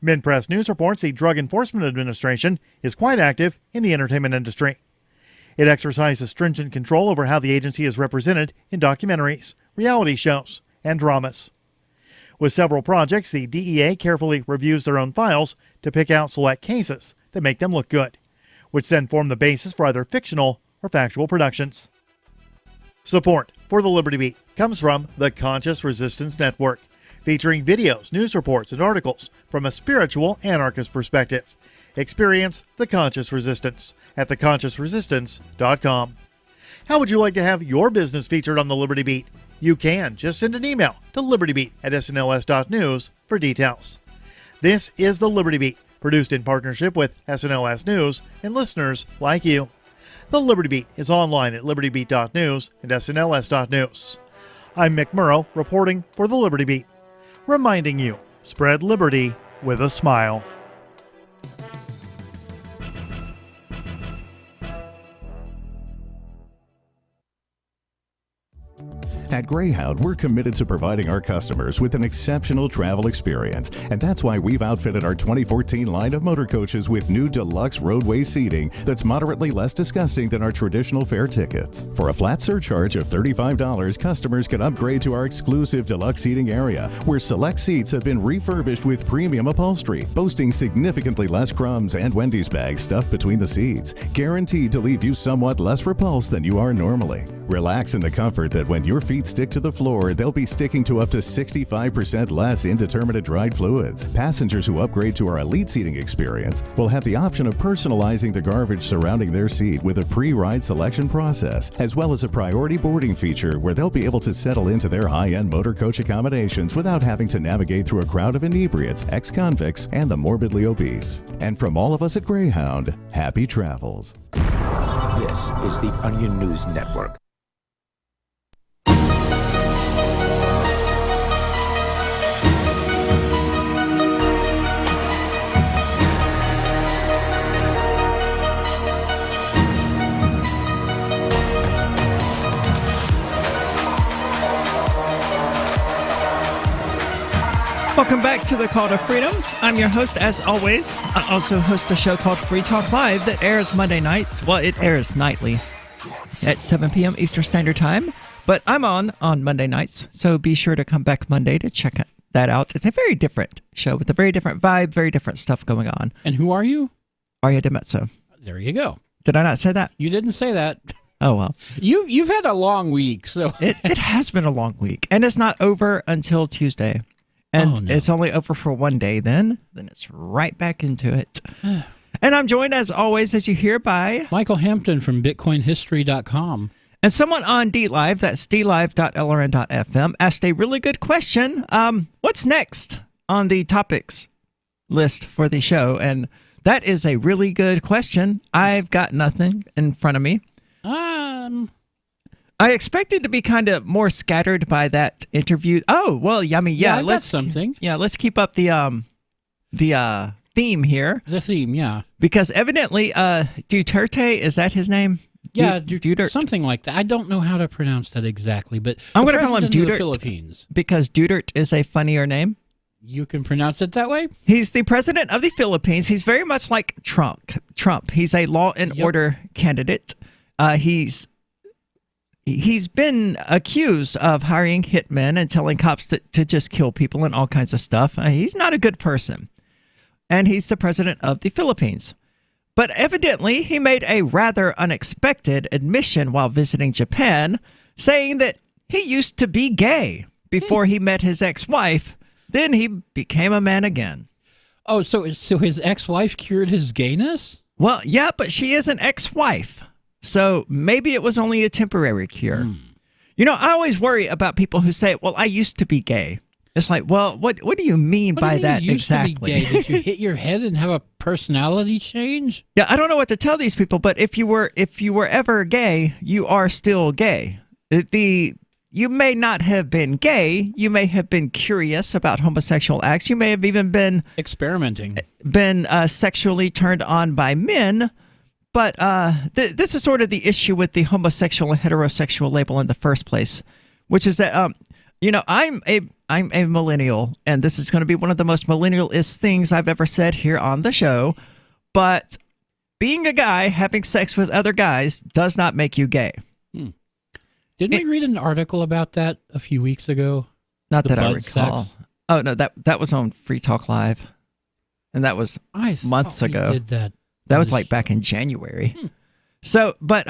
MidPress News reports the Drug Enforcement Administration is quite active in the entertainment industry. It exercises stringent control over how the agency is represented in documentaries, reality shows, and dramas. With several projects, the DEA carefully reviews their own files to pick out select cases that make them look good, which then form the basis for either fictional or factual productions. Support for the Liberty Beat comes from the Conscious Resistance Network, featuring videos, news reports, and articles from a spiritual anarchist perspective. Experience the Conscious Resistance at theconsciousresistance.com. How would you like to have your business featured on the Liberty Beat? You can. Just send an email to libertybeat@snls.news for details. This is the Liberty Beat, produced in partnership with SNLS News and listeners like you. The Liberty Beat is online at libertybeat.news and snls.news. I'm Mick Murrow, reporting for the Liberty Beat, reminding you, spread liberty with a smile. At Greyhound, we're committed to providing our customers with an exceptional travel experience, and that's why we've outfitted our 2014 line of motor coaches with new deluxe roadway seating that's moderately less disgusting than our traditional fare tickets. For a flat surcharge of $35, customers can upgrade to our exclusive deluxe seating area, where select seats have been refurbished with premium upholstery, boasting significantly less crumbs and Wendy's bags stuffed between the seats, guaranteed to leave you somewhat less repulsed than you are normally. Relax in the comfort that when your feet stick to the floor, they'll be sticking to up to 65% less indeterminate dried fluids. Passengers who upgrade to our elite seating experience will have the option of personalizing the garbage surrounding their seat with a pre-ride selection process, as well as a priority boarding feature where they'll be able to settle into their high-end motor coach accommodations without having to navigate through a crowd of inebriates, ex-convicts, and the morbidly obese. And from all of us at Greyhound, happy travels. This is the Onion News Network. Welcome back to the Call to Freedom. I'm your host, as always. I also host a show called Free Talk Live that airs Monday nights. Well, it airs nightly at 7 p.m. Eastern Standard Time. But I'm on Monday nights, so be sure to come back Monday to check that out. It's a very different show with a very different vibe, very different stuff going on. And who are you? Aria DeMezzo. There you go. Did I not say that? You didn't say that. Oh, well. You've had a long week, so it has been a long week, and it's not over until Tuesday. And it's only over for one day then it's right back into it. And I'm joined, as always, as you hear, by Michael Hampton from BitcoinHistory.com. And someone on DLive, that's dlive.lrn.fm, asked a really good question. What's next on the topics list for the show? And that is a really good question. I've got nothing in front of me. I expected to be kind of more scattered by that interview. Oh, well, I mean, yeah, let's something. Yeah, let's keep up the theme here. The theme, yeah. Because evidently, Duterte, is that his name? Yeah, Duterte. Something like that. I don't know how to pronounce that exactly, but I'm going to call him Duterte, Philippines, because Duterte is a funnier name. You can pronounce it that way? He's the president of the Philippines. He's very much like Trump. He's a law and order candidate. he's been accused of hiring hitmen and telling cops to just kill people and all kinds of stuff. He's not a good person. And he's the president of the Philippines. But evidently, he made a rather unexpected admission while visiting Japan, saying that he used to be gay before he met his ex-wife. Then he became a man again. Oh, so his ex-wife cured his gayness? Well, yeah, but she is an ex-wife. So maybe it was only a temporary cure. You know, I always worry about people who say, well, I used to be gay. It's like, well, what do you mean by that exactly? To be gay? Did you hit your head and have a personality change? Yeah, I don't know what to tell these people, but if you were ever gay, you are still gay. You may not have been gay. You may have been curious about homosexual acts. You may have even been experimenting, been sexually turned on by men. But this is sort of the issue with the homosexual and heterosexual label in the first place, which is that I'm a millennial, and this is going to be one of the most millennialist things I've ever said here on the show. But being a guy having sex with other guys does not make you gay. Didn't we read an article about that a few weeks ago? Not that I recall. Sex? Oh no, that was on Free Talk Live, and that was months ago. Did that? That was like back in January. So, but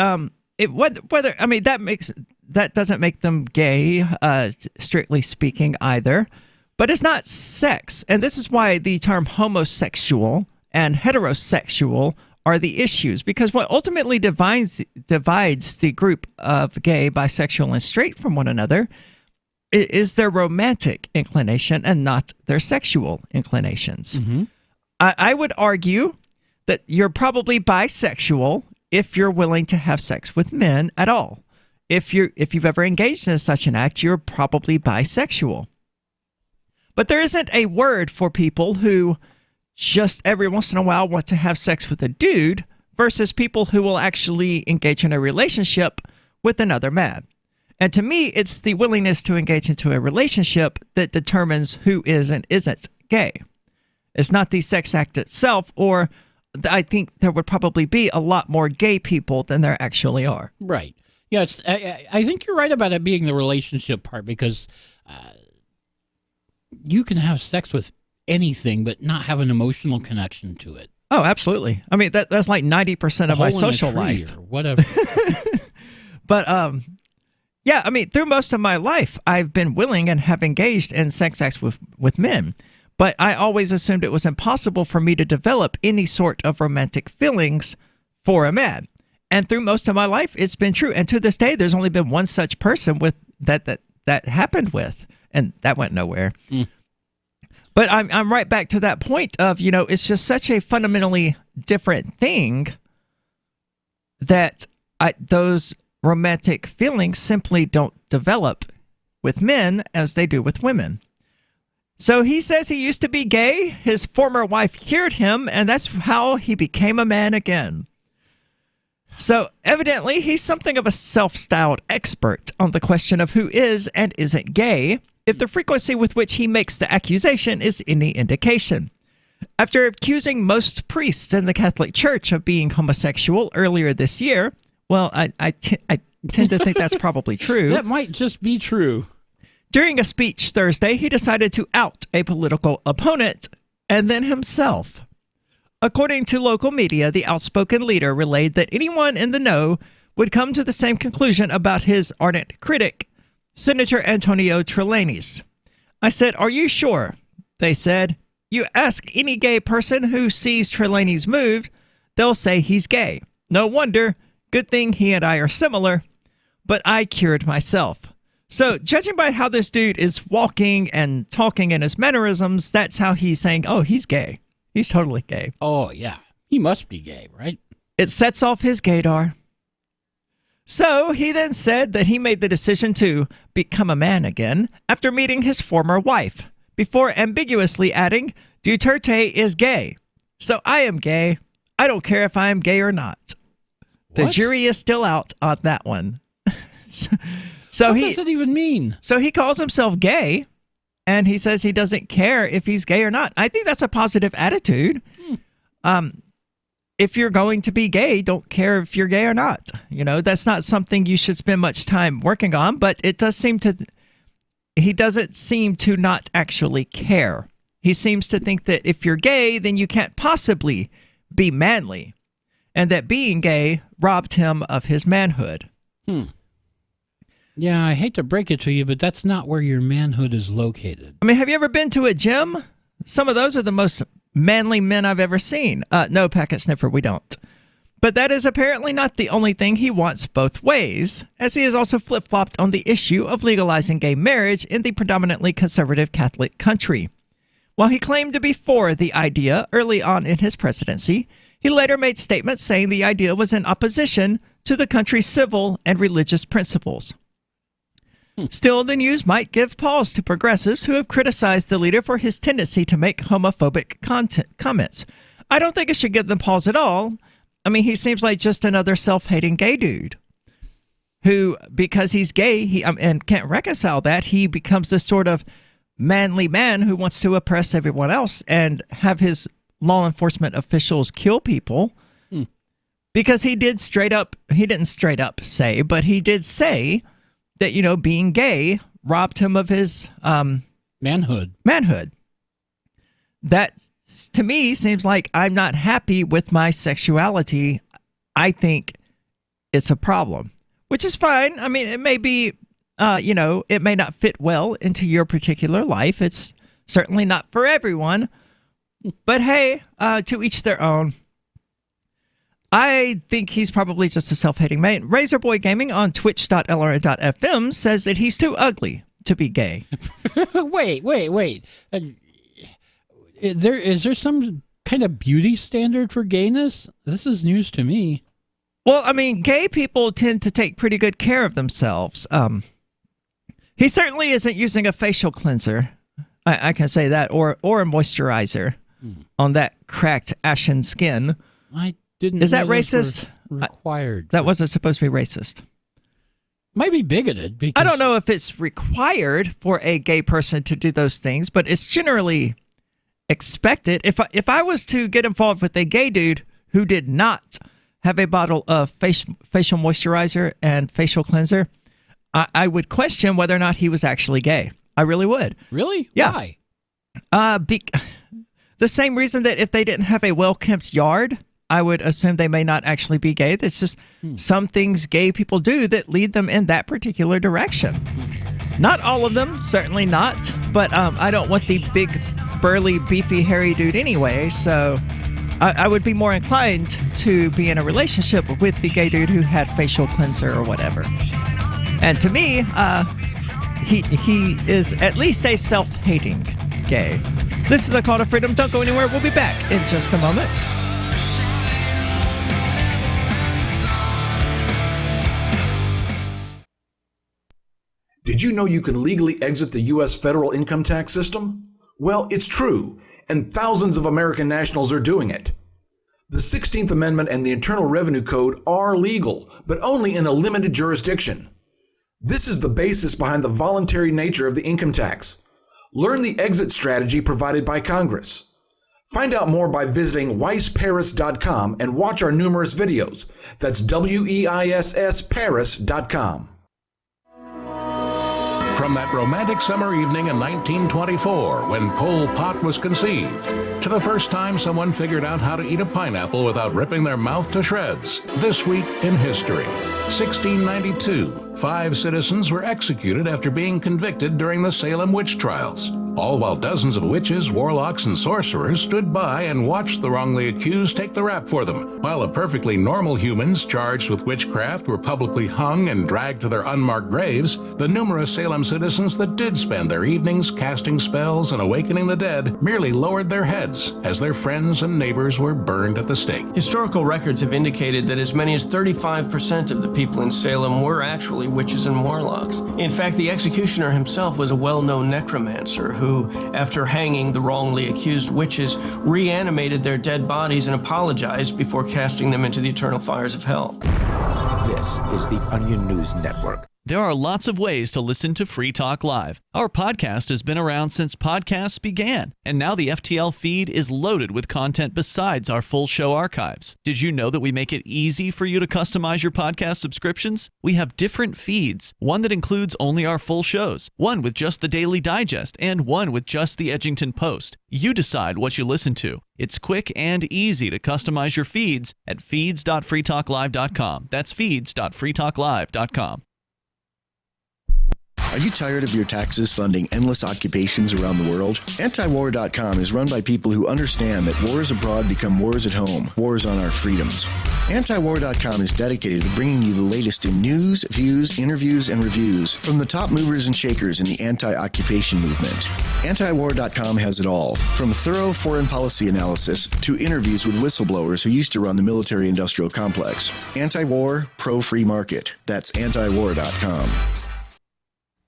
whether I mean that doesn't make them gay, strictly speaking either. But it's not sex, and this is why the term homosexual and heterosexual are the issues, because what ultimately divides the group of gay, bisexual, and straight from one another is their romantic inclination and not their sexual inclinations. I would argue that you're probably bisexual if you're willing to have sex with men at all. If you've ever engaged in such an act, you're probably bisexual. But there isn't a word for people who just every once in a while want to have sex with a dude versus people who will actually engage in a relationship with another man. And to me, it's the willingness to engage into a relationship that determines who is and isn't gay. It's not the sex act itself, or I think there would probably be a lot more gay people than there actually are. Right. Yeah, I think you're right about it being the relationship part, because you can have sex with anything but not have an emotional connection to it. Oh, absolutely. I mean, that's like 90% of my social life. Or whatever. But yeah, I mean, through most of my life, I've been willing and have engaged in sex acts with men. But I always assumed it was impossible for me to develop any sort of romantic feelings for a man. And through most of my life, it's been true. And to this day, there's only been one such person with that happened with, and that went nowhere. But I'm right back to that point of, it's just such a fundamentally different thing that those romantic feelings simply don't develop with men as they do with women. So he says he used to be gay. His former wife cured him, and that's how he became a man again. So evidently, he's something of a self-styled expert on the question of who is and isn't gay, if the frequency with which he makes the accusation is any indication. After accusing most priests in the Catholic Church of being homosexual earlier this year, well, I tend to think that's probably true. That might just be true. During a speech Thursday, he decided to out a political opponent and then himself. According to local media, the outspoken leader relayed that anyone in the know would come to the same conclusion about his ardent critic, Senator Antonio Trelawney's. I said, "Are you sure?" They said, "You ask any gay person who sees Trelawney's moves, they'll say he's gay. No wonder. Good thing he and I are similar. But I cured myself." So, judging by how this dude is walking and talking and his mannerisms, that's how he's saying, oh, he's gay. He's totally gay. Oh, yeah. He must be gay, right? It sets off his gaydar. So, he then said that he made the decision to become a man again after meeting his former wife, before ambiguously adding, Duterte is gay. So, I am gay. I don't care if I am gay or not. The jury is still out on that one. So what does that even mean? So he calls himself gay, and he says he doesn't care if he's gay or not. I think that's a positive attitude. if you're going to be gay, don't care if you're gay or not. That's not something you should spend much time working on, but he doesn't seem to not actually care. He seems to think that if you're gay, then you can't possibly be manly, and that being gay robbed him of his manhood. Yeah, I hate to break it to you, but that's not where your manhood is located. I mean, have you ever been to a gym? Some of those are the most manly men I've ever seen. No, Packet Sniffer, we don't. But that is apparently not the only thing he wants both ways, as he has also flip-flopped on the issue of legalizing gay marriage in the predominantly conservative Catholic country. While he claimed to be for the idea early on in his presidency, he later made statements saying the idea was in opposition to the country's civil and religious principles. Still, the news might give pause to progressives who have criticized the leader for his tendency to make homophobic comments. I don't think it should give them pause at all. I mean, he seems like just another self-hating gay dude who, because he's gay and can't reconcile that, he becomes this sort of manly man who wants to oppress everyone else and have his law enforcement officials kill people. Because he didn't straight up say, but he did say that, being gay robbed him of his manhood. That, to me, seems like I'm not happy with my sexuality. I think it's a problem, which is fine. I mean, it may be, it may not fit well into your particular life. It's certainly not for everyone. But hey, to each their own. I think he's probably just a self-hating man. Razorboy Gaming on twitch.lr.fm says that he's too ugly to be gay. Wait. Is there some kind of beauty standard for gayness? This is news to me. Well, I mean, gay people tend to take pretty good care of themselves. He certainly isn't using a facial cleanser. I can say that, or a moisturizer on that cracked ashen skin. Is that racist? Required. That wasn't supposed to be racist. Might be bigoted. Because I don't know if it's required for a gay person to do those things, but it's generally expected. If I was to get involved with a gay dude who did not have a bottle of facial moisturizer and facial cleanser, I would question whether or not he was actually gay. I really would. Really? Yeah. Why? The same reason that if they didn't have a well-kept yard, I would assume they may not actually be gay. There's just some things gay people do that lead them in that particular direction. Not all of them, certainly not. But I don't want the big, burly, beefy, hairy dude anyway. So I would be more inclined to be in a relationship with the gay dude who had facial cleanser or whatever. And to me, he is at least a self-hating gay. This is a call to freedom. Don't go anywhere. We'll be back in just a moment. Did you know you can legally exit the U.S. federal income tax system? Well, it's true, and thousands of American nationals are doing it. The 16th Amendment and the Internal Revenue Code are legal, but only in a limited jurisdiction. This is the basis behind the voluntary nature of the income tax. Learn the exit strategy provided by Congress. Find out more by visiting weissparis.com and watch our numerous videos. That's WEISSparis.com. From that romantic summer evening in 1924 when Pol Pot was conceived, to the first time someone figured out how to eat a pineapple without ripping their mouth to shreds. This week in history, 1692, 5 citizens were executed after being convicted during the Salem witch trials, all while dozens of witches, warlocks, and sorcerers stood by and watched the wrongly accused take the rap for them, while the perfectly normal humans charged with witchcraft were publicly hung and dragged to their unmarked graves. The numerous Salem citizens that did spend their evenings casting spells and awakening the dead merely lowered their heads as their friends and neighbors were burned at the stake. Historical records have indicated that as many as 35% of the people in Salem were actually witches and warlocks. In fact, the executioner himself was a well-known necromancer who, after hanging the wrongly accused witches, reanimated their dead bodies and apologized before casting them into the eternal fires of hell. This is the Onion News Network. There are lots of ways to listen to Free Talk Live. Our podcast has been around since podcasts began, and now the FTL feed is loaded with content besides our full show archives. Did you know that we make it easy for you to customize your podcast subscriptions? We have different feeds, one that includes only our full shows, one with just the Daily Digest, and one with just the Edgington Post. You decide what you listen to. It's quick and easy to customize your feeds at feeds.freetalklive.com. That's feeds.freetalklive.com. Are you tired of your taxes funding endless occupations around the world? Antiwar.com is run by people who understand that wars abroad become wars at home, wars on our freedoms. Antiwar.com is dedicated to bringing you the latest in news, views, interviews, and reviews from the top movers and shakers in the anti-occupation movement. Antiwar.com has it all, from thorough foreign policy analysis to interviews with whistleblowers who used to run the military-industrial complex. Anti-war, pro-free market. That's antiwar.com.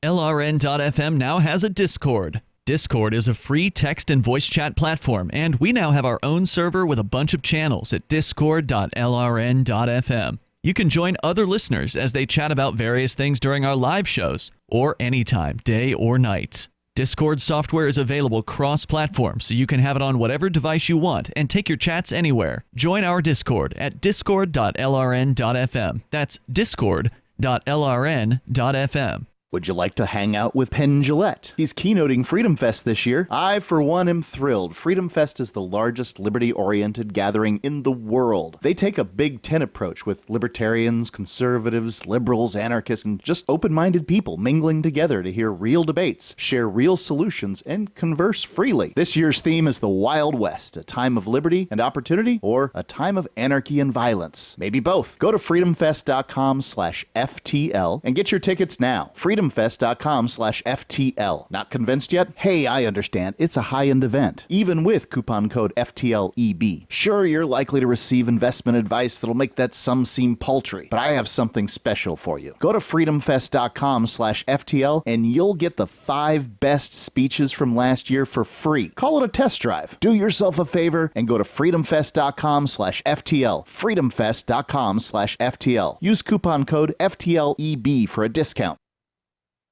LRN.FM now has a Discord. Discord is a free text and voice chat platform, and we now have our own server with a bunch of channels at discord.lrn.fm. You can join other listeners as they chat about various things during our live shows, or anytime, day or night. Discord software is available cross-platform, so you can have it on whatever device you want and take your chats anywhere. Join our Discord at discord.lrn.fm. That's discord.lrn.fm. Would you like to hang out with Penn Jillette? He's keynoting Freedom Fest this year. I, for one, am thrilled. Freedom Fest is the largest liberty-oriented gathering in the world. They take a Big Ten approach with libertarians, conservatives, liberals, anarchists, and just open-minded people mingling together to hear real debates, share real solutions, and converse freely. This year's theme is the Wild West, a time of liberty and opportunity, or a time of anarchy and violence. Maybe both. Go to freedomfest.com/FTL and get your tickets now. freedomfest.com/FTL. Not convinced yet? Hey, I understand. It's a high-end event, even with coupon code FTLEB. Sure, you're likely to receive investment advice that'll make that sum seem paltry, but I have something special for you. Go to freedomfest.com/FTL and you'll get the 5 best speeches from last year for free. Call it a test drive. Do yourself a favor and go to freedomfest.com/FTL. freedomfest.com/FTL. Use coupon code FTLEB for a discount.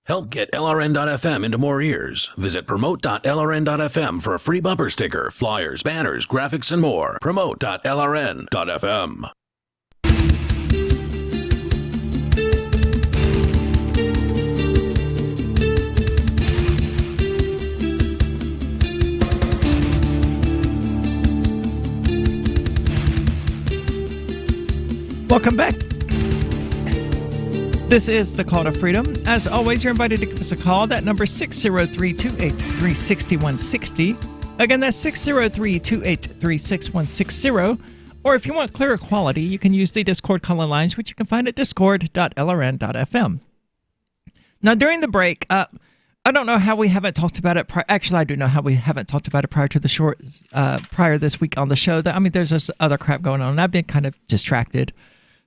Help get LRN.FM into more ears. Visit promote.lrn.fm for a free bumper sticker, flyers, banners, graphics, and more. Promote.lrn.fm. Welcome back. This is the Call to Freedom. As always, you're invited to give us a call. That number is 603-283-6160. Again, that's 603-283-6160. Or if you want clearer quality, you can use the Discord call-in lines, which you can find at discord.lrn.fm. Now, during the break, I don't know how we haven't talked about it. Actually, I do know how we haven't talked about it prior to the prior this week on the show. I mean, there's this other crap going on, and I've been kind of distracted.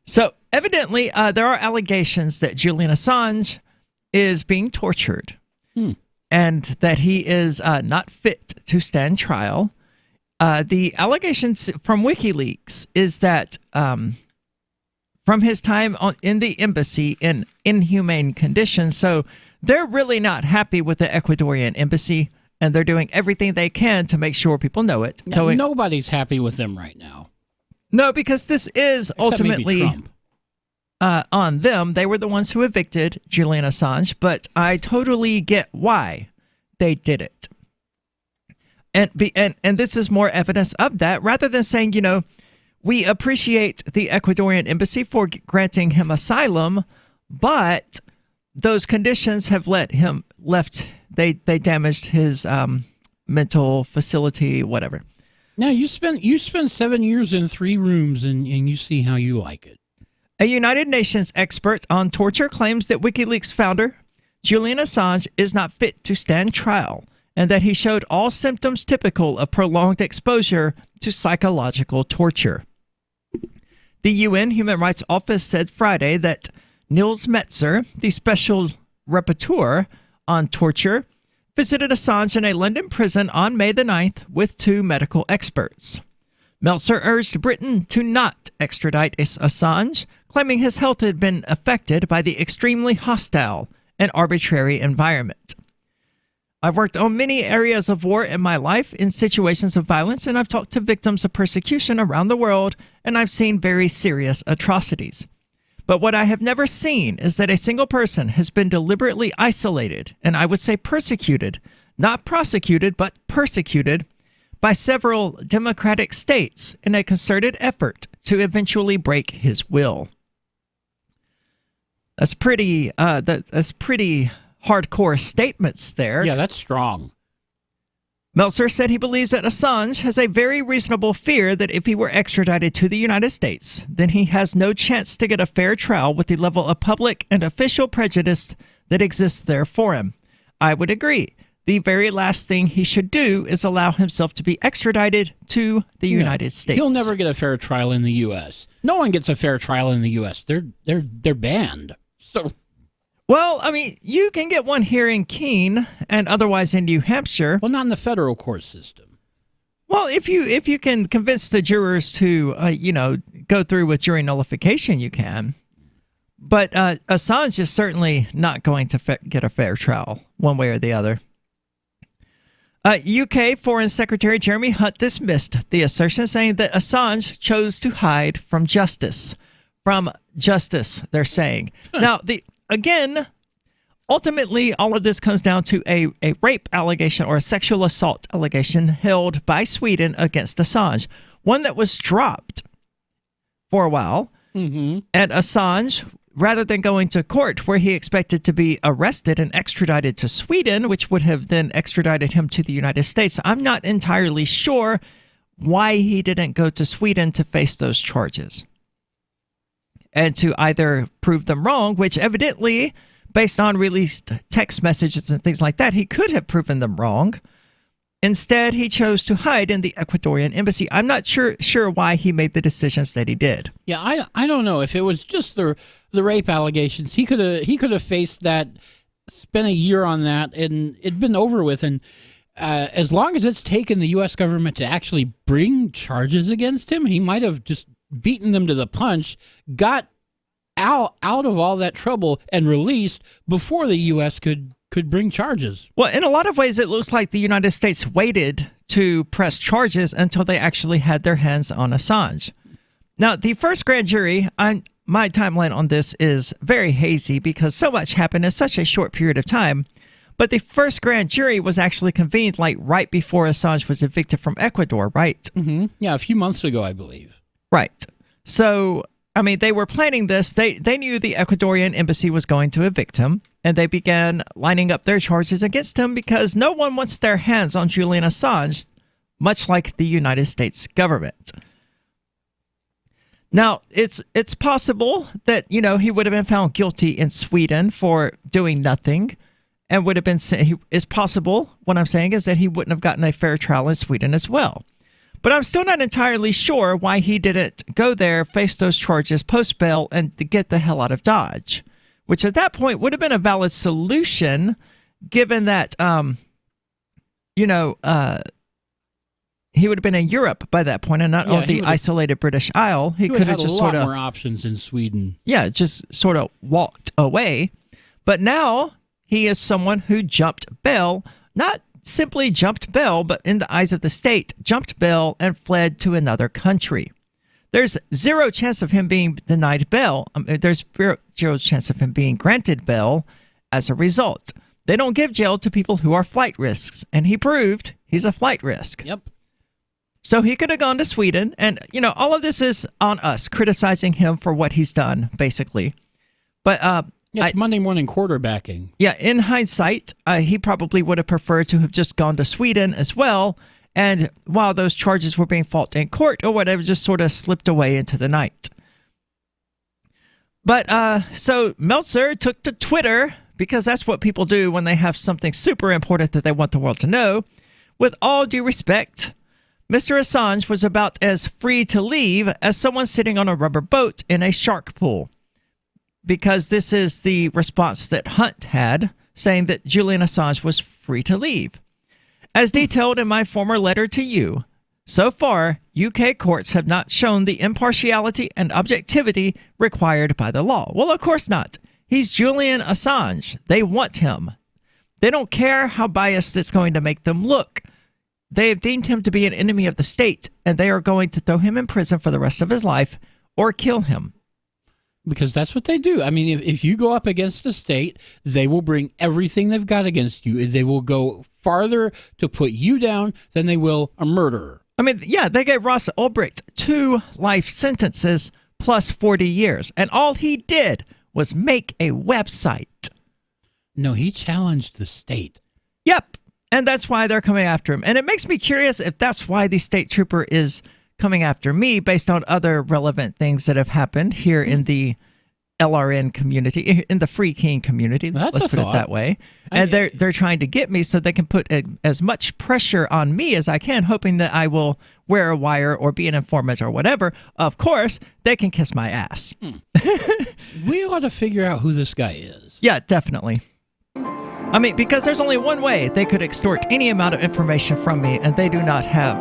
So evidently, there are allegations that Julian Assange is being tortured and that he is not fit to stand trial. The allegations from WikiLeaks is that from his time in the embassy in inhumane conditions, so they're really not happy with the Ecuadorian embassy, and they're doing everything they can to make sure people know it. Nobody's happy with them right now. No, because this is ultimately on them. They were the ones who evicted Julian Assange, but I totally get why they did it. And this is more evidence of that, rather than saying, you know, we appreciate the Ecuadorian embassy for granting him asylum, but those conditions have they damaged his mental facility, whatever. Now, you spend 7 years in 3 rooms, and you see how you like it. A United Nations expert on torture claims that WikiLeaks founder Julian Assange is not fit to stand trial, and that he showed all symptoms typical of prolonged exposure to psychological torture. The UN Human Rights Office said Friday that Nils Metzer, the special rapporteur on torture, visited Assange in a London prison on May the 9th with 2 medical experts. Meltzer urged Britain to not extradite Assange, claiming his health had been affected by the extremely hostile and arbitrary environment. I've worked on many areas of war in my life in situations of violence, and I've talked to victims of persecution around the world, and I've seen very serious atrocities. But what I have never seen is that a single person has been deliberately isolated, and I would say persecuted, not prosecuted, but persecuted, by several democratic states in a concerted effort to eventually break his will. That's pretty hardcore statements there. Yeah, that's strong. Meltzer said he believes that Assange has a very reasonable fear that if he were extradited to the United States, then he has no chance to get a fair trial with the level of public and official prejudice that exists there for him. I would agree. The very last thing he should do is allow himself to be extradited to the United States. He'll never get a fair trial in the U.S. No one gets a fair trial in the U.S. They're banned. So, well, I mean, you can get one here in Keene and otherwise in New Hampshire. Well, not in the federal court system. Well, if you can convince the jurors to go through with jury nullification, you can. But Assange is certainly not going to get a fair trial one way or the other. UK Foreign Secretary Jeremy Hunt dismissed the assertion, saying that Assange chose to hide from justice. From justice, they're saying. Now, ultimately, all of this comes down to a rape allegation or a sexual assault allegation held by Sweden against Assange, one that was dropped for a while. Mm-hmm. And Assange, rather than going to court where he expected to be arrested and extradited to Sweden, which would have then extradited him to the United States, I'm not entirely sure why he didn't go to Sweden to face those charges and to either prove them wrong, which evidently, based on released text messages and things like that, he could have proven them wrong. Instead, he chose to hide in the Ecuadorian embassy. I'm not sure why he made the decisions that he did. Yeah, I don't know if it was just the rape allegations. He could have faced that, spent a year on that, and it'd been over with. And as long as it's taken the U.S. government to actually bring charges against him, he might have just beaten them to the punch, got out of all that trouble, and released before the U.S. could bring charges. Well, in a lot of ways, it looks like the United States waited to press charges until they actually had their hands on Assange. Now, the first grand jury, my timeline on this is very hazy because so much happened in such a short period of time. But the first grand jury was actually convened right before Assange was evicted from Ecuador, right? Mm-hmm. Yeah, a few months ago, I believe. Right. So, I mean, they were planning this. They knew the Ecuadorian embassy was going to evict him, and they began lining up their charges against him because no one wants their hands on Julian Assange, much like the United States government. Now, it's possible that, he would have been found guilty in Sweden for doing nothing and would have been, it's possible, what I'm saying is that he wouldn't have gotten a fair trial in Sweden as well. But I'm still not entirely sure why he didn't go there, face those charges, post bail, and get the hell out of Dodge, which at that point would have been a valid solution, given that, he would have been in Europe by that point and not on the isolated British Isle. He could have just sort of more options in Sweden. Yeah, just sort of walked away. But now he is someone who jumped bail, not simply jumped bail, but in the eyes of the state, jumped bail and fled to another country. There's zero chance of him being denied bail. There's zero chance of him being granted bail as a result. They don't give jail to people who are flight risks, and he proved he's a flight risk. Yep. So he could have gone to Sweden, and, all of this is on us, criticizing him for what he's done, basically. But it's Monday morning quarterbacking. Yeah, in hindsight, he probably would have preferred to have just gone to Sweden as well. And while those charges were being fought in court or whatever, just sort of slipped away into the night. But so Meltzer took to Twitter, because that's what people do when they have something super important that they want the world to know. With all due respect, Mr. Assange was about as free to leave as someone sitting on a rubber boat in a shark pool. Because this is the response that Hunt had, saying that Julian Assange was free to leave. As detailed in my former letter to you, So far, UK courts have not shown the impartiality and objectivity required by the law. Well, of course not. He's Julian Assange. They want him. They don't care how biased it's going to make them look. They have deemed him to be an enemy of the state, and they are going to throw him in prison for the rest of his life or kill him. Because that's what they do. I mean, if you go up against the state, they will bring everything they've got against you. They will go farther to put you down than they will a murderer. I mean, yeah, they gave Ross Ulbricht 2 life sentences plus 40 years, and all he did was make a website. No, he challenged the state. Yep, and that's why they're coming after him. And it makes me curious if that's why the state trooper is coming after me based on other relevant things that have happened here in the LRN community, in the Free King community. That's let's put it that way. And they're trying to get me so they can put as much pressure on me as I can, hoping that I will wear a wire or be an informant or whatever. Of course, they can kiss my ass. We ought to figure out who this guy is. Yeah, definitely. I mean, because there's only one way they could extort any amount of information from me, and they do not have.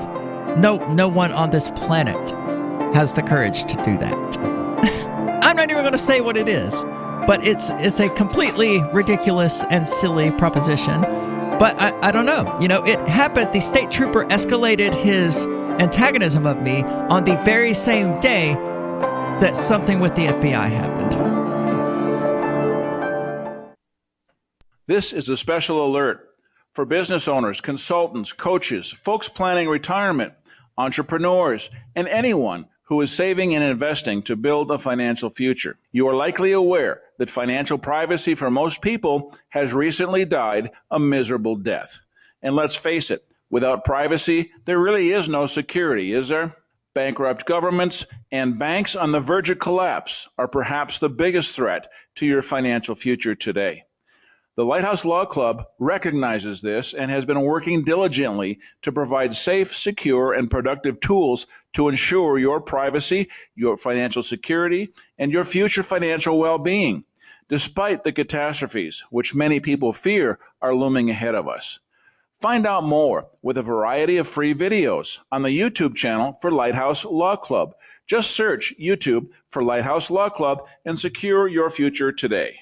No one on this planet has the courage to do that. I'm not even going to say what it is, but it's a completely ridiculous and silly proposition. But I don't know. You know, it happened. The state trooper escalated his antagonism of me on the very same day that something with the FBI happened. This is a special alert for business owners, consultants, coaches, folks planning retirement, entrepreneurs, and anyone who is saving and investing to build a financial future. You are likely aware that financial privacy for most people has recently died a miserable death. And let's face it, without privacy, there really is no security, is there? Bankrupt governments and banks on the verge of collapse are perhaps the biggest threat to your financial future today. The Lighthouse Law Club recognizes this and has been working diligently to provide safe, secure, and productive tools to ensure your privacy, your financial security, and your future financial well-being, despite the catastrophes which many people fear are looming ahead of us. Find out more with a variety of free videos on the YouTube channel for Lighthouse Law Club. Just search YouTube for Lighthouse Law Club and secure your future today.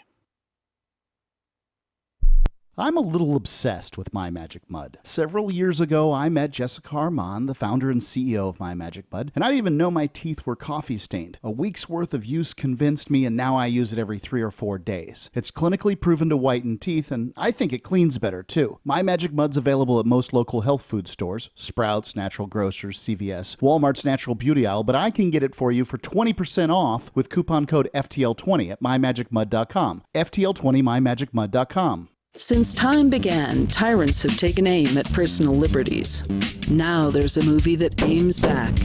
I'm a little obsessed with My Magic Mud. Several years ago, I met Jessica Armand, the founder and CEO of My Magic Mud, and I didn't even know my teeth were coffee stained. A week's worth of use convinced me, and now I use it every 3 or 4 days. It's clinically proven to whiten teeth, and I think it cleans better, too. My Magic Mud's available at most local health food stores, Sprouts, Natural Grocers, CVS, Walmart's Natural Beauty Aisle, but I can get it for you for 20% off with coupon code FTL20 at mymagicmud.com. FTL20 mymagicmud.com. Since time began, tyrants have taken aim at personal liberties. Now there's a movie that aims back.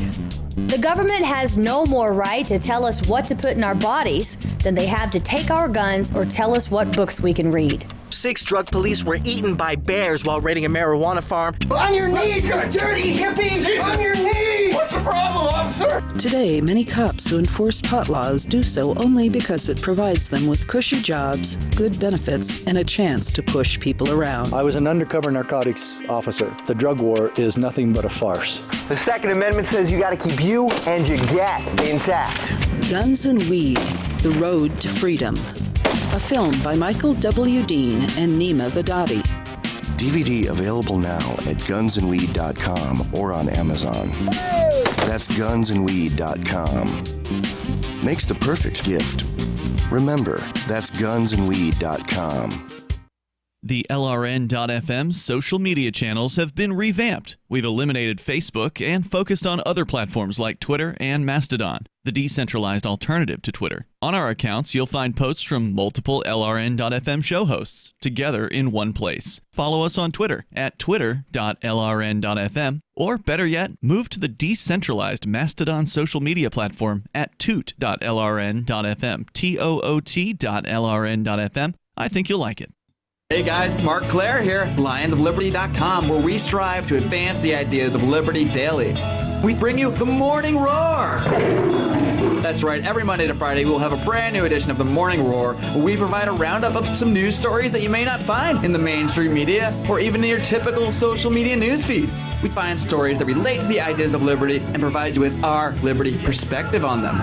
The government has no more right to tell us what to put in our bodies than they have to take our guns or tell us what books we can read. 6 drug police were eaten by bears while raiding a marijuana farm. On your knees, you dirty hippies! Jesus. On your knees! What's the problem, officer? Today, many cops who enforce pot laws do so only because it provides them with cushy jobs, good benefits, and a chance to push people around. I was an undercover narcotics officer. The drug war is nothing but a farce. The Second Amendment says you gotta keep you and your gat intact. Guns and Weed, The Road to Freedom. A film by Michael W. Dean and Nima Vadati. DVD available now at gunsandweed.com or on Amazon. That's gunsandweed.com. Makes the perfect gift. Remember, that's gunsandweed.com. The LRN.FM social media channels have been revamped. We've eliminated Facebook and focused on other platforms like Twitter and Mastodon, the decentralized alternative to Twitter. On our accounts, you'll find posts from multiple LRN.FM show hosts together in one place. Follow us on Twitter at twitter.lrn.fm, or better yet, move to the decentralized Mastodon social media platform at toot.lrn.fm, toot.lrn.fm. I think you'll like it. Hey guys, Mark Claire here, lionsofliberty.com, where we strive to advance the ideas of liberty daily. We bring you the Morning Roar. That's right, every Monday to Friday we'll have a brand new edition of the Morning Roar, where we provide a roundup of some news stories that you may not find in the mainstream media or even in your typical social media newsfeed. We find stories that relate to the ideas of liberty and provide you with our liberty perspective on them.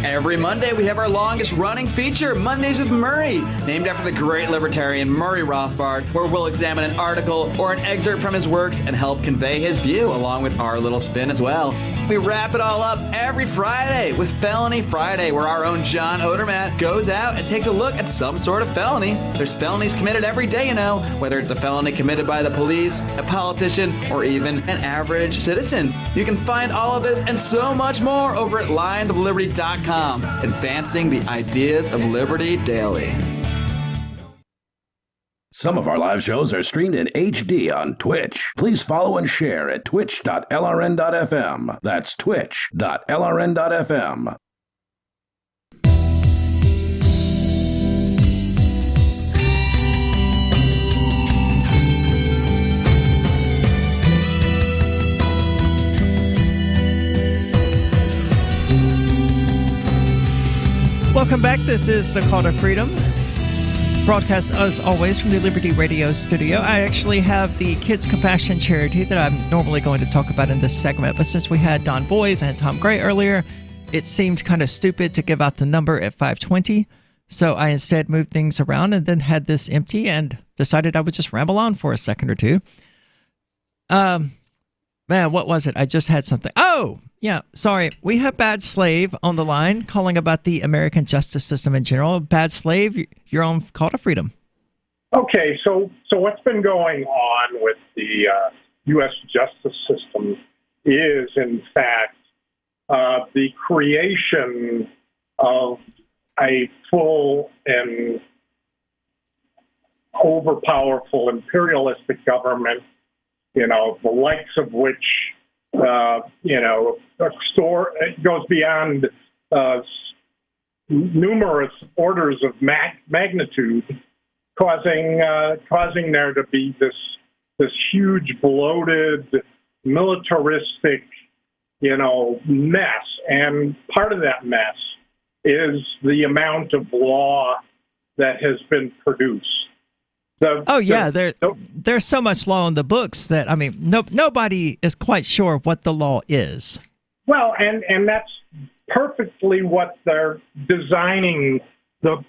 Every Monday, we have our longest-running feature, Mondays with Murray, named after the great libertarian Murray Rothbard, where we'll examine an article or an excerpt from his works and help convey his view, along with our little spin as well. We wrap it all up every Friday with Felony Friday, where our own John Odermatt goes out and takes a look at some sort of felony. There's felonies committed every day, whether it's a felony committed by the police, a politician, or even an average citizen. You can find all of this and so much more over at lionsofliberty.com, advancing the ideas of liberty daily. Some of our live shows are streamed in HD on Twitch. Please follow and share at twitch.lrn.fm. That's twitch.lrn.fm. Welcome back. This is the Call to Freedom. Broadcast, as always, from the Liberty Radio studio. I actually have the Kids Compassion Charity that I'm normally going to talk about in this segment, but since we had Don Boys and Tom Gray earlier, it seemed kind of stupid to give out the number at 520, so I instead moved things around and then had this empty and decided I would just ramble on for a second or two. Man, what was it? I just had something. Oh, yeah, sorry. We have Bad Slave on the line calling about the American justice system in general. Bad Slave, you're on Call to Freedom. Okay, so what's been going on with the U.S. justice system is, in fact, the creation of a full and overpowerful imperialistic government, the likes of which, it goes beyond numerous orders of magnitude, causing there to be this huge, bloated, militaristic, mess. And part of that mess is the amount of law that has been produced. There's so much law in the books that, nobody is quite sure of what the law is. Well, and that's perfectly what they're designing the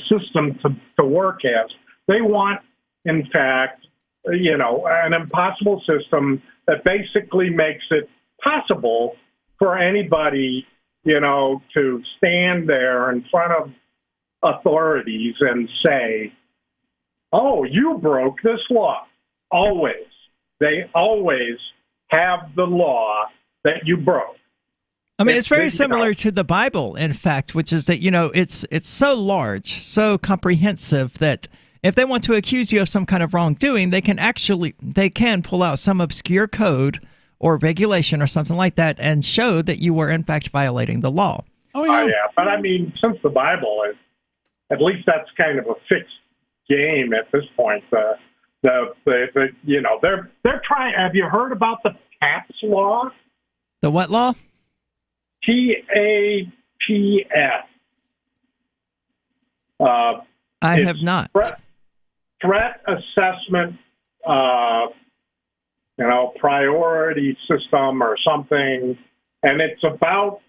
system to work as. They want, in fact, an impossible system that basically makes it possible for anybody, to stand there in front of authorities and say, oh, you broke this law. Always. They always have the law that you broke. It's very similar to the Bible, in fact, which is that, it's so large, so comprehensive that if they want to accuse you of some kind of wrongdoing, they can pull out some obscure code or regulation or something like that and show that you were, in fact, violating the law. Oh, yeah. But since the Bible is, at least that's kind of a fixed game at this point. They're trying. Have you heard about the TAPS law? The what law? TAPS. I have not. Threat assessment, priority system or something, and it's about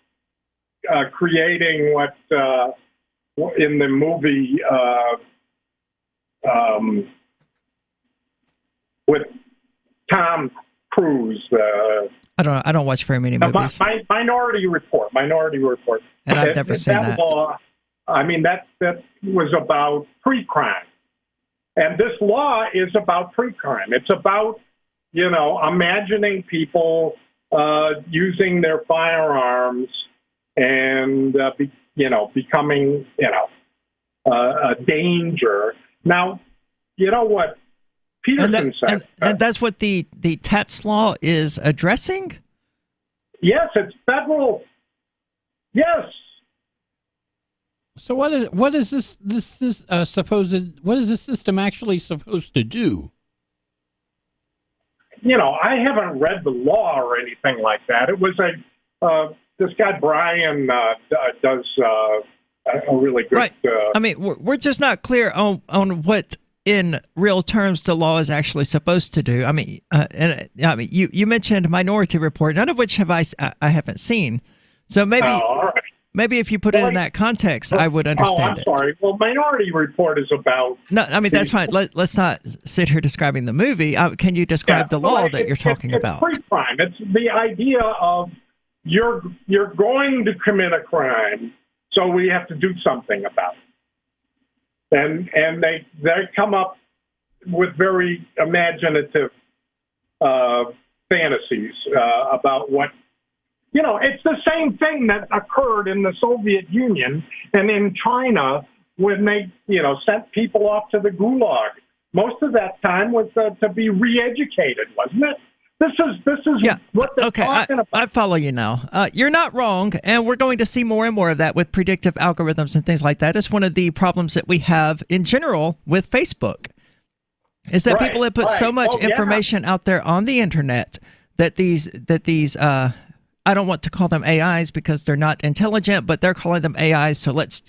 creating what in the movie. With Tom Cruise. I don't watch very many movies. Minority Report. And I've never seen that. Law, that was about pre-crime. And this law is about pre-crime. It's about, imagining people using their firearms and, becoming, a danger. Now, you know what Peterson said? And that's what the TATS law is addressing? Yes, it's federal. Yes. So what is this what is this system actually supposed to do? I haven't read the law or anything like that. It was this guy Brian does a really good. Right. We're just not clear on what in real terms the law is actually supposed to do. I mean, you mentioned Minority Report, none of which I haven't seen. So maybe all right. maybe if you put it in that context, I would understand it. Oh, I'm sorry. Well, Minority Report is about. No, I mean that's fine. Let's not sit here describing the movie. Can you describe the law that you're talking about? It's pre-crime. It's the idea of you're going to commit a crime, so we have to do something about it. And they come up with very imaginative fantasies about what. It's the same thing that occurred in the Soviet Union and in China when they, sent people off to the gulag. Most of that time was to be re-educated, wasn't it? This is what they're talking about. I follow you now. You're not wrong, and we're going to see more and more of that with predictive algorithms and things like that. It's one of the problems that we have in general with Facebook, is that people have put so much information out there on the internet that these I don't want to call them AIs because they're not intelligent, but they're calling them AIs, so let's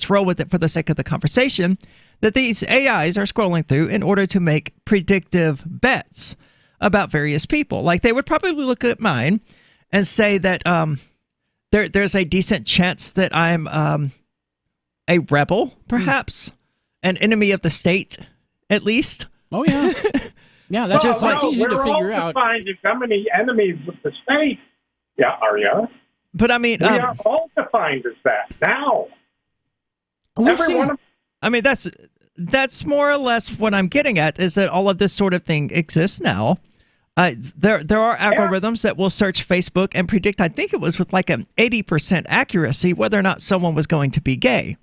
roll with it for the sake of the conversation, that these AIs are scrolling through in order to make predictive bets about various people. Like they would probably look at mine and say that there's a decent chance that I'm a rebel, perhaps, an enemy of the state, at least. Oh, yeah. Yeah, that's just easy to figure out. We're all defined as how many enemies of the state. Yeah, Aria. But I mean, we are all defined as that now. I mean, that's more or less what I'm getting at, is that all of this sort of thing exists now. There are algorithms that will search Facebook and predict, I think it was with like an 80% accuracy, whether or not someone was going to be gay,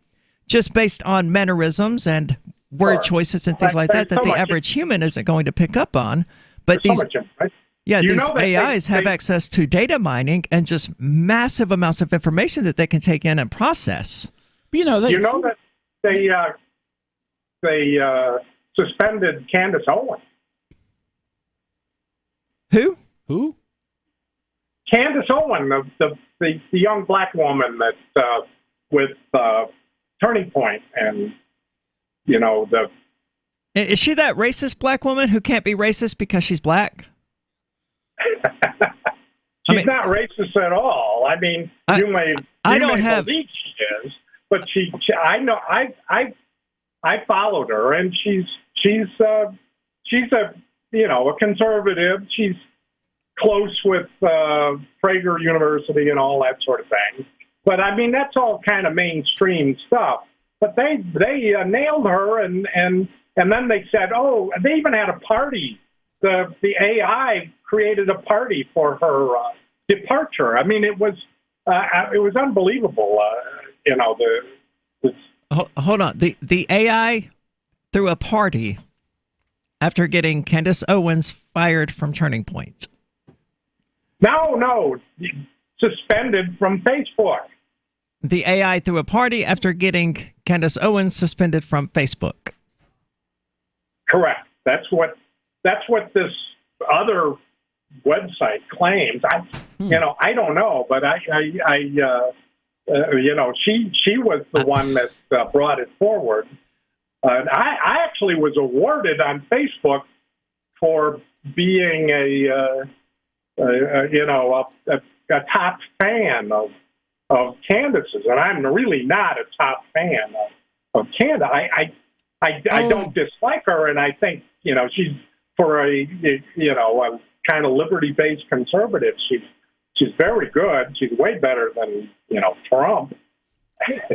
just based on mannerisms and word choices and things like that the average human isn't going to pick up on. But these AIs have access to data mining and just massive amounts of information that they can take in and process. That they suspended Candace Owens. Who? Candace Owens, the young black woman that with Turning Point, and Is she that racist black woman who can't be racist because she's black? She's not racist at all. I mean, you may believe she is, but I know I followed her, and she's a a conservative. She's close with Prager University and all that sort of thing. But I mean, that's all kind of mainstream stuff. But they nailed her, and then they said, oh, they even had a party. The AI created a party for her departure. I mean, it was unbelievable. Hold on. The AI threw a party after getting Candace Owens fired from Turning Point. No, suspended from Facebook. The AI threw a party after getting Candace Owens suspended from Facebook. Correct. That's what this other website claims. I don't know, but she was the one that brought it forward. I actually was awarded on Facebook for being a top fan of Candace's, and I'm really not a top fan of Candace. I don't dislike her, and I think she's for a kind of liberty-based conservative. She's very good. She's way better than Trump.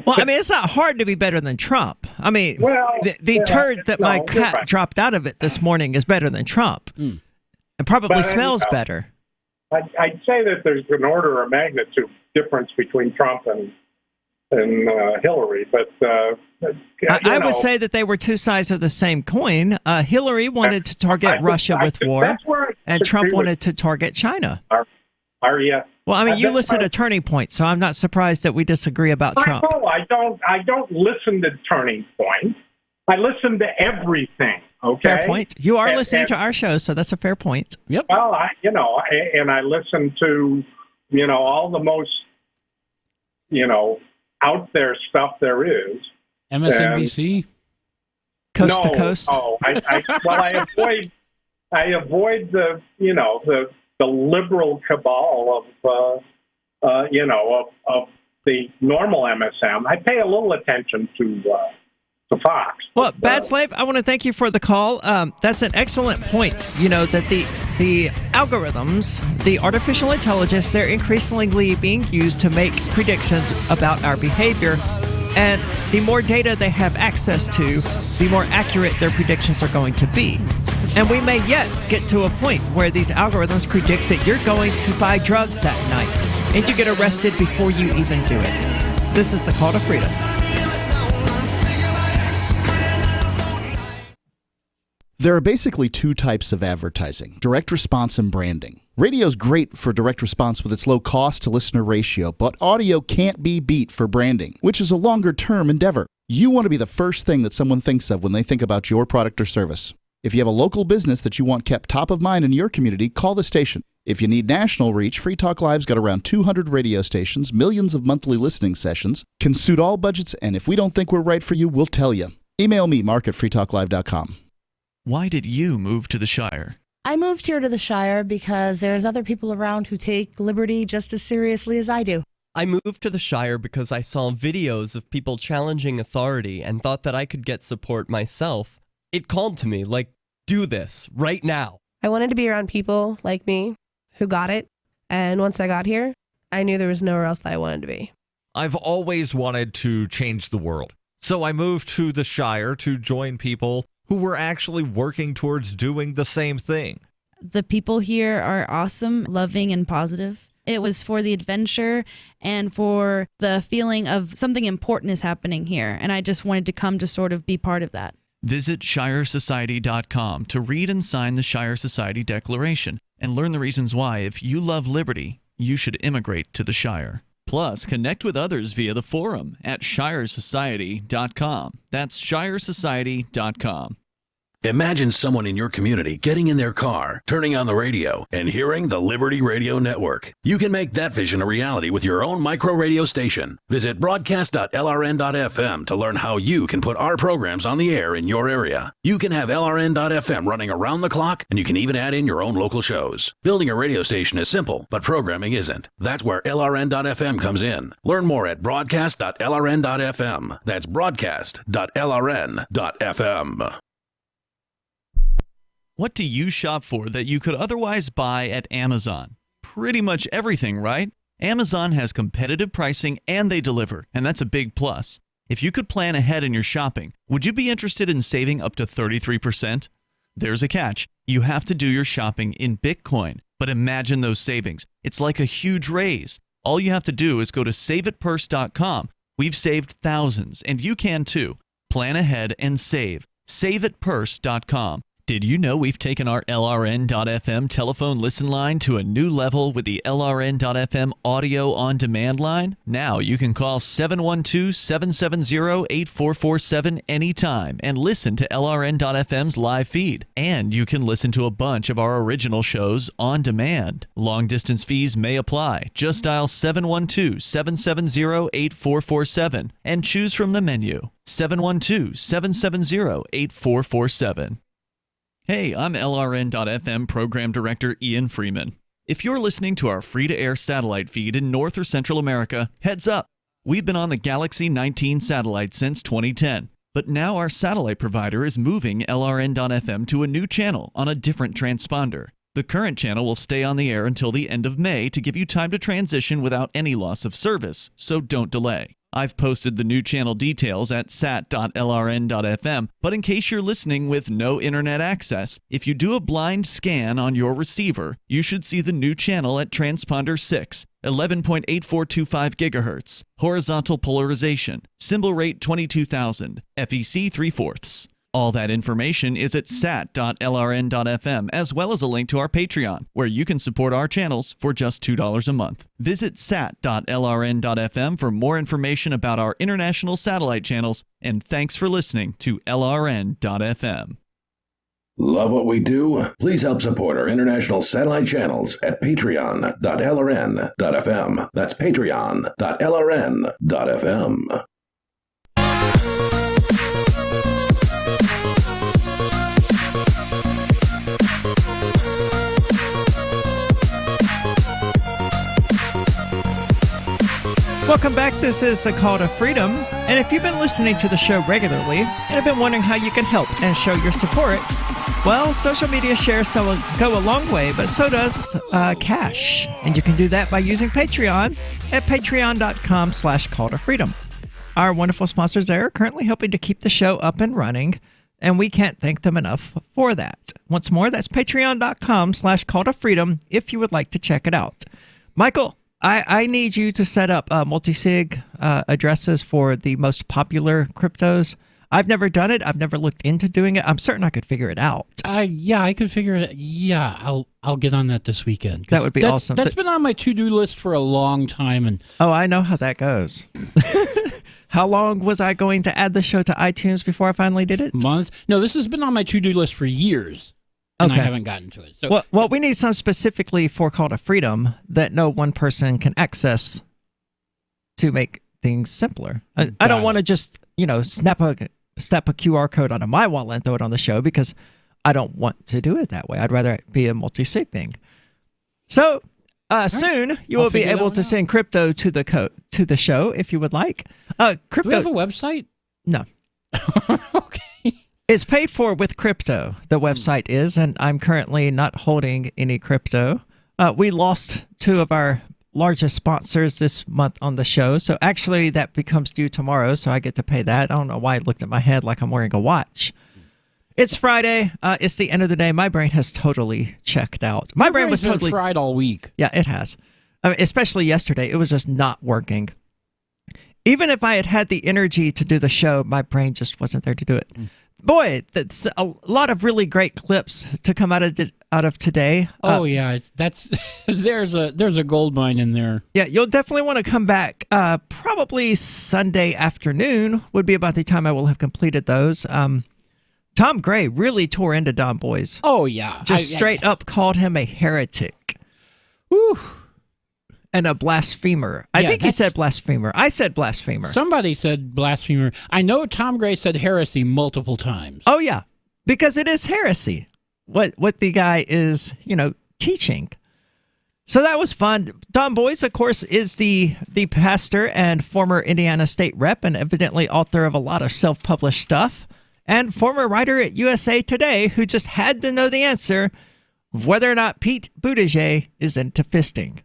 Well, I mean, it's not hard to be better than Trump. I mean, the turd that my cat dropped out of it this morning is better than Trump. And probably smells better. I'd say that there's an order of magnitude difference between Trump and Hillary, but I would say that they were two sides of the same coin. Hillary wanted to target Russia with war, and Trump wanted to target China. Aria. Well, I mean, you listed a Turning Point, so I'm not surprised that we disagree about Trump. No, I don't listen to Turning Point. I listen to everything. Okay. Fair point. You are listening to our show, so that's a fair point. Yep. Well, I listen to all the most out there stuff there is. MSNBC. coast to coast? No, I avoid the liberal cabal of the normal MSM. I pay a little attention to Fox. Well, Bad Slave, I want to thank you for the call. That's an excellent point. That the algorithms, the artificial intelligence, they're increasingly being used to make predictions about our behavior. And the more data they have access to, the more accurate their predictions are going to be. And we may yet get to a point where these algorithms predict that you're going to buy drugs that night, and you get arrested before you even do it. This is the Call to Freedom. There are basically two types of advertising: direct response and branding. Radio's great for direct response with its low cost to listener ratio, but audio can't be beat for branding, which is a longer term endeavor. You want to be the first thing that someone thinks of when they think about your product or service. If you have a local business that you want kept top of mind in your community, call the station. If you need national reach, Free Talk Live's got around 200 radio stations, millions of monthly listening sessions, can suit all budgets, and if we don't think we're right for you, we'll tell you. Email me, mark@freetalklive.com. Why did you move to the Shire? I moved here to the Shire because there's other people around who take liberty just as seriously as I do. I moved to the Shire because I saw videos of people challenging authority and thought that I could get support myself. It called to me, like, do this right now. I wanted to be around people like me who got it. And once I got here, I knew there was nowhere else that I wanted to be. I've always wanted to change the world. So I moved to the Shire to join people who were actually working towards doing the same thing. The people here are awesome, loving, and positive. It was for the adventure and for the feeling of something important is happening here. And I just wanted to come to sort of be part of that. Visit ShireSociety.com to read and sign the Shire Society Declaration and learn the reasons why, if you love liberty, you should immigrate to the Shire. Plus, connect with others via the forum at ShireSociety.com. That's ShireSociety.com. Imagine someone in your community getting in their car, turning on the radio, and hearing the Liberty Radio Network. You can make that vision a reality with your own micro radio station. Visit broadcast.lrn.fm to learn how you can put our programs on the air in your area. You can have LRN.FM running around the clock, and you can even add in your own local shows. Building a radio station is simple, but programming isn't. That's where LRN.FM comes in. Learn more at broadcast.lrn.fm. That's broadcast.lrn.fm. What do you shop for that you could otherwise buy at Amazon? Pretty much everything, right? Amazon has competitive pricing and they deliver, and that's a big plus. If you could plan ahead in your shopping, would you be interested in saving up to 33%? There's a catch. You have to do your shopping in Bitcoin. But imagine those savings. It's like a huge raise. All you have to do is go to saveatpurse.com. We've saved thousands, and you can too. Plan ahead and save. Saveatpurse.com. Did you know we've taken our LRN.FM telephone listen line to a new level with the LRN.FM audio on demand line? Now you can call 712-770-8447 anytime and listen to LRN.FM's live feed. And you can listen to a bunch of our original shows on demand. Long distance fees may apply. Just dial 712-770-8447 and choose from the menu. 712-770-8447. Hey, I'm LRN.FM Program Director Ian Freeman. If you're listening to our free-to-air satellite feed in North or Central America, heads up! We've been on the Galaxy 19 satellite since 2010, but now our satellite provider is moving LRN.FM to a new channel on a different transponder. The current channel will stay on the air until the end of May to give you time to transition without any loss of service, so don't delay. I've posted the new channel details at sat.lrn.fm, but in case you're listening with no internet access, if you do a blind scan on your receiver, you should see the new channel at transponder 6, 11.8425 GHz, horizontal polarization, symbol rate 22,000, FEC 3/4. All that information is at sat.lrn.fm, as well as a link to our Patreon, where you can support our channels for just $2 a month. Visit sat.lrn.fm for more information about our international satellite channels, and thanks for listening to LRN.FM. Love what we do? Please help support our international satellite channels at patreon.lrn.fm. That's patreon.lrn.fm. Welcome back. This is the Call to Freedom. And if you've been listening to the show regularly and have been wondering how you can help and show your support, well, social media shares go a long way, but so does cash. And you can do that by using Patreon at patreon.com/call-to-freedom. Our wonderful sponsors there are currently helping to keep the show up and running, and we can't thank them enough for that. Once more, that's patreon.com/call-to-freedom if you would like to check it out. Michael, I need you to set up multi-sig addresses for the most popular cryptos. I've never done it. I've never looked into doing it. I'm certain I could figure it out. Yeah, I could figure it. Yeah, I'll get on that this weekend. That would be awesome. That's been on my to-do list for a long time. And oh, I know how that goes. How long was I going to add the show to iTunes before I finally did it? Months? No, this has been on my to-do list for years. And I haven't gotten to it. So, well, we need some specifically for Call to Freedom that no one person can access to make things simpler. I don't want to just, snap a QR code onto my wallet and throw it on the show because I don't want to do it that way. I'd rather it be a multi-sig thing. So soon you will be able to send crypto to the show if you would like. Crypto. Do we have a website? No. Okay. It's paid for with crypto, the website is, and I'm currently not holding any crypto. We lost two of our largest sponsors this month on the show, so actually that becomes due tomorrow, so I get to pay that. I don't know why I looked at my head like I'm wearing a watch. It's Friday. It's the end of the day. My brain has totally checked out. My brain was totally fried all week. Yeah, it has. I mean, especially yesterday. It was just not working. Even if I had the energy to do the show, my brain just wasn't there to do it. Boy, that's a lot of really great clips to come out of today. Oh yeah, there's a gold mine in there. Yeah, you'll definitely want to come back. Probably Sunday afternoon would be about the time I will have completed those. Tom Gray really tore into Don Boys. Oh yeah, just straight up called him a heretic. Whew. And a blasphemer. I think he said blasphemer. I said blasphemer. Somebody said blasphemer. I know Tom Gray said heresy multiple times. Oh, yeah. Because it is heresy, what the guy is, teaching. So that was fun. Don Boys, of course, is the pastor and former Indiana State Rep and evidently author of a lot of self-published stuff and former writer at USA Today who just had to know the answer of whether or not Pete Buttigieg is into fisting.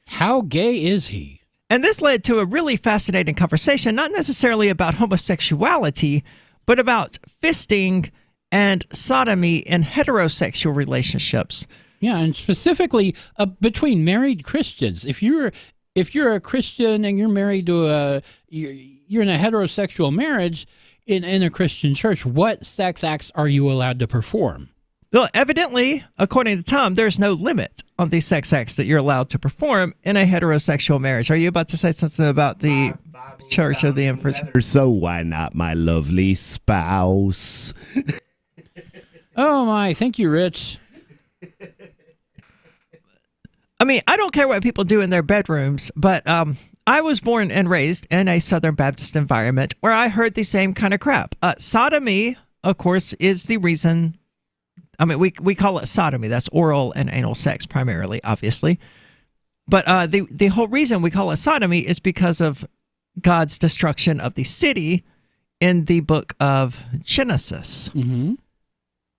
How gay is he? And this led to a really fascinating conversation, not necessarily about homosexuality, but about fisting and sodomy in heterosexual relationships. Yeah, and specifically between married Christians. If you're a Christian and you're married to you're in a heterosexual marriage in a Christian church, what sex acts are you allowed to perform? Well, evidently, according to Tom, there's no limit on the sex acts that you're allowed to perform in a heterosexual marriage. Are you about to say something about the Church of the Emperor? So why not, my lovely spouse? Oh my, thank you, Rich. I mean, I don't care what people do in their bedrooms, but I was born and raised in a Southern Baptist environment where I heard the same kind of crap. Sodomy, of course, is the reason. I mean, we call it sodomy. That's oral and anal sex primarily, obviously. But the whole reason we call it sodomy is because of God's destruction of the city in the book of Genesis,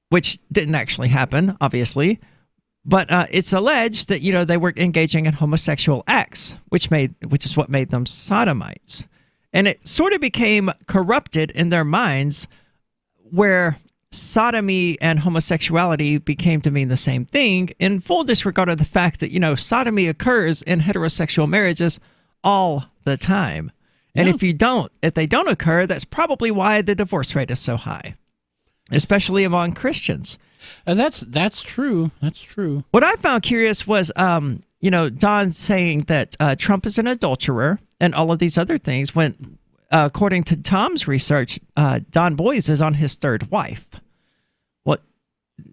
which didn't actually happen, obviously. But it's alleged that, they were engaging in homosexual acts, which is what made them sodomites. And it sort of became corrupted in their minds where sodomy and homosexuality became to mean the same thing in full disregard of the fact that, sodomy occurs in heterosexual marriages all the time. And if they don't occur, that's probably why the divorce rate is so high, especially among Christians. That's true. That's true. What I found curious was, Don saying that Trump is an adulterer and all of these other things when, according to Tom's research, Don Boys is on his third wife.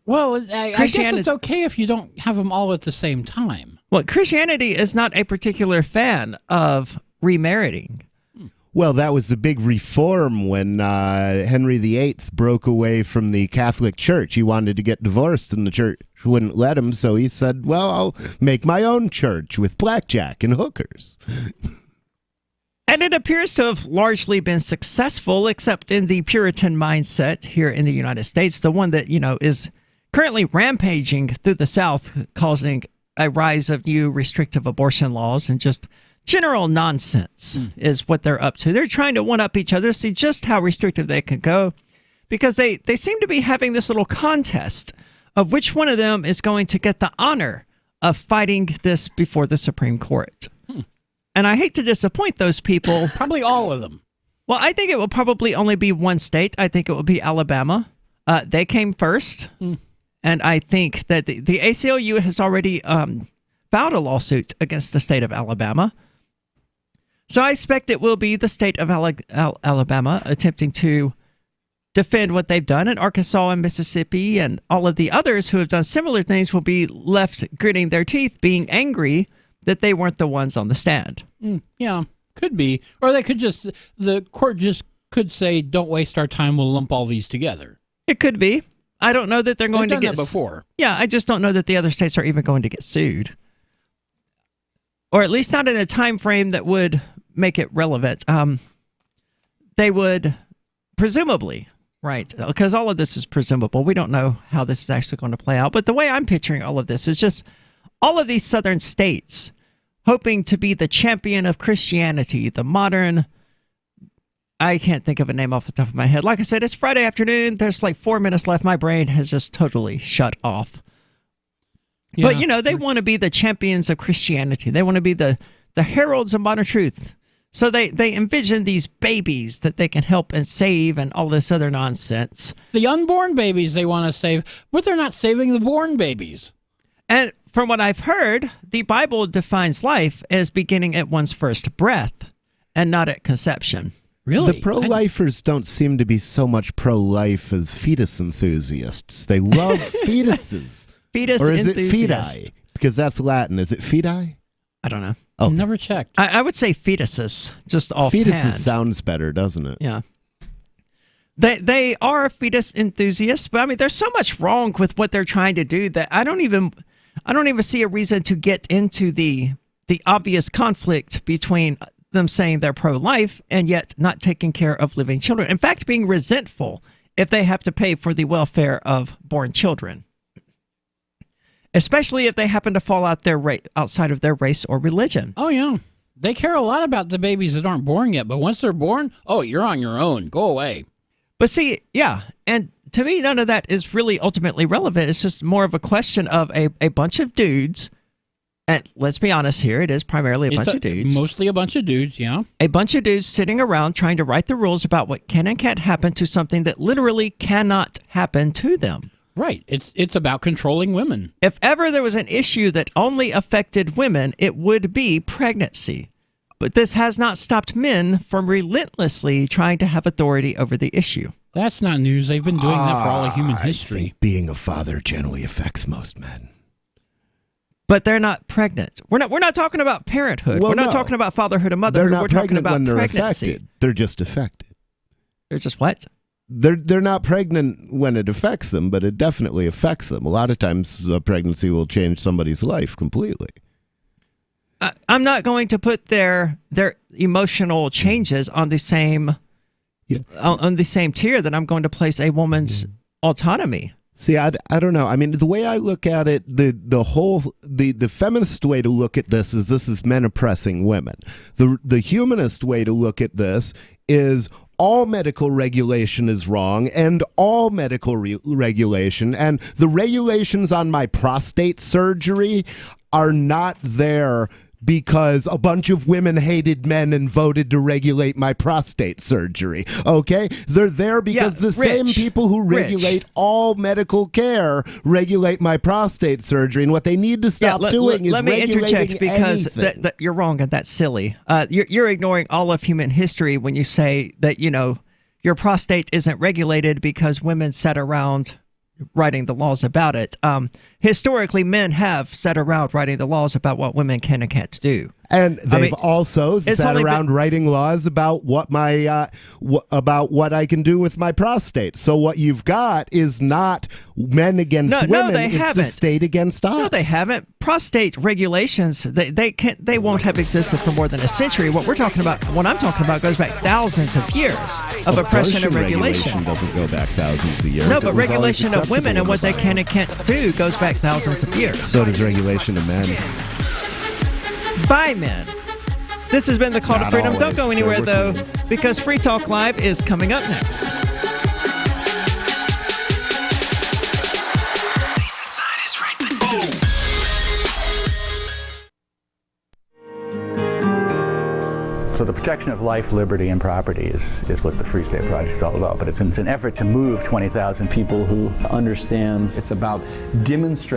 Well, I guess it's okay if you don't have them all at the same time. Well, Christianity is not a particular fan of remarrying. Well, that was the big reform when Henry VIII broke away from the Catholic Church. He wanted to get divorced, and the church wouldn't let him, so he said, well, I'll make my own church with blackjack and hookers. And it appears to have largely been successful, except in the Puritan mindset here in the United States, the one that, is currently rampaging through the South, causing a rise of new restrictive abortion laws and just general nonsense is what they're up to. They're trying to one-up each other, see just how restrictive they can go, because they seem to be having this little contest of which one of them is going to get the honor of fighting this before the Supreme Court. And I hate to disappoint those people. Probably all of them. Well, I think it will probably only be one state. I think it will be Alabama. They came first. And I think that the ACLU has already filed a lawsuit against the state of Alabama. So I expect it will be the state of Alabama attempting to defend what they've done. And Arkansas and Mississippi and all of the others who have done similar things will be left gritting their teeth, being angry that they weren't the ones on the stand. Yeah, could be. Or they could the court just could say, don't waste our time, we'll lump all these together. It could be. I don't know that they're going to get that before. Yeah, I just don't know that the other states are even going to get sued. Or at least not in a time frame that would make it relevant. They would presumably, right, because all of this is presumable. We don't know how this is actually going to play out. But the way I'm picturing all of this is just all of these southern states hoping to be the champion of Christianity, the modern... I can't think of a name off the top of my head. Like I said, it's Friday afternoon. There's like 4 minutes left. My brain has just totally shut off. Yeah. But, they want to be the champions of Christianity. They want to be the heralds of modern truth. So they envision these babies that they can help and save and all this other nonsense. The unborn babies they want to save, but they're not saving the born babies. And from what I've heard, the Bible defines life as beginning at one's first breath and not at conception. Really? The pro-lifers don't seem to be so much pro-life as fetus enthusiasts. They love fetuses. Fetus or is enthusiast. it feti? Because that's Latin. Is it feti? I don't know. Oh, never checked. I would say fetuses, just offhand. Fetuses sounds better, doesn't it? Yeah. They are fetus enthusiasts, but I mean, there's so much wrong with what they're trying to do that I don't even see a reason to get into the obvious conflict between them saying they're pro-life and yet not taking care of living children. In fact, being resentful if they have to pay for the welfare of born children, especially if they happen to fall outside of their race or religion. Oh, yeah. They care a lot about the babies that aren't born yet, but once they're born, you're on your own. Go away. But see, yeah, and to me, none of that is really ultimately relevant. It's just more of a question of a bunch of dudes. And let's be honest here, it is primarily a bunch of dudes. Mostly a bunch of dudes, yeah. A bunch of dudes sitting around trying to write the rules about what can and can't happen to something that literally cannot happen to them. Right. It's about controlling women. If ever there was an issue that only affected women, it would be pregnancy. But this has not stopped men from relentlessly trying to have authority over the issue. That's not news. They've been doing that for all of human history. I think being a father generally affects most men. But they're not pregnant. We're not talking about parenthood. Well, we're not talking about fatherhood and motherhood. They're not we're talking pregnant about when they're pregnancy. affected. They're just affected. They're just what? They're not pregnant when it affects them, but it definitely affects them. A lot of times, a pregnancy will change somebody's life completely. I'm not going to put their emotional changes on the same on the same tier that I'm going to place a woman's autonomy. See, I don't know. I mean, the way I look at it, the feminist way to look at this is men oppressing women. The humanist way to look at this is all medical regulation is wrong, and all medical regulation and the regulations on my prostate surgery are not there because a bunch of women hated men and voted to regulate my prostate surgery. Okay? They're there because the same people who regulate all medical care regulate my prostate surgery. And what they need to stop doing is let me interject because anything. You're wrong and that's silly. You're ignoring all of human history when you say that, your prostate isn't regulated because women sat around writing the laws about it. Historically, men have sat around writing the laws about what women can and can't do. And they've also it's sat only around writing laws about what my about what I can do with my prostate. So what you've got is not men against women; no, they it's haven't. the state against us. No, they haven't. Prostate regulations, they won't have existed for more than a century. What I'm talking about goes back thousands of years of oppression and regulation. Doesn't go back thousands of years. No, but regulation of women and what they can and can't do goes back thousands of years. So does regulation of men. By men. This has been the Call to Not Freedom. always. Don't go anywhere, There were though, because Free Talk Live is coming up next. So the protection of life, liberty, and property is what the Free State Project is all about. But it's an effort to move 20,000 people who understand. It's about demonstrating